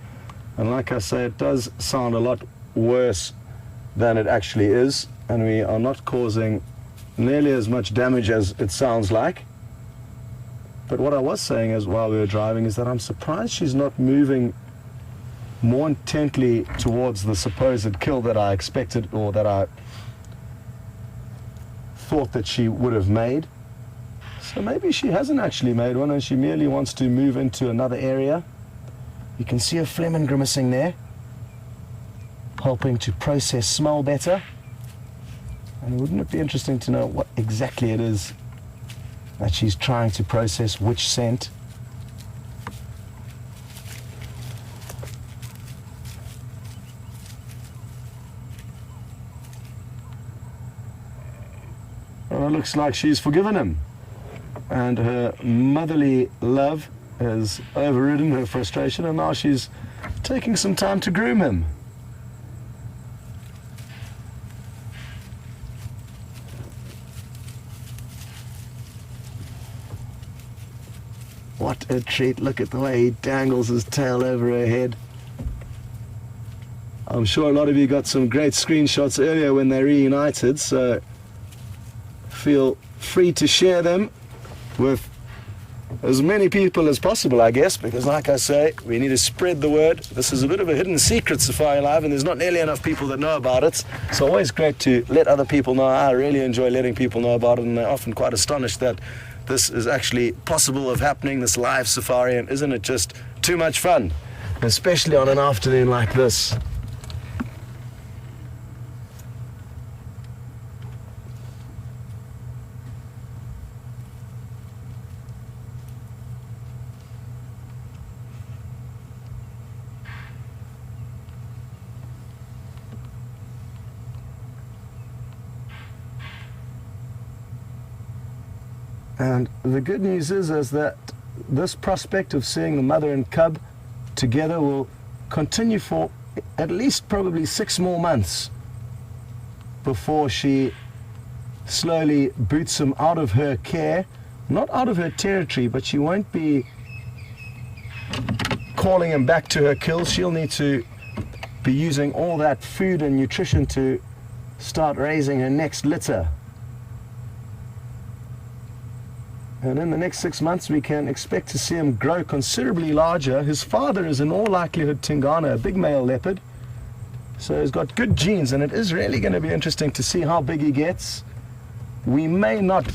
And like I say, it does sound a lot worse than it actually is, and we are not causing nearly as much damage as it sounds like. But what I was saying is, while we were driving, is that I'm surprised she's not moving more intently towards the supposed kill that I expected, or that I thought that she would have made. So maybe she hasn't actually made one, and she merely wants to move into another area. You can see her phlegm grimacing there, helping to process smell better. And wouldn't it be interesting to know what exactly it is that she's trying to process, which scent? Well, it looks like she's forgiven him, and her motherly love has overridden her frustration, and now she's taking some time to groom him. What a treat. Look at the way he dangles his tail over her head. I'm sure a lot of you got some great screenshots earlier when they reunited, so feel free to share them with as many people as possible, I guess, because like I say, we need to spread the word. This is a bit of a hidden secret, Safari Live, and there's not nearly enough people that know about it. So always great to let other people know. I really enjoy letting people know about it, and they're often quite astonished that this is actually possible of happening, this live safari, and isn't it just too much fun, especially on an afternoon like this. And the good news is that this prospect of seeing the mother and cub together will continue for at least probably 6 more months before she slowly boots him out of her care, not out of her territory, but she won't be calling him back to her kill. She'll need to be using all that food and nutrition to start raising her next litter. And in the next 6 months, we can expect to see him grow considerably larger. His father is in all likelihood Tingana, a big male leopard. So he's got good genes, and it is really going to be interesting to see how big he gets. We may not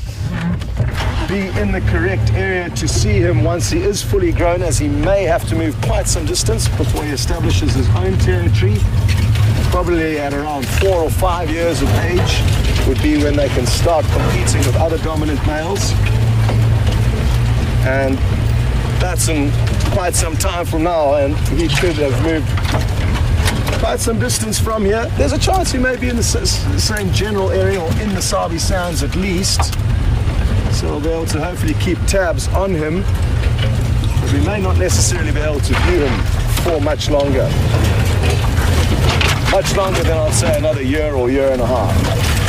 be in the correct area to see him once he is fully grown, as he may have to move quite some distance before he establishes his own territory. Probably at around 4 or 5 years of age would be when they can start competing with other dominant males. And that's in quite some time from now, and he could have moved quite some distance from here. There's a chance he may be in the same general area, or in the Sabi Sands at least. So we'll be able to hopefully keep tabs on him, but we may not necessarily be able to view him for much longer. Much longer than, I'd say, another year or year and a half.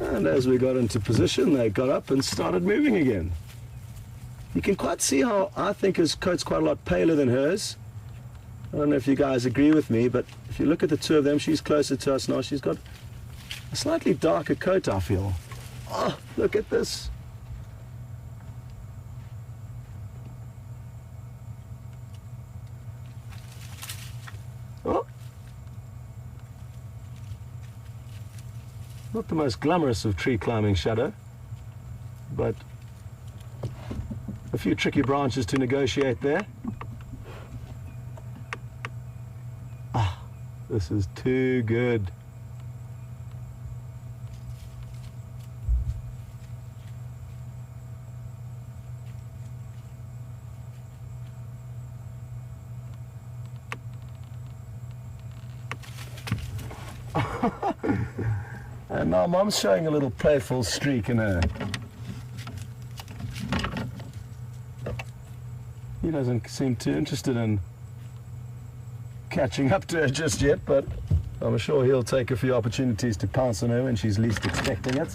And as we got into position, they got up and started moving again. You can quite see how I think his coat's quite a lot paler than hers. I don't know if you guys agree with me, but if you look at the two of them, she's closer to us now. She's got a slightly darker coat, I feel. Oh, look at this. Oh. Not the most glamorous of tree climbing, Shadow, but a few tricky branches to negotiate there. Ah, this is too good. And now Mom's showing a little playful streak in her. He doesn't seem too interested in catching up to her just yet, but I'm sure he'll take a few opportunities to pounce on her when she's least expecting it.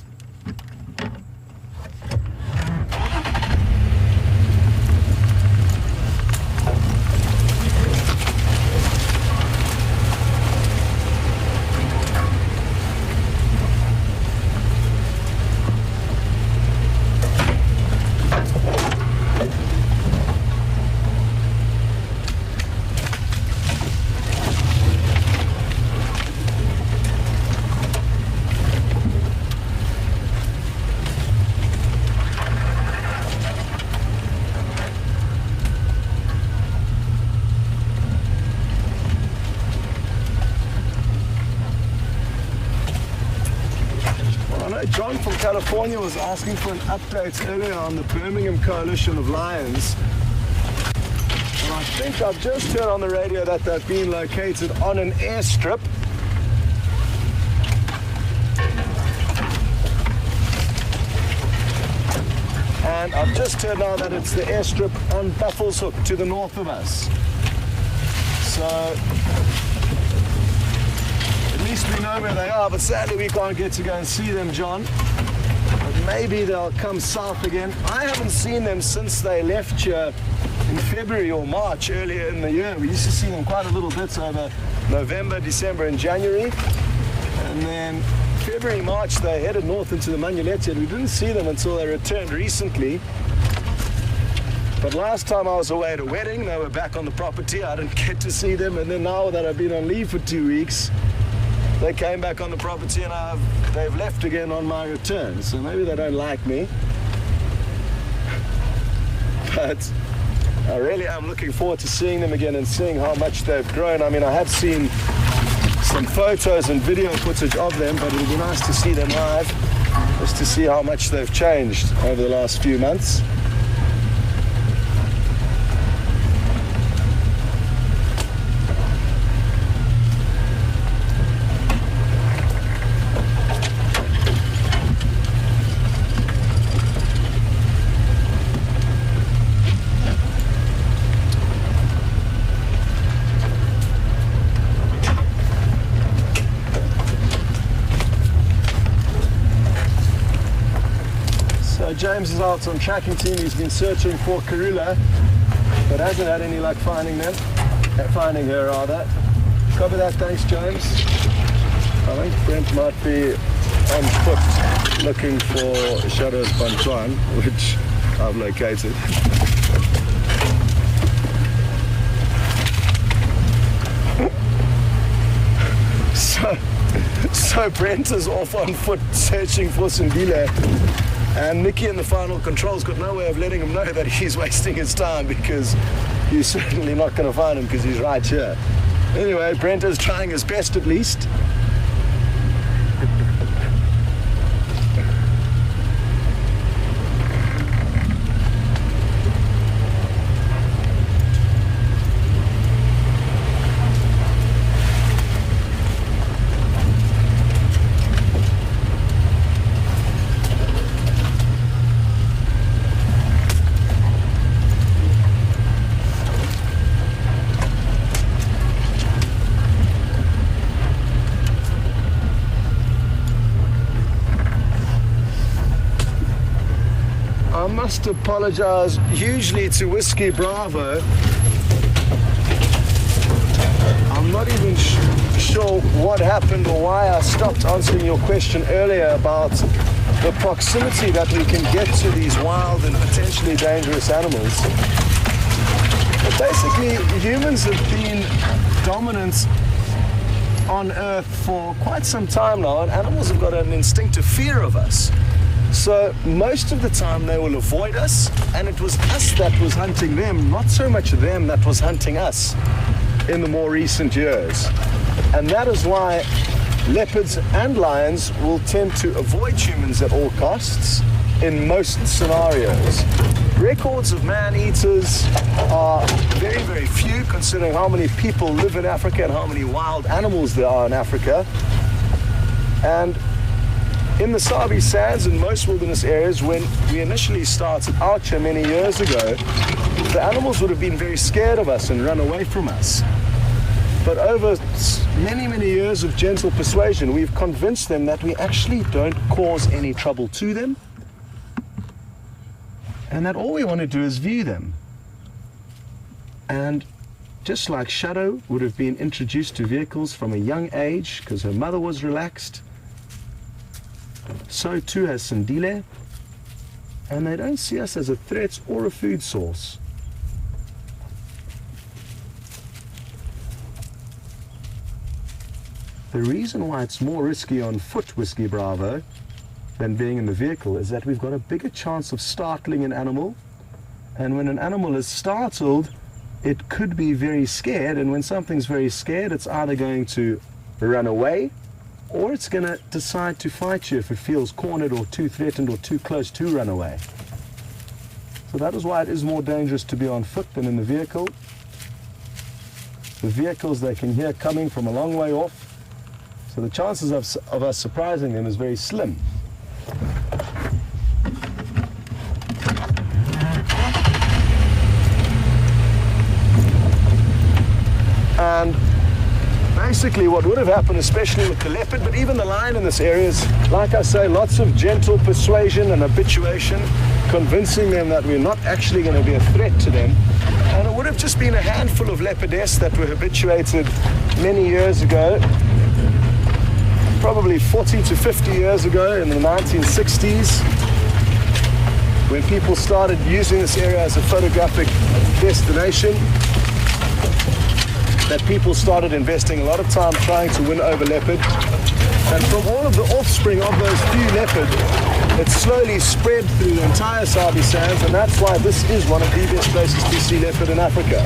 John from California was asking for an update earlier on the Birmingham Coalition of Lions. I think I've just heard on the radio that they've been located on an airstrip. And I've just heard now that it's the airstrip on Buffels Hook to the north of us. So at least we know where they are, but sadly we can't get to go and see them, John. But maybe they'll come south again. I haven't seen them since they left here in February or March earlier in the year. We used to see them quite a little bit over November, December and January. And then February, March, they headed north into the Manulete. We didn't see them until they returned recently. But last time I was away at a wedding, they were back on the property. I didn't get to see them. And then now that I've been on leave for 2 weeks, they came back on the property and they've left again on my return. So maybe they don't like me. But I really am looking forward to seeing them again and seeing how much they've grown. I mean, I have seen some photos and video footage of them, but it'll be nice to see them live, just to see how much they've changed over the last few months. James is out on tracking team. He's been searching for Karula, but hasn't had any luck finding them. Finding her, rather. Copy that, thanks, James. I think Brent might be on foot looking for Shadow Sindile, which I've located. So Brent is off on foot searching for Sindile. And Nicky in the final control's got no way of letting him know that he's wasting his time, because you're certainly not going to find him because he's right here. Anyway, Brent is trying his best at least. I must apologize hugely to Whiskey Bravo. I'm not even sure what happened or why I stopped answering your question earlier about the proximity that we can get to these wild and potentially dangerous animals. But basically, humans have been dominant on Earth for quite some time now, and animals have got an instinctive fear of us. So most of the time they will avoid us, and it was us that was hunting them, not so much them that was hunting us in the more recent years. And that is why leopards and lions will tend to avoid humans at all costs in most scenarios. Records of man-eaters are very, very few, considering how many people live in Africa and how many wild animals there are in Africa. And in the Sabi Sands and most wilderness areas, when we initially started out here many years ago, the animals would have been very scared of us and run away from us. But over many, many years of gentle persuasion, we've convinced them that we actually don't cause any trouble to them, and that all we want to do is view them. And just like Shadow would have been introduced to vehicles from a young age because her mother was relaxed, so too has Sindile, and they don't see us as a threat or a food source. The reason why it's more risky on foot, Whiskey Bravo, than being in the vehicle is that we've got a bigger chance of startling an animal, and when an animal is startled, it could be very scared, and when something's very scared, it's either going to run away or it's going to decide to fight you if it feels cornered or too threatened or too close to run away. So that is why it is more dangerous to be on foot than in the vehicle. with vehicles they can hear coming from a long way off. So the chances of us surprising them is very slim. And basically what would have happened, especially with the leopard, but even the lion in this area, is, like I say, lots of gentle persuasion and habituation, convincing them that we're not actually going to be a threat to them. And it would have just been a handful of leopardess that were habituated many years ago, probably 40 to 50 years ago in the 1960s, when people started using this area as a photographic destination, that people started investing a lot of time trying to win over leopard. And from all of the offspring of those few leopard, it slowly spread through the entire Sabi Sands, and that's why this is one of the best places to see leopard in Africa.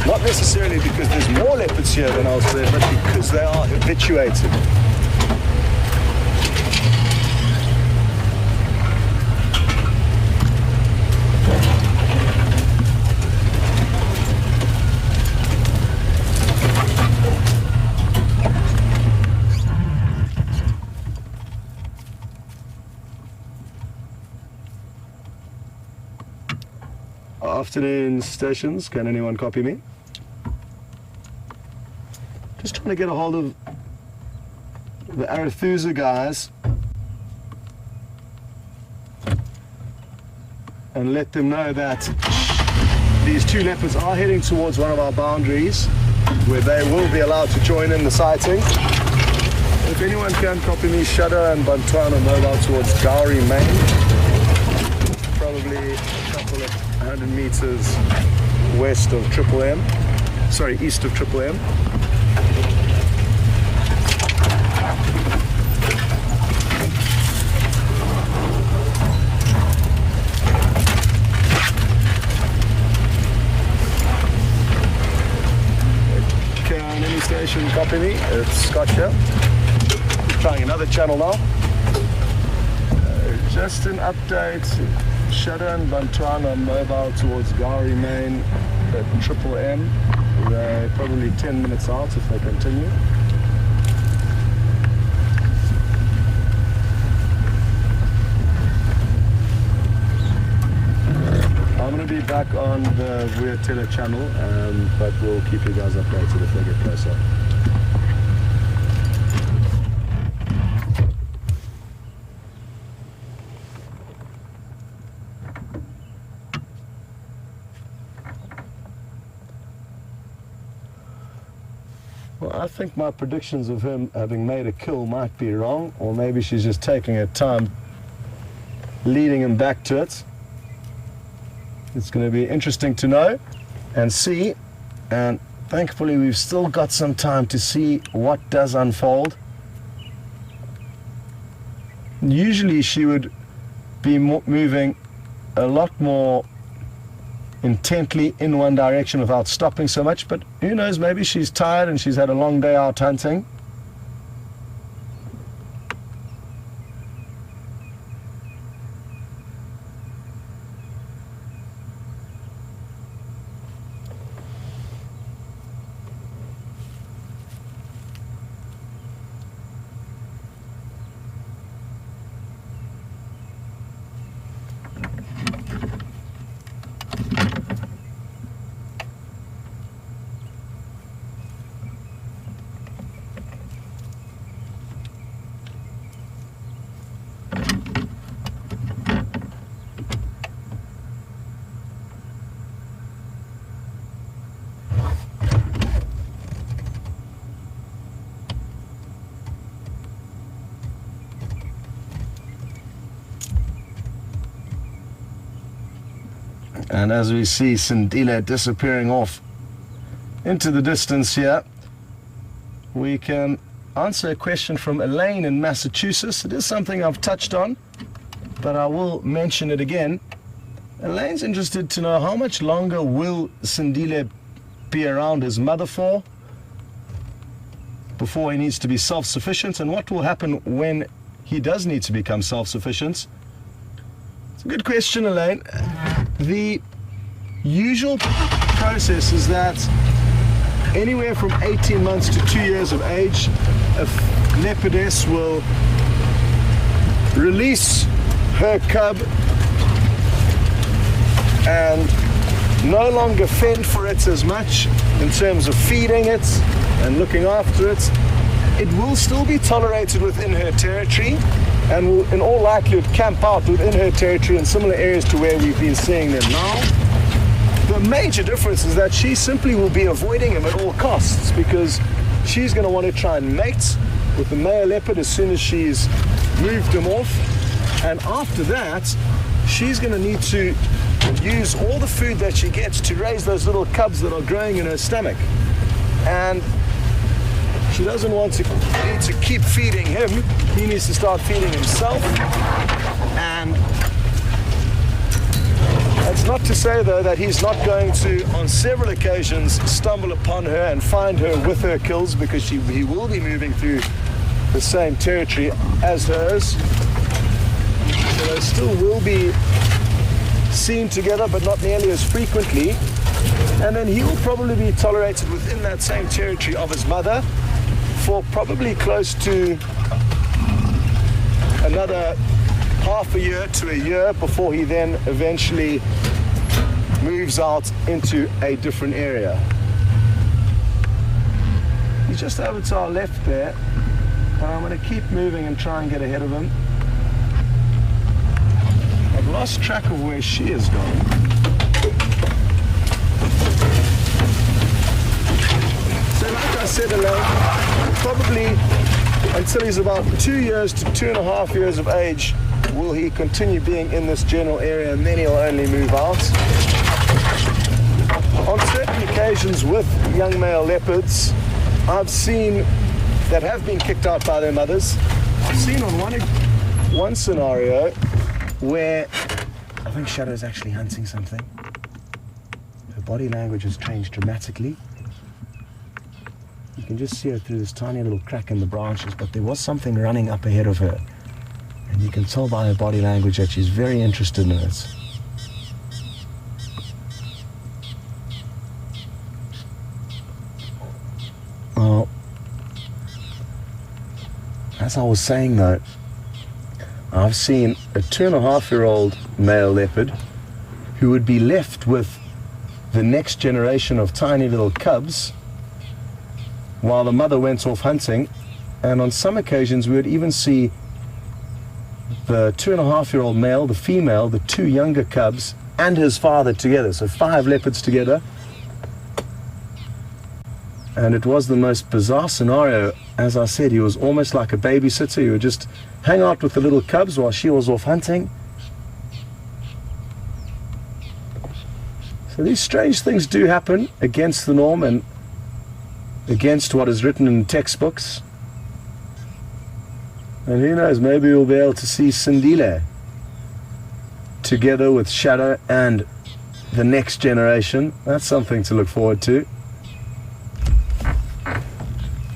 Not necessarily because there's more leopards here than elsewhere, but because they are habituated. Afternoon stations, can anyone copy me? Just trying to get a hold of the Arathusa guys and let them know that these two leopards are heading towards one of our boundaries where they will be allowed to join in the sighting. If anyone can copy me, Shadow and Bantwana mobile towards Gowrie, Maine. Probably a couple of 100 meters west of Triple M. Sorry, east of Triple M. Can any station copy me? It's Scott here. Trying another channel now. Just an update. Shadow and Bantwana mobile towards Gowrie, Maine at Triple M. They're probably 10 minutes out if they continue. I'm going to be back on the Vuatela channel, but we'll keep you guys updated if they get closer. Well, I think my predictions of him having made a kill might be wrong, or maybe she's just taking her time leading him back to it. It's going to be interesting to know and see, and thankfully we've still got some time to see what does unfold. Usually she would be moving a lot more intently in one direction without stopping so much, but who knows, maybe she's tired and she's had a long day out hunting. And as we see Sindile disappearing off into the distance here, we can answer a question from Elaine in Massachusetts. It is something I've touched on, but I will mention it again. Elaine's interested to know how much longer will Sindile be around his mother for before he needs to be self-sufficient, and what will happen when he does need to become self-sufficient. It's a good question, Elaine. The usual process is that anywhere from 18 months to 2 years of age, a leopardess will release her cub and no longer fend for it as much in terms of feeding it and looking after it. It will still be tolerated within her territory and will in all likelihood camp out within her territory in similar areas to where we've been seeing them now. The major difference is that she simply will be avoiding him at all costs because she's going to want to try and mate with the male leopard as soon as she's moved him off, and after that she's going to need to use all the food that she gets to raise those little cubs that are growing in her stomach, and she doesn't want to need to keep feeding him. He needs to start feeding himself. And that's not to say though that he's not going to on several occasions stumble upon her and find her with her kills, because he will be moving through the same territory as hers, so they still will be seen together but not nearly as frequently. And then he will probably be tolerated within that same territory of his mother for probably close to another half a year to a year before he then eventually moves out into a different area. He's just over to our left there, and I'm going to keep moving and try and get ahead of him. I've lost track of where she is going. So like I said, Elaine, probably until he's about 2 years to 2.5 years of age will he continue being in this general area, and then he'll only move out. On certain occasions with young male leopards, I've seen that have been kicked out by their mothers. I've seen on one scenario where I think Shadow's actually hunting something. Her body language has changed dramatically. You can just see her through this tiny little crack in the branches, but there was something running up ahead of her. And you can tell by her body language that she's very interested in it. Well, as I was saying though, I've seen a 2.5-year-old male leopard who would be left with the next generation of tiny little cubs while the mother went off hunting, and on some occasions we would even see the 2.5-year-old male, the female, the 2 younger cubs and his father together, so 5 leopards together. And it was the most bizarre scenario. As I said, he was almost like a babysitter. He would just hang out with the little cubs while she was off hunting. So these strange things do happen against the norm and against what is written in textbooks. And who knows, maybe we'll be able to see Sindile together with Shadow and the next generation. That's something to look forward to.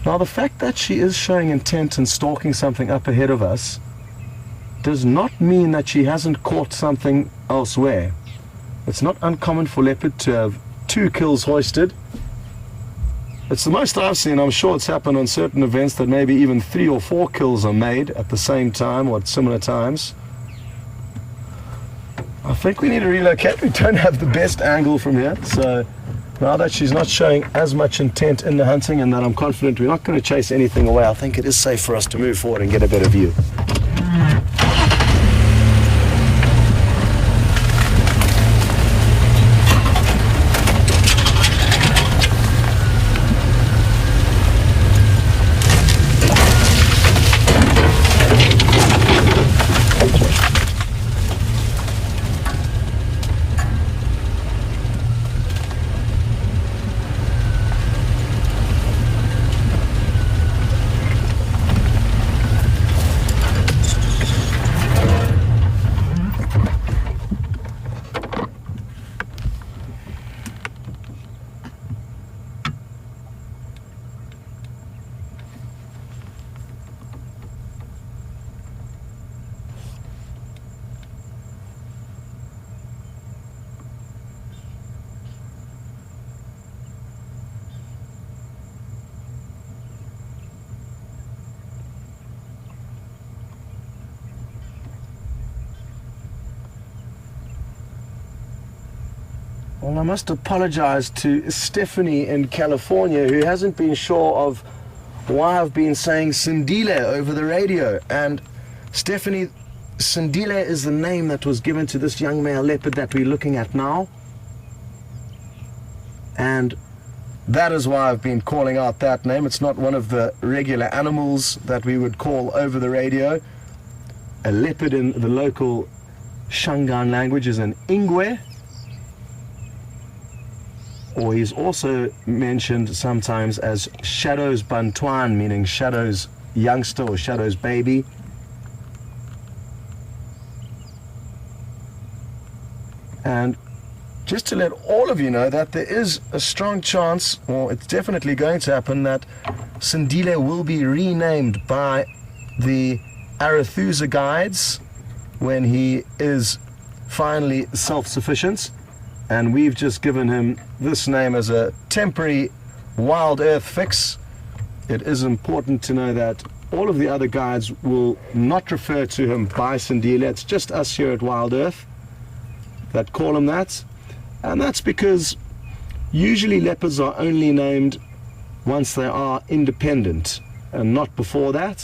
Now, the fact that she is showing intent and stalking something up ahead of us does not mean that she hasn't caught something elsewhere. It's not uncommon for leopard to have 2 kills hoisted. It's the most I've seen. I'm sure it's happened on certain events that maybe even 3 or 4 kills are made at the same time or at similar times. I think we need to relocate. We don't have the best angle from here, so now that she's not showing as much intent in the hunting and that I'm confident we're not going to chase anything away, I think it is safe for us to move forward and get a better view. Well, I must apologize to Stephanie in California, who hasn't been sure of why I've been saying Sindile over the radio. And Stephanie, Sindile is the name that was given to this young male leopard that we're looking at now. And that is why I've been calling out that name. It's not one of the regular animals that we would call over the radio. A leopard in the local Shangaan language is an ingwe, or he's also mentioned sometimes as Shadow's Bantuan, meaning Shadow's youngster or Shadow's baby. And just to let all of you know that there is a strong chance, or it's definitely going to happen, that Sindile will be renamed by the Arathusa guides when he is finally self-sufficient. And we've just given him this name as a temporary WildEarth fix. It is important to know that all of the other guides will not refer to him by Sindile. It's just us here at WildEarth that call him that. And that's because usually leopards are only named once they are independent and not before that.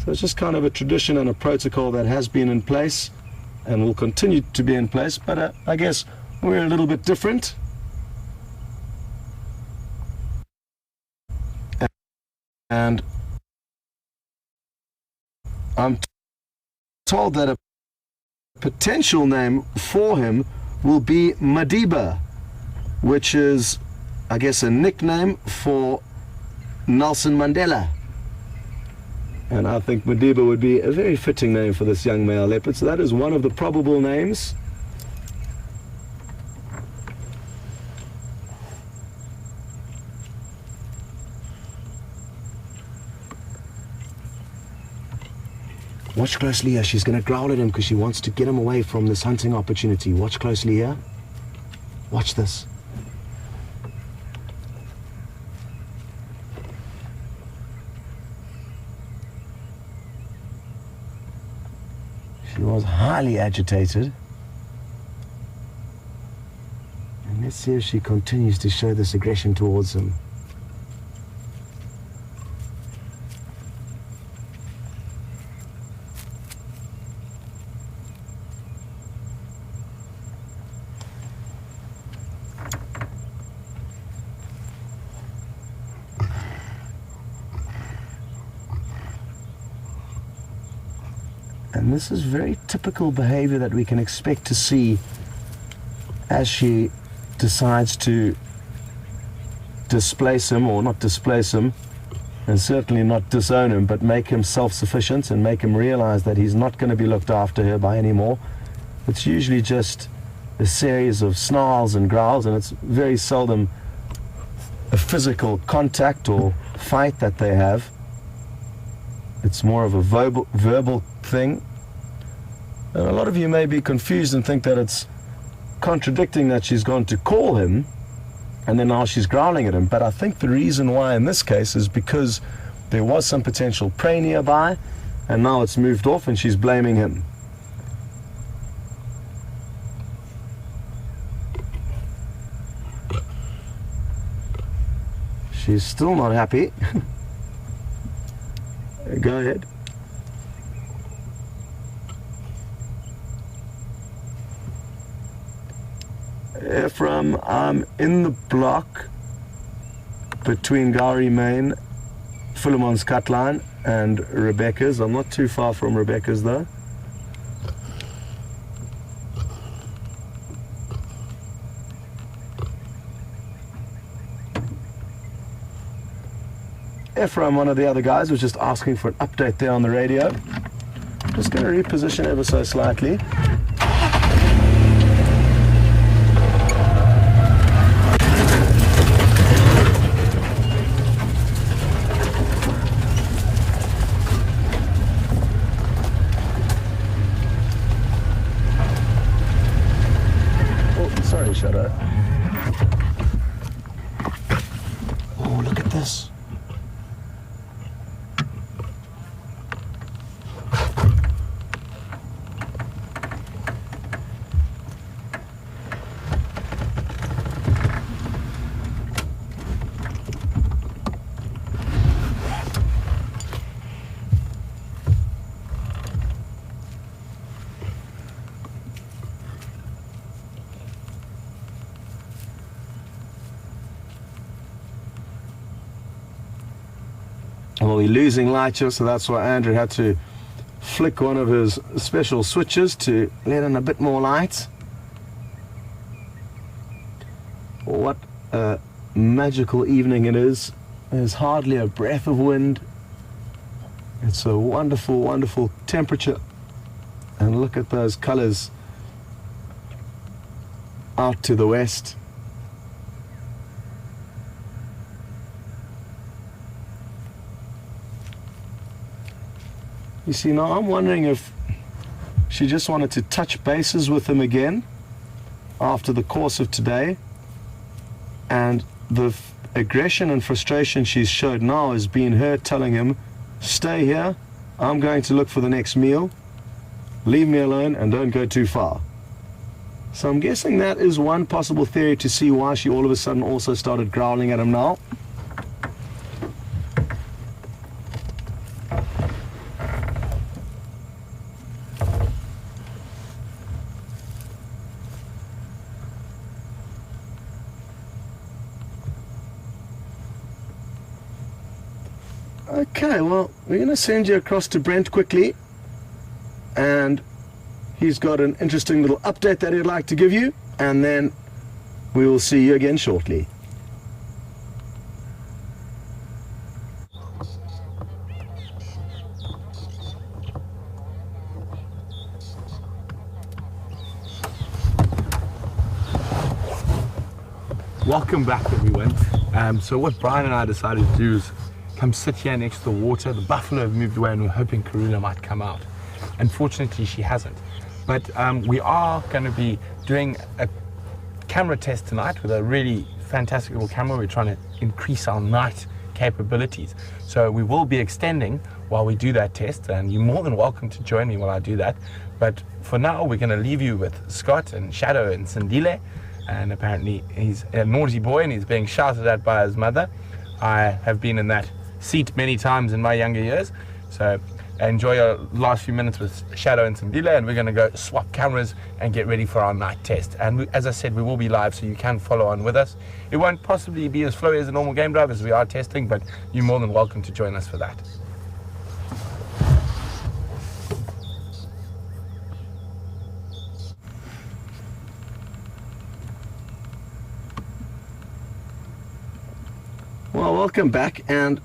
So it's just kind of a tradition and a protocol that has been in place and will continue to be in place, but I guess we're a little bit different. And I'm told that a potential name for him will be Madiba, which is, I guess, a nickname for Nelson Mandela. And I think Madiba would be a very fitting name for this young male leopard. So that is one of the probable names. Watch closely here. She's going to growl at him because she wants to get him away from this hunting opportunity. Watch closely here. Watch this. She was highly agitated. And let's see if she continues to show this aggression towards him. And this is very typical behavior that we can expect to see as she decides to displace him, or not displace him, and certainly not disown him, but make him self-sufficient and make him realize that he's not going to be looked after here by anymore. It's usually just a series of snarls and growls, and it's very seldom a physical contact or fight that they have. It's more of a verbal thing. And a lot of you may be confused and think that it's contradicting that she's gone to call him and then now she's growling at him. But I think the reason why in this case is because there was some potential prey nearby and now it's moved off and she's blaming him. She's still not happy. Go ahead. Ephraim, I'm in the block between Gowrie Main, Philemon's cut line, and Rebecca's. I'm not too far from Rebecca's though. Ephraim, one of the other guys, was just asking for an update there on the radio. Just going to reposition ever so slightly. Oh, sorry, Shadow. Oh, look at this. we're losing light here, so that's why Andrew had to flick one of his special switches to let in a bit more light. What a magical evening it is. There's hardly a breath of wind. It's a wonderful, wonderful temperature. And look at those colors out to the west. You see, now I'm wondering if she just wanted to touch bases with him again after the course of today, and the aggression and frustration she's showed now has been her telling him, stay here, I'm going to look for the next meal, leave me alone and don't go too far. So I'm guessing that is one possible theory to see why she all of a sudden also started growling at him now. Okay, well, we're going to send you across to Brent quickly, and he's got an interesting little update that he'd like to give you, and then we will see you again shortly. Welcome back, everyone. So what Brian and I decided to do is come sit here next to the water. The buffalo have moved away and we're hoping Karuna might come out. Unfortunately, she hasn't. But we are going to be doing a camera test tonight with a really fantastic little camera. We're trying to increase our night capabilities. So we will be extending while we do that test, and you're more than welcome to join me while I do that. But for now, we're going to leave you with Scott and Shadow and Sindile. And apparently he's a naughty boy and he's being shouted at by his mother. I have been in that seat many times in my younger years. So enjoy your last few minutes with Shadow and Sindile, and we're going to go swap cameras and get ready for our night test. And as I said, we will be live, so you can follow on with us. It won't possibly be as flowy as a normal game drive as we are testing, but you're more than welcome to join us for that. Well, welcome back, and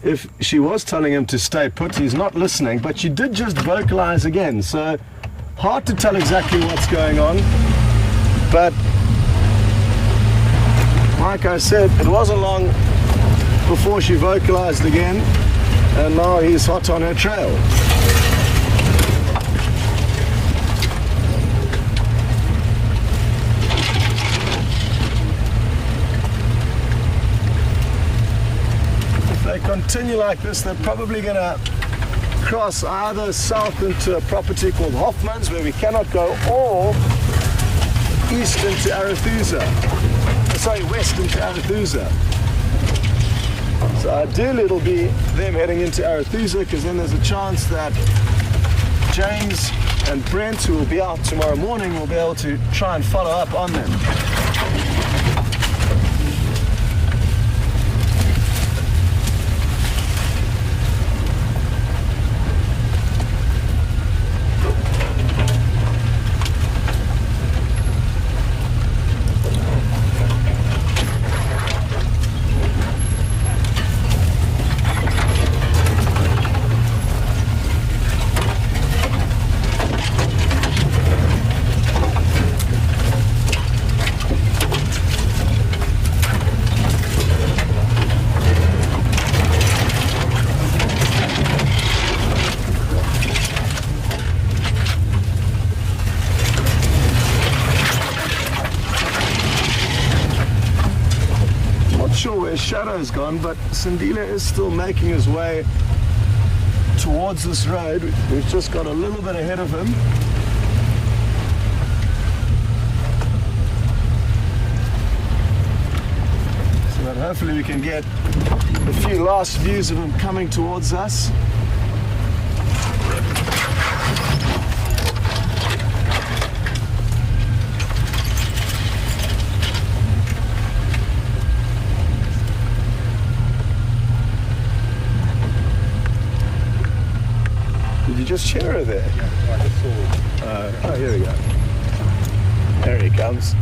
if she was telling him to stay put, he's not listening, but she did just vocalize again, so hard to tell exactly what's going on. But like I said, it wasn't long before she vocalized again, and now he's hot on her trail. Continue like this, they're probably going to cross either south into a property called Hoffman's, where we cannot go, or east into Arethusa. Sorry, west into Arethusa. So ideally it'll be them heading into Arethusa, because then there's a chance that James and Brent, who will be out tomorrow morning, will be able to try and follow up on them. Sure where Shadow's gone, but Sindile is still making his way towards this road. We've just got a little bit ahead of him. So that hopefully we can get a few last views of him coming towards us. Did you just hear her there? Yeah, I just saw. Oh, here we go. There he comes.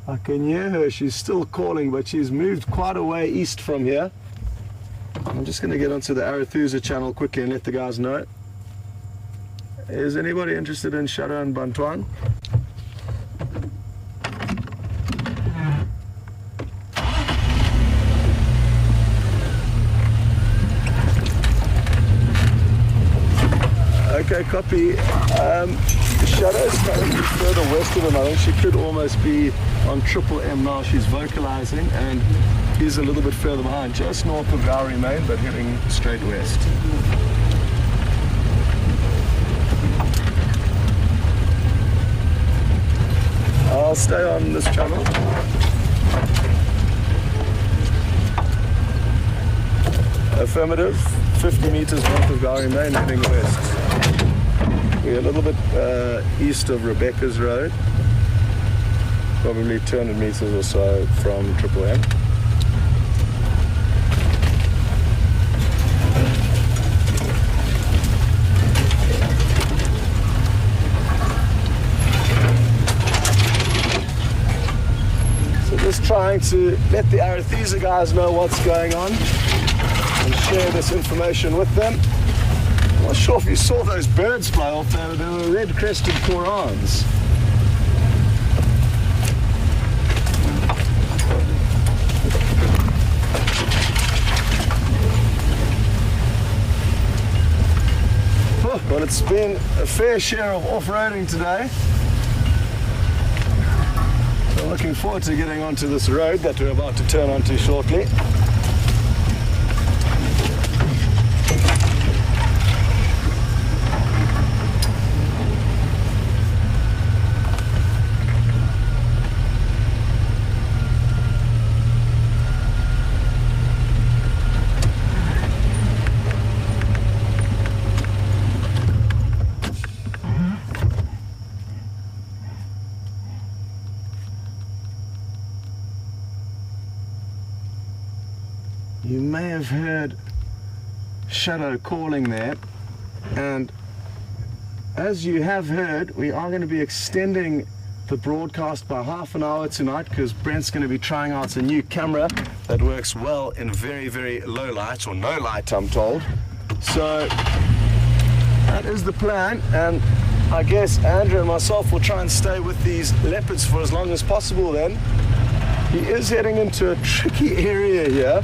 I can hear her, she's still calling, but she's moved quite a way east from here. I'm just going to get onto the Arathusa channel quickly and let the guys know. Is anybody interested in Shadow and Bantuan? Okay, copy. Shadow's currently further west of him. I think she could almost be on Triple M now. She's vocalizing, and he's a little bit further behind, just north of Gowrie Main, but heading straight west. I'll stay on this channel. Affirmative, 50 meters north of Gowrie Main, heading west. We're a little bit east of Rebecca's Road, probably 200 meters or so from Triple M. So just trying to let the Arathusa guys know what's going on and share this information with them. I'm not sure if you saw those birds fly off there. They were red-crested corans. Well, it's been a fair share of off-roading today. So I'm looking forward to getting onto this road that we're about to turn onto shortly. You may have heard Shadow calling there, and as you have heard, we are going to be extending the broadcast by half an hour tonight because Brent's going to be trying out a new camera that works well in very, very low light, or no light, I'm told. So that is the plan, and I guess Andrew and myself will try and stay with these leopards for as long as possible then. He is heading into a tricky area here.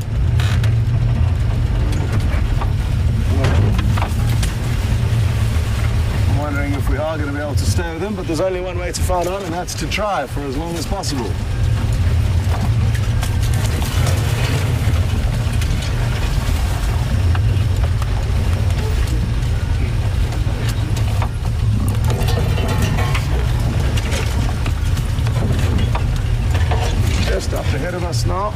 Wondering if we are going to be able to stay with him, but there's only one way to find out, and that's to try for as long as possible. Just up ahead of us now.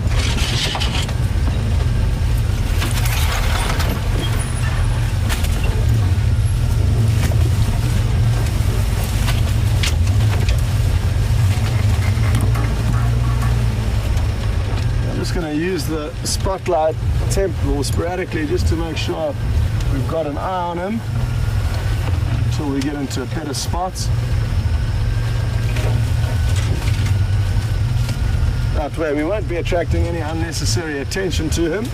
Going to use the spotlight temporal sporadically just to make sure we've got an eye on him until we get into better spots. That way we won't be attracting any unnecessary attention to him.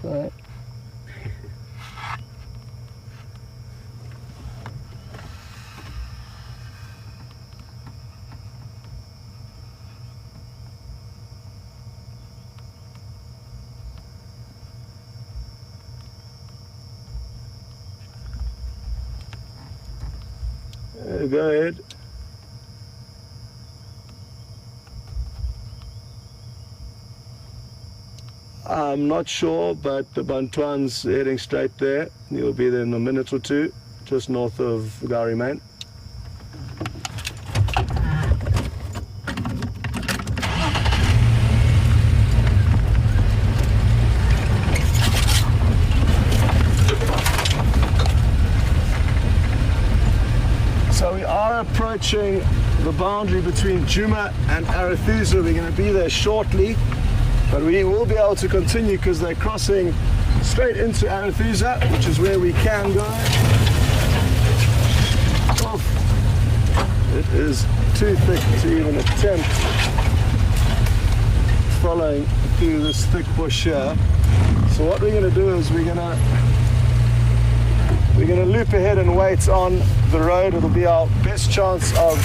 Right. Go ahead. I'm not sure, but the Bantuan's heading straight there. He'll be there in a minute or two, just north of Gowrie Main. So we are approaching the boundary between Djuma and Arathusa. We're going to be there shortly, but we will be able to continue because they're crossing straight into Arathusa, which is where we can go. Oh, it is too thick to even attempt following through this thick bush here. So what we're going to do is we're going to loop ahead and wait on the road. It'll be our best chance of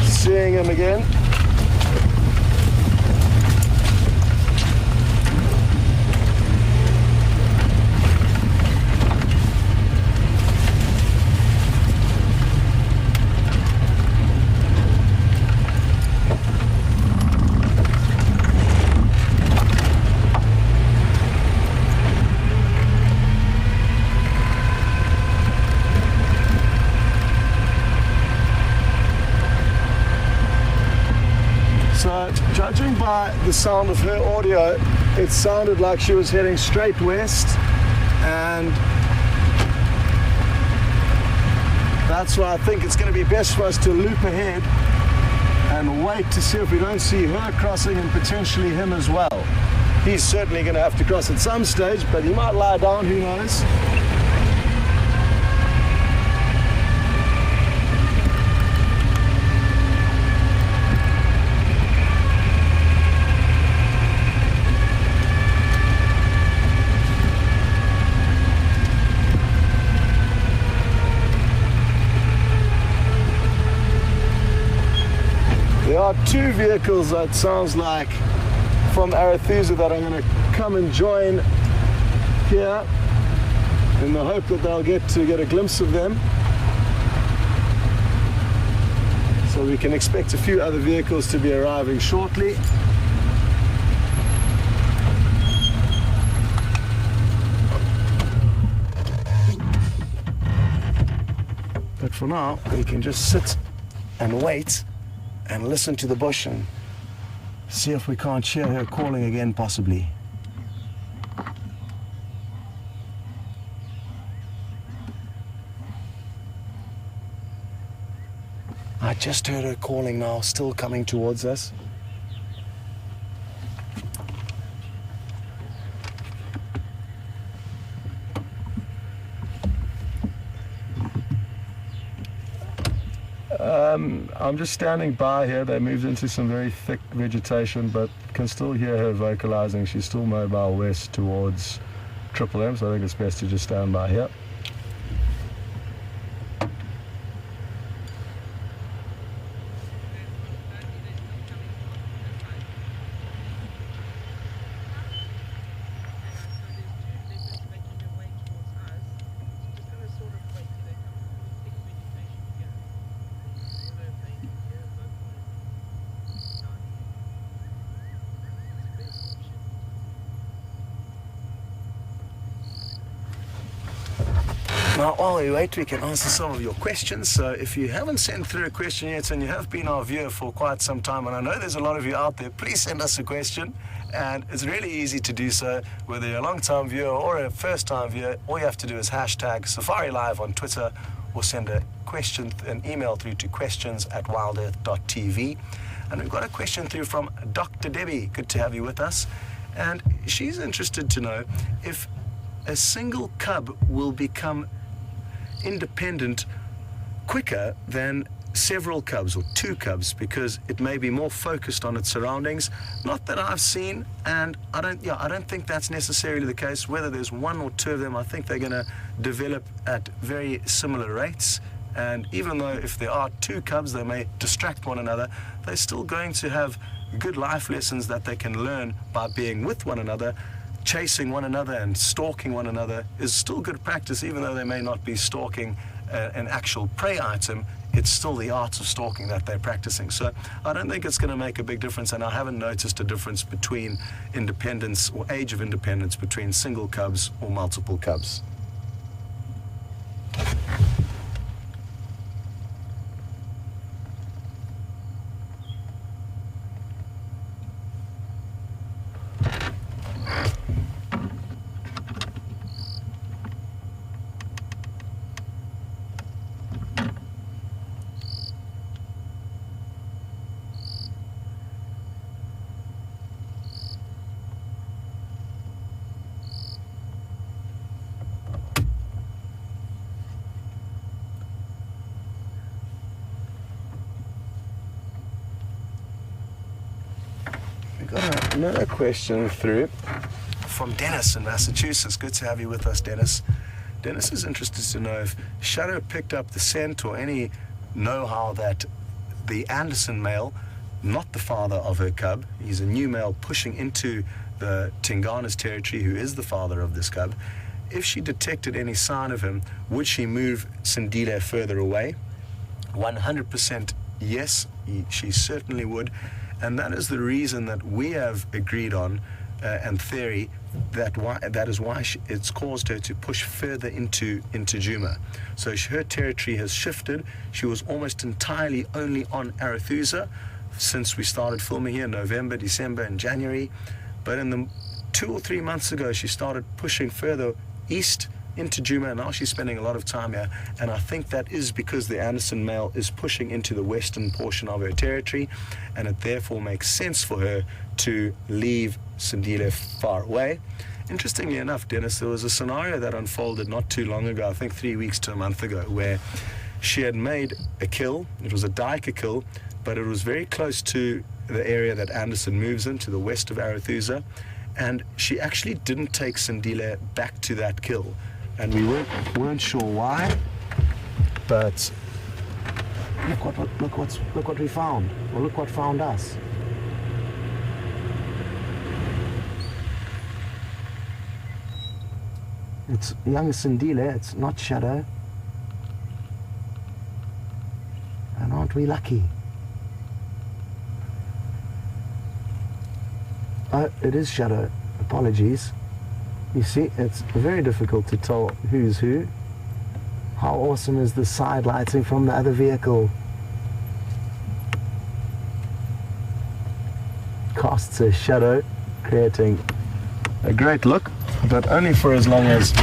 seeing him again. Judging by the sound of her audio, it sounded like she was heading straight west, and that's why I think it's going to be best for us to loop ahead and wait to see if we don't see her crossing and potentially him as well. He's certainly going to have to cross at some stage, but he might lie down, who knows. There are two vehicles that sounds like from Arathusa that are going to come and join here in the hope that they'll get a glimpse of them. So we can expect a few other vehicles to be arriving shortly. But for now, we can just sit and wait and listen to the bush and see if we can't hear her calling again, possibly. I just heard her calling now, still coming towards us. I'm just standing by here. They moved into some very thick vegetation, but can still hear her vocalizing. She's still mobile west towards Triple M, so I think it's best to just stand by here. Now, while we wait, we can answer some of your questions. So if you haven't sent through a question yet and you have been our viewer for quite some time, and I know there's a lot of you out there, please send us a question. And it's really easy to do so, whether you're a long-time viewer or a first-time viewer. All you have to do is hashtag Safari Live on Twitter or send an email through to questions@wildearth.tv. And we've got a question through from Dr. Debbie. Good to have you with us. And she's interested to know if a single cub will become independent quicker than several cubs or 2 cubs because it may be more focused on its surroundings. Not that I've seen, and I don't think that's necessarily the case. Whether there's 1 or 2 of them, I think they're going to develop at very similar rates. And even though if there are 2 cubs, they may distract one another, they're still going to have good life lessons that they can learn by being with one another. Chasing one another and stalking one another is still good practice, even though they may not be stalking an actual prey item. It's still the art of stalking that they're practicing. So I don't think it's going to make a big difference, and I haven't noticed a difference between independence or age of independence between single cubs or multiple cubs. Got another question through from Dennis in Massachusetts. Good to have you with us, Dennis. Dennis is interested to know if Shadow picked up the scent or any know-how that the Anderson male, not the father of her cub, he's a new male pushing into the Tingana's territory, who is the father of this cub. If she detected any sign of him, would she move Sindile further away? 100% yes, she certainly would. And that is the reason that we have agreed on, and theory, that is why it's caused her to push further into Juma. So her territory has shifted. She was almost entirely only on Arethusa since we started filming here in November, December, and January. But in the 2 or 3 months ago, she started pushing further east into Juma, and now she's spending a lot of time here. And I think that is because the Anderson male is pushing into the western portion of her territory, and it therefore makes sense for her to leave Sindile far away. Interestingly enough, Dennis, there was a scenario that unfolded not too long ago, I think 3 weeks to a month ago, where she had made a kill. It was a duiker kill, but it was very close to the area that Anderson moves in, to the west of Arethusa, and she actually didn't take Sindile back to that kill. And we weren't sure why, but look what we found, or look what found us. It's young Sindile, it's not Shadow. And aren't we lucky? Oh, it is Shadow. Apologies. You see, it's very difficult to tell who's who. How awesome is the side lighting from the other vehicle? Casts a shadow, creating a great look, but only for as long as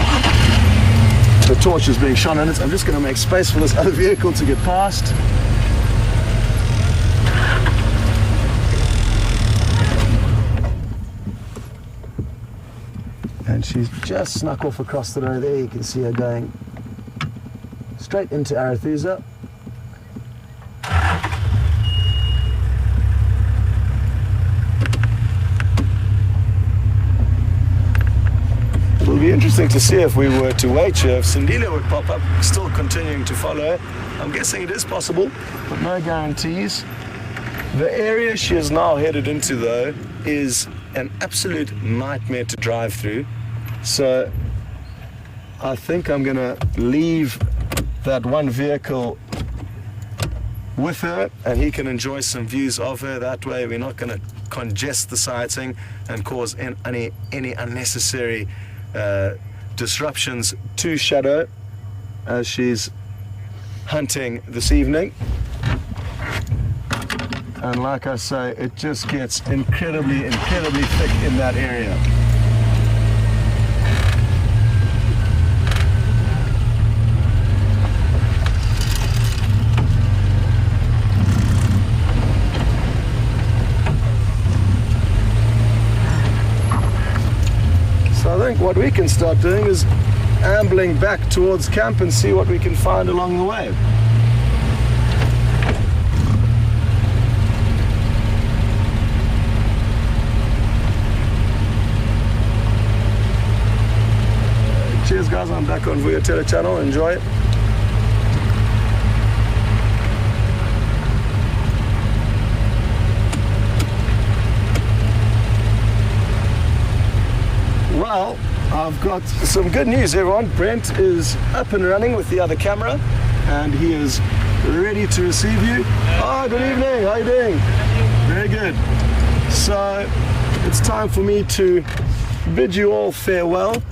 the torch is being shone on it. I'm just going to make space for this other vehicle to get past. And she's just snuck off across the road there. You can see her going straight into Arethusa. It'll be interesting to see if we were to wait here, if Sindile would pop up, still continuing to follow her. I'm guessing it is possible, but no guarantees. The area she is now headed into, though, is an absolute nightmare to drive through. So I think I'm going to leave that one vehicle with her, and he can enjoy some views of her. That way we're not going to congest the sighting and cause any unnecessary disruptions to Shadow as she's hunting this evening. And like I say, it just gets incredibly thick in that area. So I think what we can start doing is ambling back towards camp and see what we can find along the way. guys, I'm back on WildEarth channel. Enjoy it. Well, I've got some good news, everyone. Brent is up and running with the other camera, and he is ready to receive you. Oh, good evening. How are you doing? Very good. So, it's time for me to bid you all farewell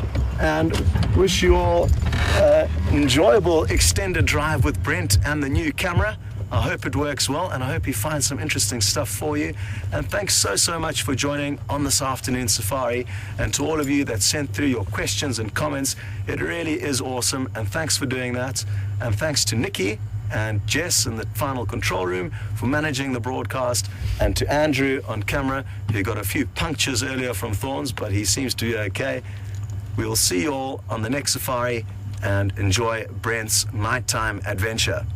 and wish you all an enjoyable extended drive with Brent and the new camera. I hope it works well, and I hope he finds some interesting stuff for you. And thanks so much for joining on this afternoon safari, and to all of you that sent through your questions and comments. It really is awesome, and thanks for doing that. And thanks to Nikki and Jess in the final control room for managing the broadcast, and to Andrew on camera, who got a few punctures earlier from thorns, but he seems to be okay. We'll see you all on the next safari, and enjoy Brent's nighttime adventure.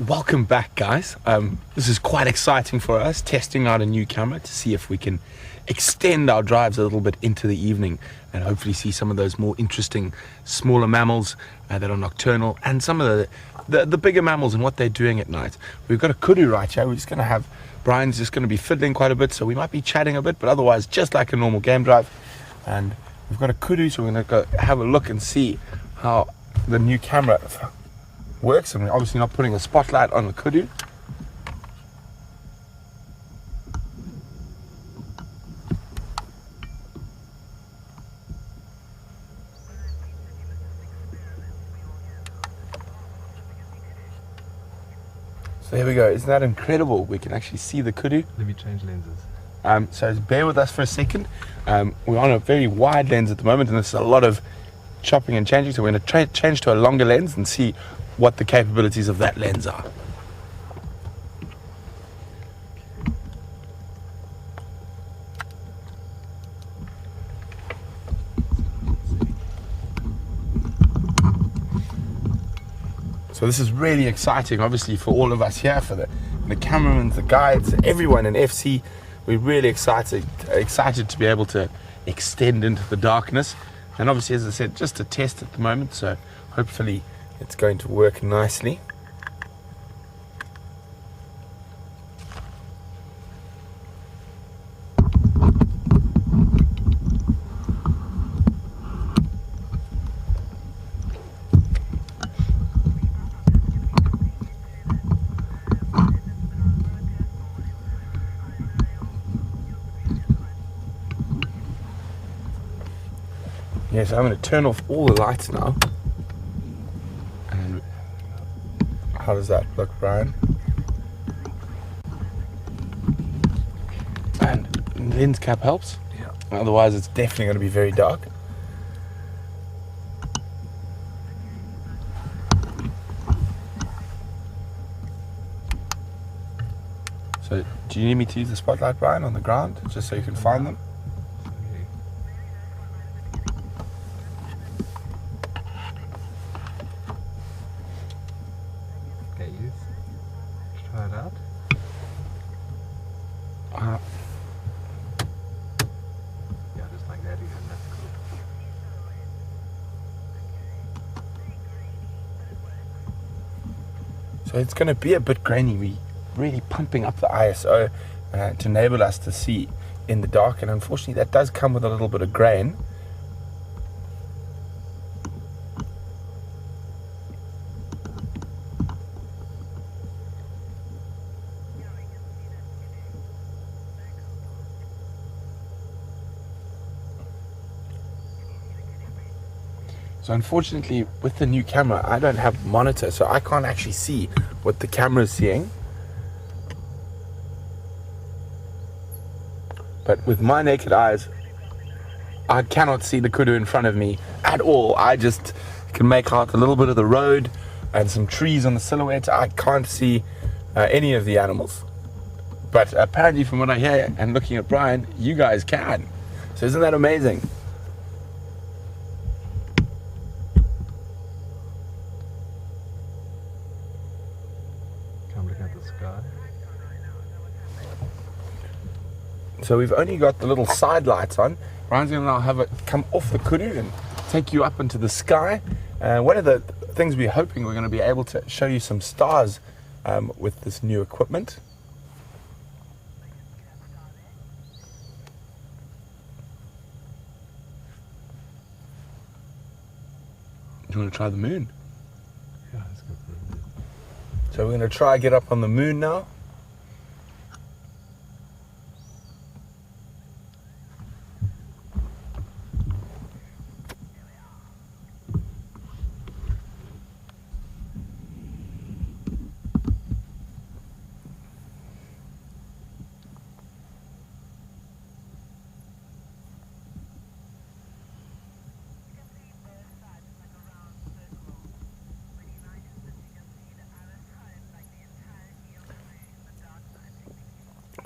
Welcome back, guys. This is quite exciting for us, testing out a new camera to see if we can extend our drives a little bit into the evening and hopefully see some of those more interesting smaller mammals that are nocturnal, and some of the bigger mammals and what they're doing at night. We've got a kudu right here. We're just going to have, Brian's just going to be fiddling quite a bit, so we might be chatting a bit, but otherwise just like a normal game drive. And we've got a kudu, so we're going to go have a look and see how the new camera works. And we're obviously not putting a spotlight on the kudu. So here we go. Isn't that incredible? We can actually see the kudu. Let me change lenses. So bear with us for a second. We're on a very wide lens at the moment, and there's a lot of chopping and changing, so we're going to change to a longer lens and see what the capabilities of that lens are. So this is really exciting, obviously, for all of us here, for the cameramen, the guides, everyone in FC. We're really excited to be able to extend into the darkness. And obviously, as I said, just a test at the moment, so hopefully it's going to work nicely. Yes, I'm going to turn off all the lights now. And how does that look, Brian? And lens cap helps. Yeah. Otherwise, it's definitely going to be very dark. So, do you need me to use the spotlight, Brian, on the ground, just so you can find them? Try it out. Yeah, just like that again. That's cool. So it's going to be a bit grainy. We really pumping up the ISO to enable us to see in the dark, and unfortunately that does come with a little bit of grain. So unfortunately, with the new camera, I don't have a monitor, so I can't actually see what the camera is seeing. But with my naked eyes, I cannot see the kudu in front of me at all. I just can make out a little bit of the road and some trees on the silhouette. I can't see any of the animals. But apparently, from what I hear and looking at Brian, you guys can. So isn't that amazing? So we've only got the little side lights on. Brian's going to now have it come off the kudu and take you up into the sky. One of the things we're hoping we're going to be able to show you some stars with this new equipment. Do you want to try the moon? Yeah, let's go for a bit. So we're going to try get up on the moon now.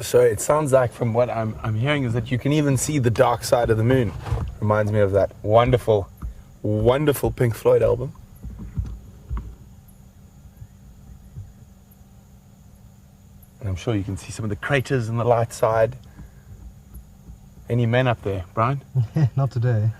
So it sounds like, from what I'm hearing, is that you can even see the dark side of the moon. Reminds me of that wonderful, wonderful Pink Floyd album. And I'm sure you can see some of the craters on the light side. Any men up there, Brian? Not today.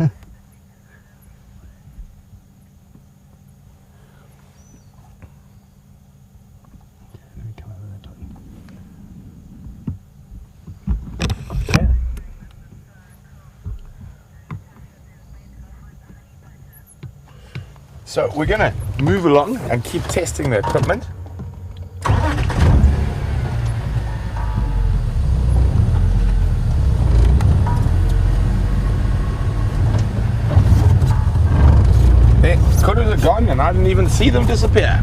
So we're going to move along and keep testing the equipment. There, kudus are gone and I didn't even see them disappear.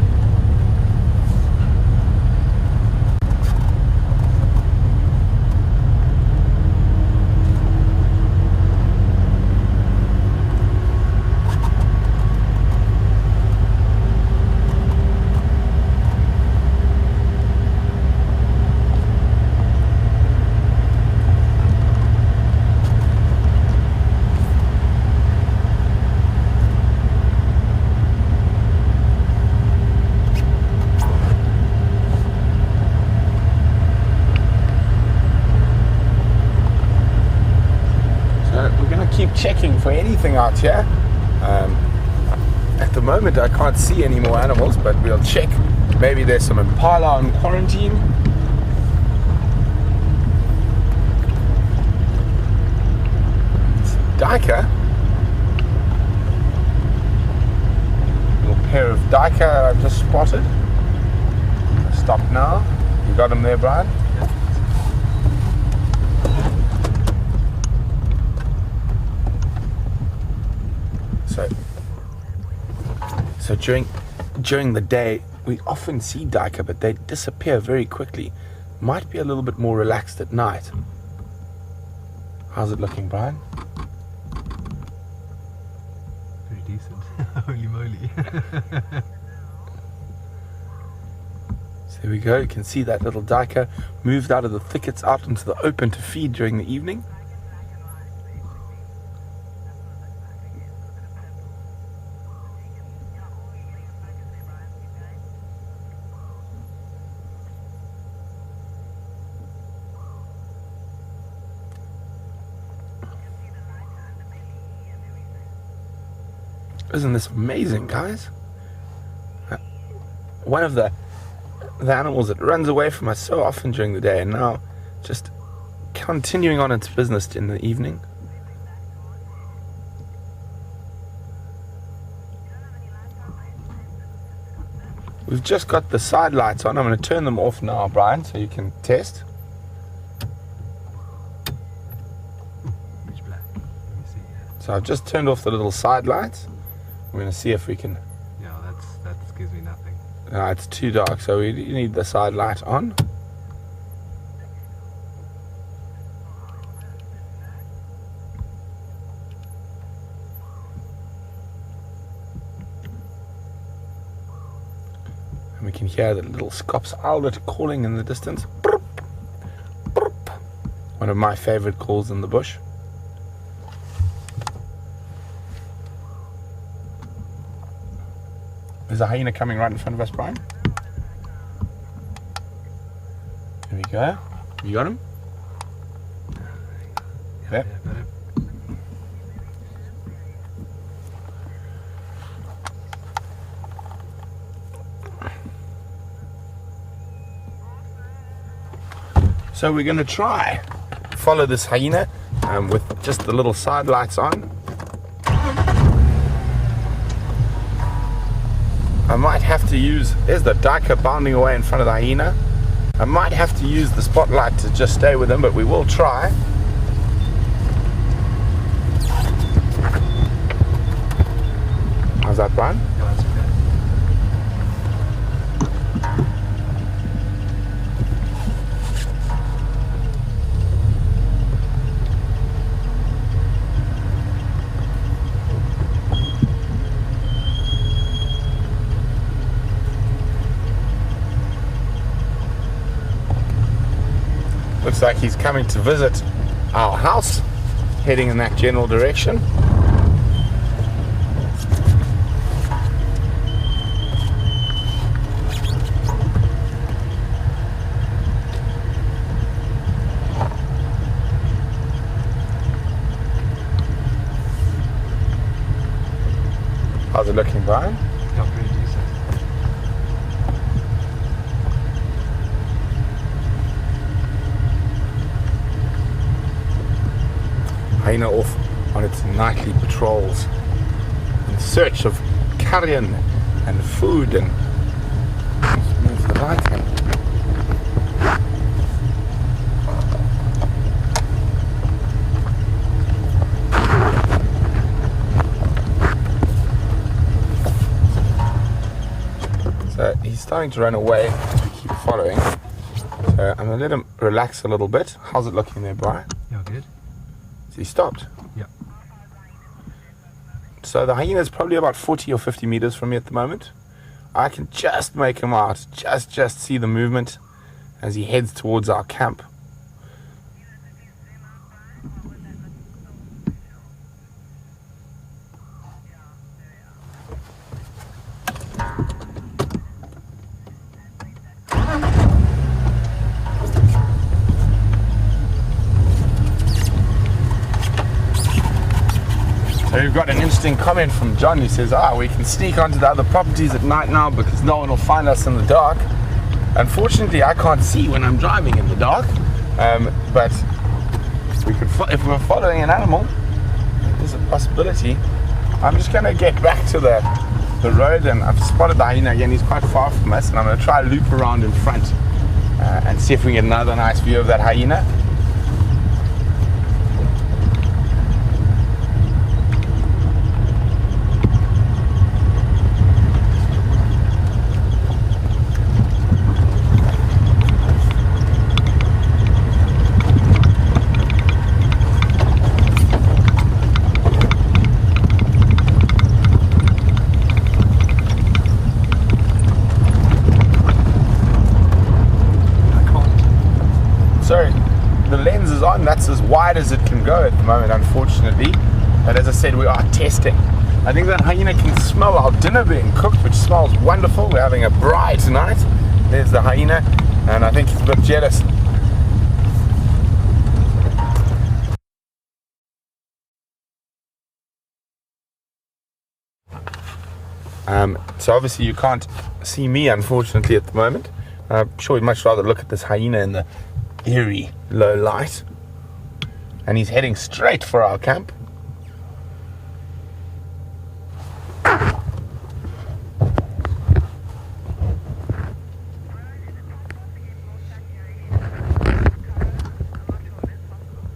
Keep checking for anything out here. At the moment I can't see any more animals, but we'll check. Maybe there's some impala on quarantine. It's a duiker. Little pair of duiker I've just spotted. Stop now. You got them there, Brian? So during the day, we often see duiker, but they disappear very quickly. Might be a little bit more relaxed at night. How's it looking, Brian? Very decent. Holy moly. So there we go. You can see that little duiker moved out of the thickets out into the open to feed during the evening. Isn't this amazing, guys? One of the animals that runs away from us so often during the day, and now just continuing on its business in the evening. We've just got the side lights on. I'm going to turn them off now, Brian, so you can test. Which black? Let me see. So I've just turned off the little side lights. We're going to see if we can... Yeah, that gives me nothing. No, it's too dark, so we need the side light on. And we can hear the little Scops owlet calling in the distance. Burp, burp. One of my favorite calls in the bush. There's a hyena coming right in front of us, Brian. There we go. You got him? there. Yeah, got it. So we're going to try follow this hyena with just the little side lights on. I might have to use, there's the duiker bounding away in front of the hyena. I might have to use the spotlight to just stay with him, but we will try. How's that, Brian? Yeah, that's okay. Looks like he's coming to visit our house, heading in that general direction. How's it looking, Brian? Yeah, pretty decent. Hyena off on its nightly patrols in search of carrion and food and move the light in. So he's starting to run away. We keep following. So I'm gonna let him relax a little bit. How's it looking there, Brian? Yeah, good. So he stopped. Yeah. So the hyena is probably about 40 or 50 meters from me at the moment. I can just make him out, just see the movement as he heads towards our camp. So we've got an interesting comment from John who says, we can sneak onto the other properties at night now because no one will find us in the dark. Unfortunately, I can't see when I'm driving in the dark, but we could, if we're following an animal, there's a possibility. I'm just going to get back to the road, and I've spotted the hyena again. He's quite far from us, and I'm going to try to loop around in front and see if we can get another nice view of that hyena. That's as wide as it can go at the moment, unfortunately. But as I said, we are testing. I think that hyena can smell our dinner being cooked, which smells wonderful. We're having a braai tonight. There's the hyena, and I think he's a bit jealous. So obviously you can't see me, unfortunately, at the moment. I'm sure you'd much rather look at this hyena in the eerie low light. And he's heading straight for our camp.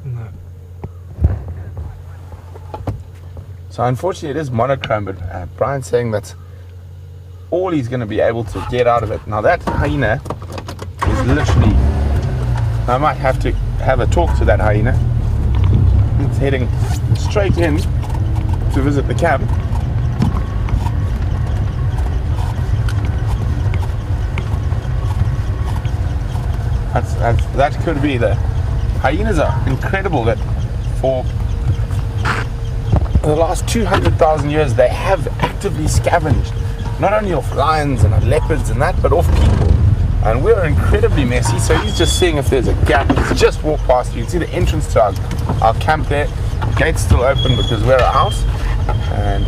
No. So unfortunately it is monochrome, but Brian's saying that's all he's going to be able to get out of it. Now that hyena is literally, I might have to have a talk to that hyena. It's heading straight in to visit the camp. That could be the hyenas are incredible. That for the last 200,000 years they have actively scavenged not only off lions and leopards and that, but off people. And we're incredibly messy, so he's just seeing if there's a gap. He's just walked past. You can see the entrance to our camp there. The gate's still open because we're a house. And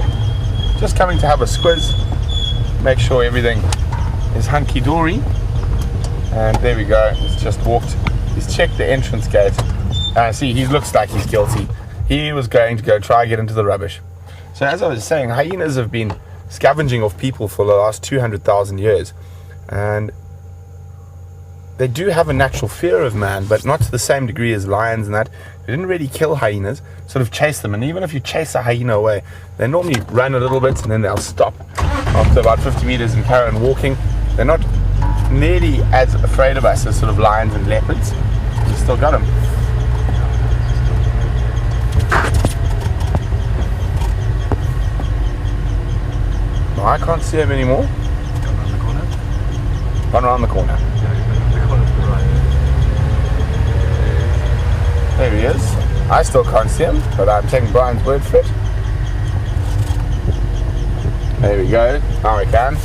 just coming to have a squiz, make sure everything is hunky-dory. And there we go. He's just walked. He's checked the entrance gate. See, he looks like he's guilty. He was going to go try and get into the rubbish. So as I was saying, hyenas have been scavenging off people for the last 200,000 years. And they do have a natural fear of man, but not to the same degree as lions and that. They didn't really kill hyenas, sort of chase them. And even if you chase a hyena away, they normally run a little bit and then they'll stop after about 50 meters and carry on walking. They're not nearly as afraid of us as sort of lions and leopards. We still got them. No, I can't see him anymore. Around the corner. One around the corner. The corner to the right. There he is. I still can't see him, but I'm taking Brian's word for it. There we go. Now we can.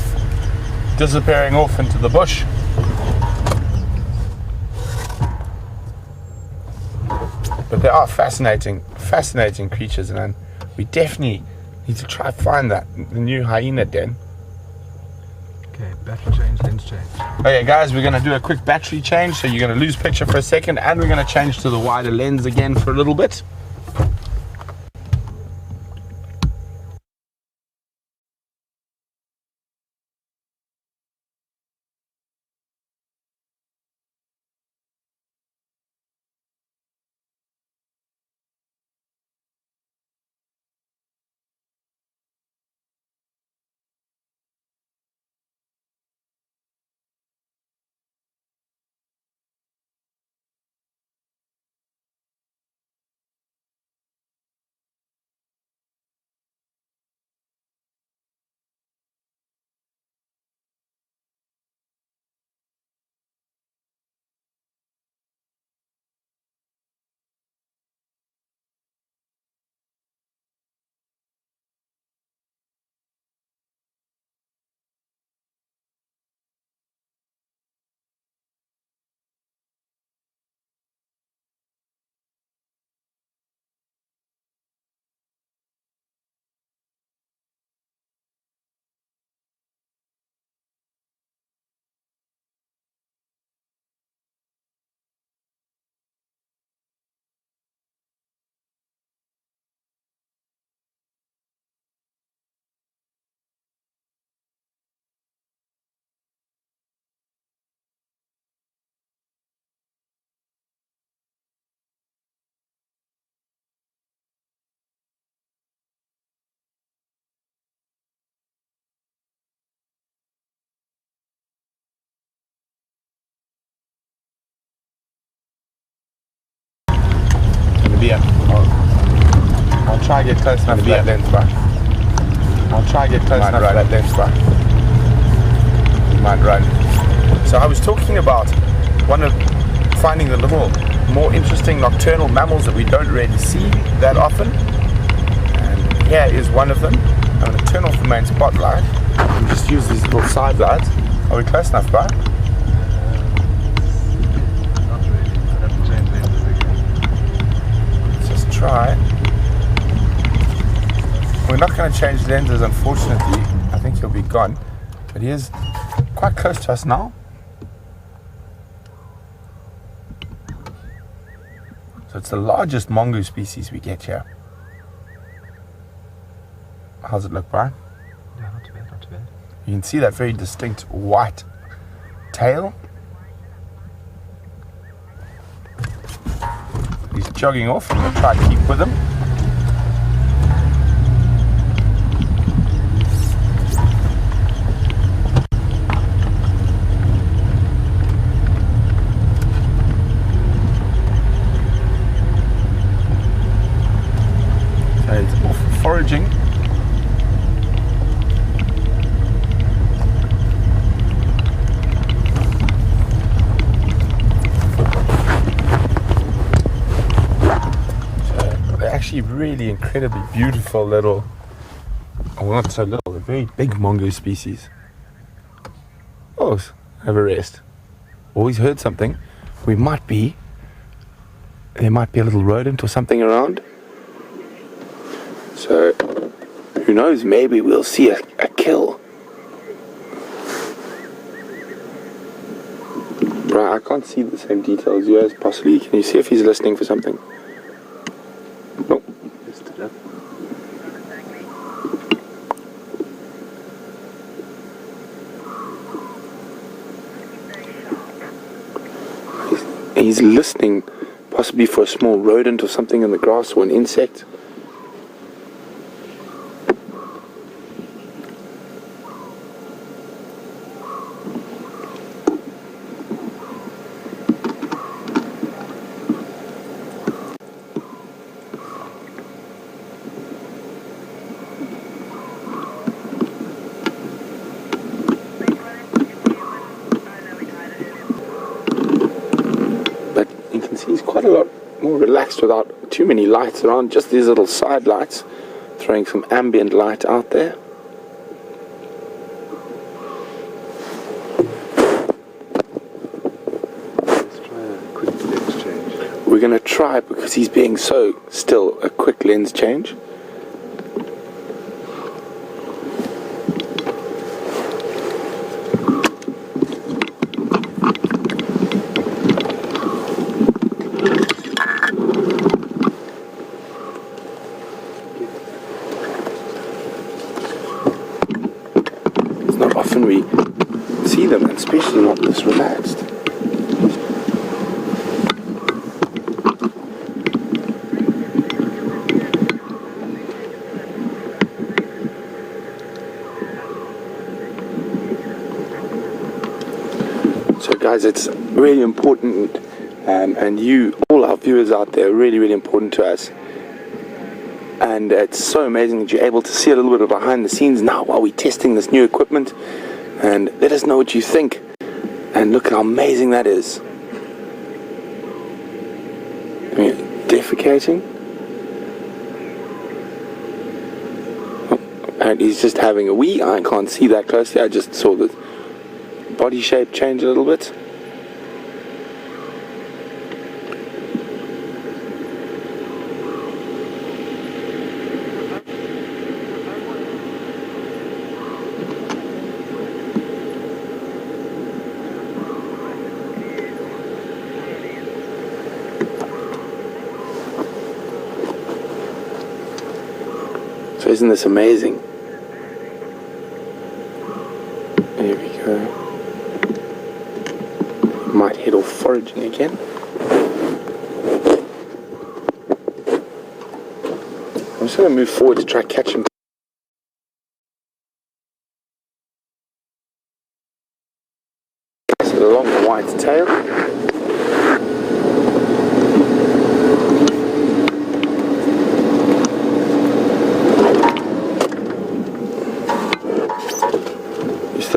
Disappearing off into the bush. But they are fascinating creatures, and we definitely need to try and find the new hyena den. Okay, battery change, lens change. Okay guys, we're going to do a quick battery change, so you're going to lose picture for a second, and we're going to change to the wider lens again for a little bit. I'll try to get close enough to that lens back. I'll try to get close enough to that lens back. You might run. So I was talking about finding the little more interesting nocturnal mammals that we don't really see that often. And here is one of them. I'm going to turn off the main spotlight and just use these little side lights. Are we close enough, Brian? Not really. I'd have to change lenses again. Let's just try. We're not going to change lenses, unfortunately. I think he'll be gone. But he is quite close to us now. So it's the largest mongoose species we get here. How's it look, Brian? Yeah, not too bad, not too bad. You can see that very distinct white tail. He's jogging off. I'm going to try to keep with him. So it's off foraging. Really incredibly beautiful little, well, not so little, a very big mongoose species. Oh, have a rest. or he's heard something. There might be a little rodent or something around. So, who knows, maybe we'll see a kill. Right, I can't see the same details you as possibly. Can you see if he's listening for something? No. He's listening possibly for a small rodent or something in the grass or an insect. He's quite a lot more relaxed without too many lights around, just these little side lights, throwing some ambient light out there. Let's try a quick lens change. We're going to try, because he's being so still, a quick lens change. Often we see them, and especially not this relaxed. So guys, it's really important, and you, all our viewers out there, are really, really important to us. And it's so amazing that you're able to see a little bit of behind the scenes now while we're testing this new equipment. And let us know what you think. And look how amazing that is. I mean, defecating. Oh, apparently he's just having a wee. I can't see that closely. I just saw the body shape change a little bit. So isn't this amazing? There we go. Might head off foraging again. I'm just going to move forward to try to catch him. With a long white tail.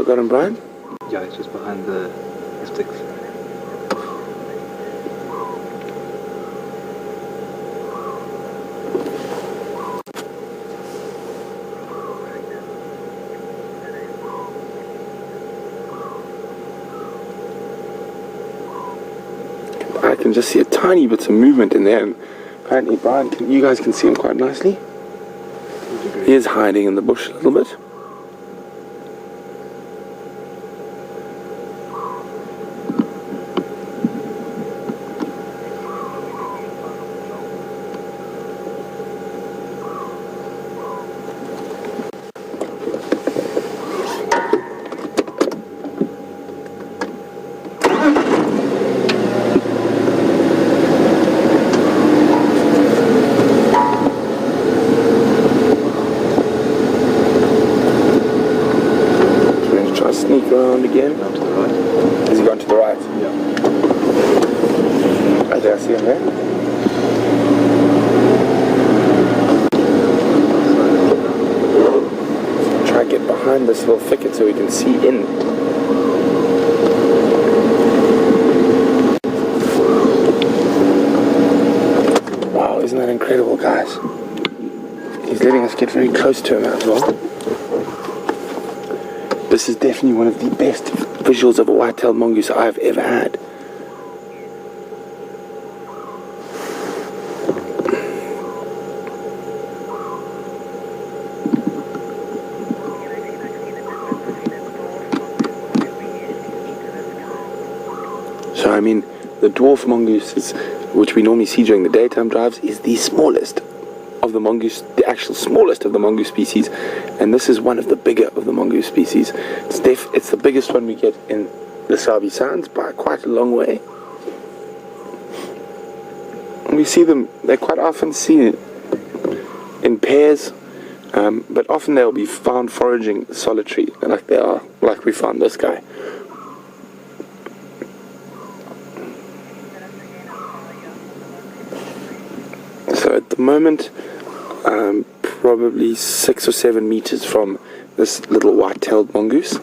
Got him, Brian? Yeah, it's just behind the sticks. I can just see a tiny bit of movement in there, and apparently Brian, you guys can see him quite nicely. He is hiding in the bush a little bit. Sneak around again. Down to the right. Has he gone to the right? Yeah. Right there, I see him there. Try to get behind this little thicket so we can see in. Wow, isn't that incredible, guys? He's letting us get very close to him as well. This is definitely one of the best visuals of a white-tailed mongoose I've ever had. So I mean, the dwarf mongoose, which we normally see during the daytime drives, is the smallest of the mongoose, the actual smallest of the mongoose species, and this is one of the bigger of the mongoose species. It's the biggest one we get in the Sabi Sands by quite a long way. We see them, they're quite often seen in pairs, but often they'll be found foraging solitary, like we found this guy. So at the moment, probably 6 or 7 meters from this little white-tailed mongoose.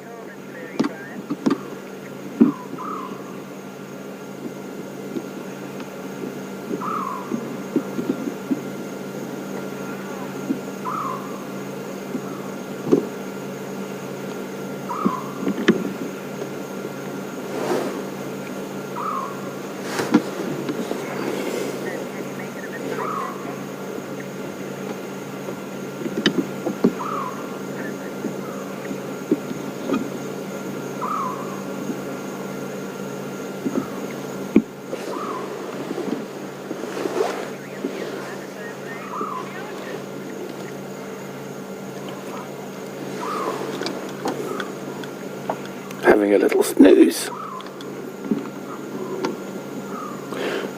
Having a little snooze.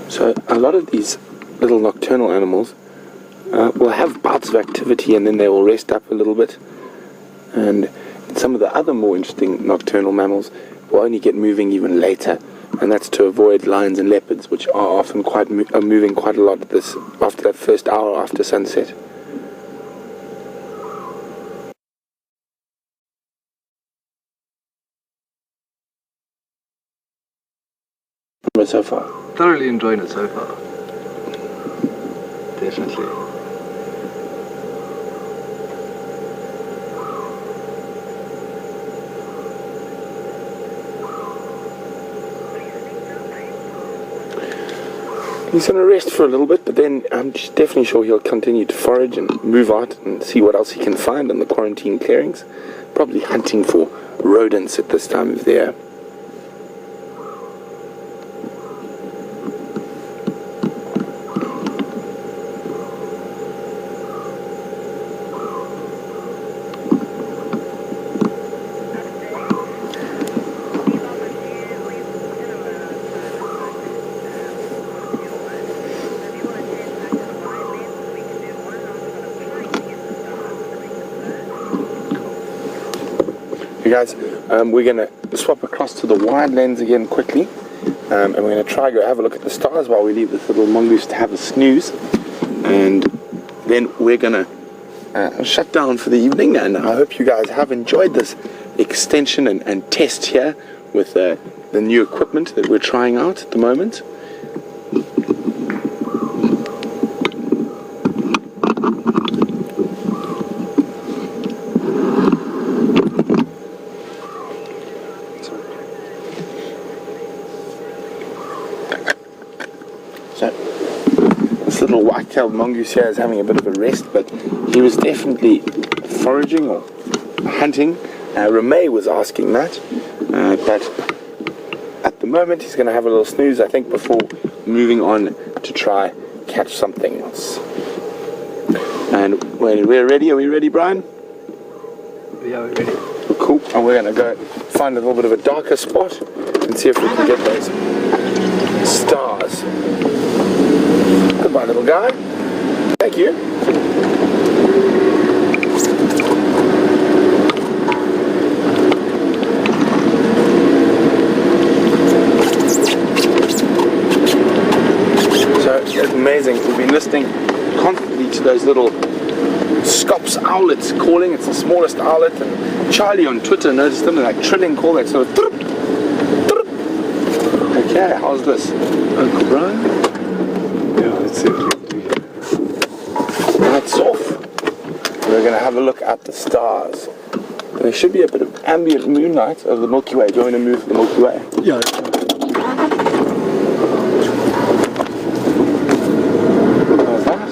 So a lot of these little nocturnal animals will have bouts of activity and then they will rest up a little bit, and some of the other more interesting nocturnal mammals will only get moving even later, and that's to avoid lions and leopards, which are often moving quite a lot after that first hour after sunset. So far? Thoroughly enjoying it so far. Definitely. He's going to rest for a little bit, but then I'm definitely sure he'll continue to forage and move out and see what else he can find in the quarantine clearings. Probably hunting for rodents at this time of the year. You guys, we're going to swap across to the wide lens again quickly, and we're going to try go have a look at the stars while we leave this little mongoose to have a snooze, and then we're going to shut down for the evening. And I hope you guys have enjoyed this extension and test here with the new equipment that we're trying out at the moment. Little white-tailed mongoose here is having a bit of a rest, but he was definitely foraging or hunting. Ramey was asking that, but at the moment he's going to have a little snooze, I think, before moving on to try catch something else. And when we're ready, are we ready, Brian? Yeah, we're ready. Cool. And we're going to go find a little bit of a darker spot and see if we can get those stars. Goodbye, little guy. Thank you. So it's amazing. We've been listening constantly to those little scops owlets calling. It's the smallest owlet, and Charlie on Twitter noticed them. They're like trilling call, that sort of. Okay, how's this, Uncle Brian? Lights off. We're going to have a look at the stars. There should be a bit of ambient moonlight over the Milky Way. Do you want me to move the Milky Way? Yeah. How's that?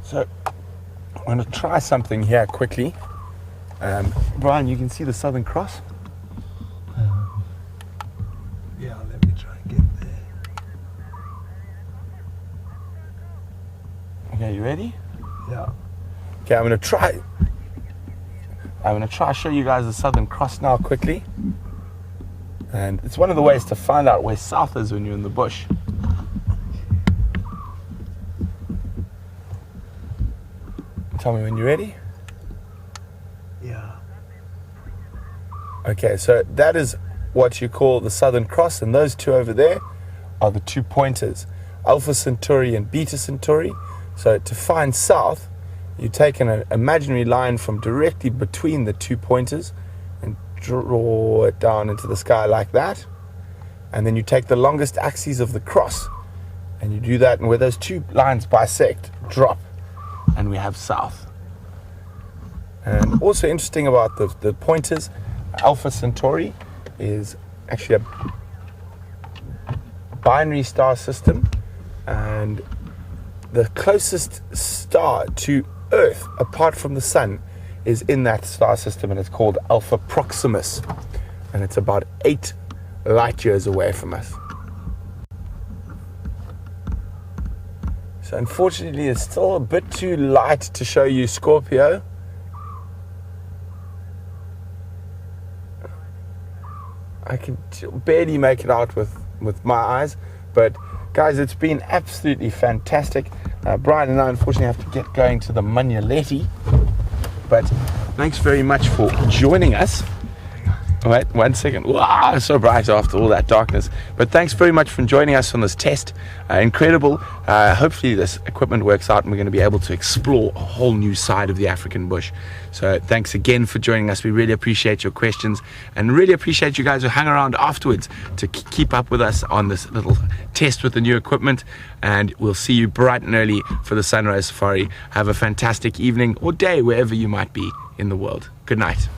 So I'm going to try something here quickly. Brian, you can see the Southern Cross. Yeah, let me try and get there. Okay, you ready? Yeah. Okay, I'm going to try show you guys the Southern Cross now quickly. And it's one of the ways to find out where south is when you're in the bush. Tell me when you're ready. Yeah. Okay, so that is what you call the Southern Cross, and those two over there are the 2 pointers, Alpha Centauri and Beta Centauri. So to find south, you take an imaginary line from directly between the 2 pointers and draw it down into the sky like that. And then you take the longest axis of the cross and you do that, and where those two lines bisect, drop, and we have south. And also interesting about the pointers, Alpha Centauri is actually a binary star system, and the closest star to Earth apart from the sun is in that star system, and it's called Alpha Proximus, and it's about 8 light years away from us. So unfortunately it's still a bit too light to show you Scorpio. I can barely make it out with my eyes, but guys, it's been absolutely fantastic. Brian and I unfortunately have to get going to the Manyaletty, but thanks very much for joining us. Wait 1 second. Wow, so bright after all that darkness. But thanks very much for joining us on this test. Incredible. Hopefully this equipment works out and we're going to be able to explore a whole new side of the African bush. So thanks again for joining us. We really appreciate your questions and really appreciate you guys who hang around afterwards to keep up with us on this little test with the new equipment. And we'll see you bright and early for the Sunrise Safari. Have a fantastic evening or day wherever you might be in the world. Good night.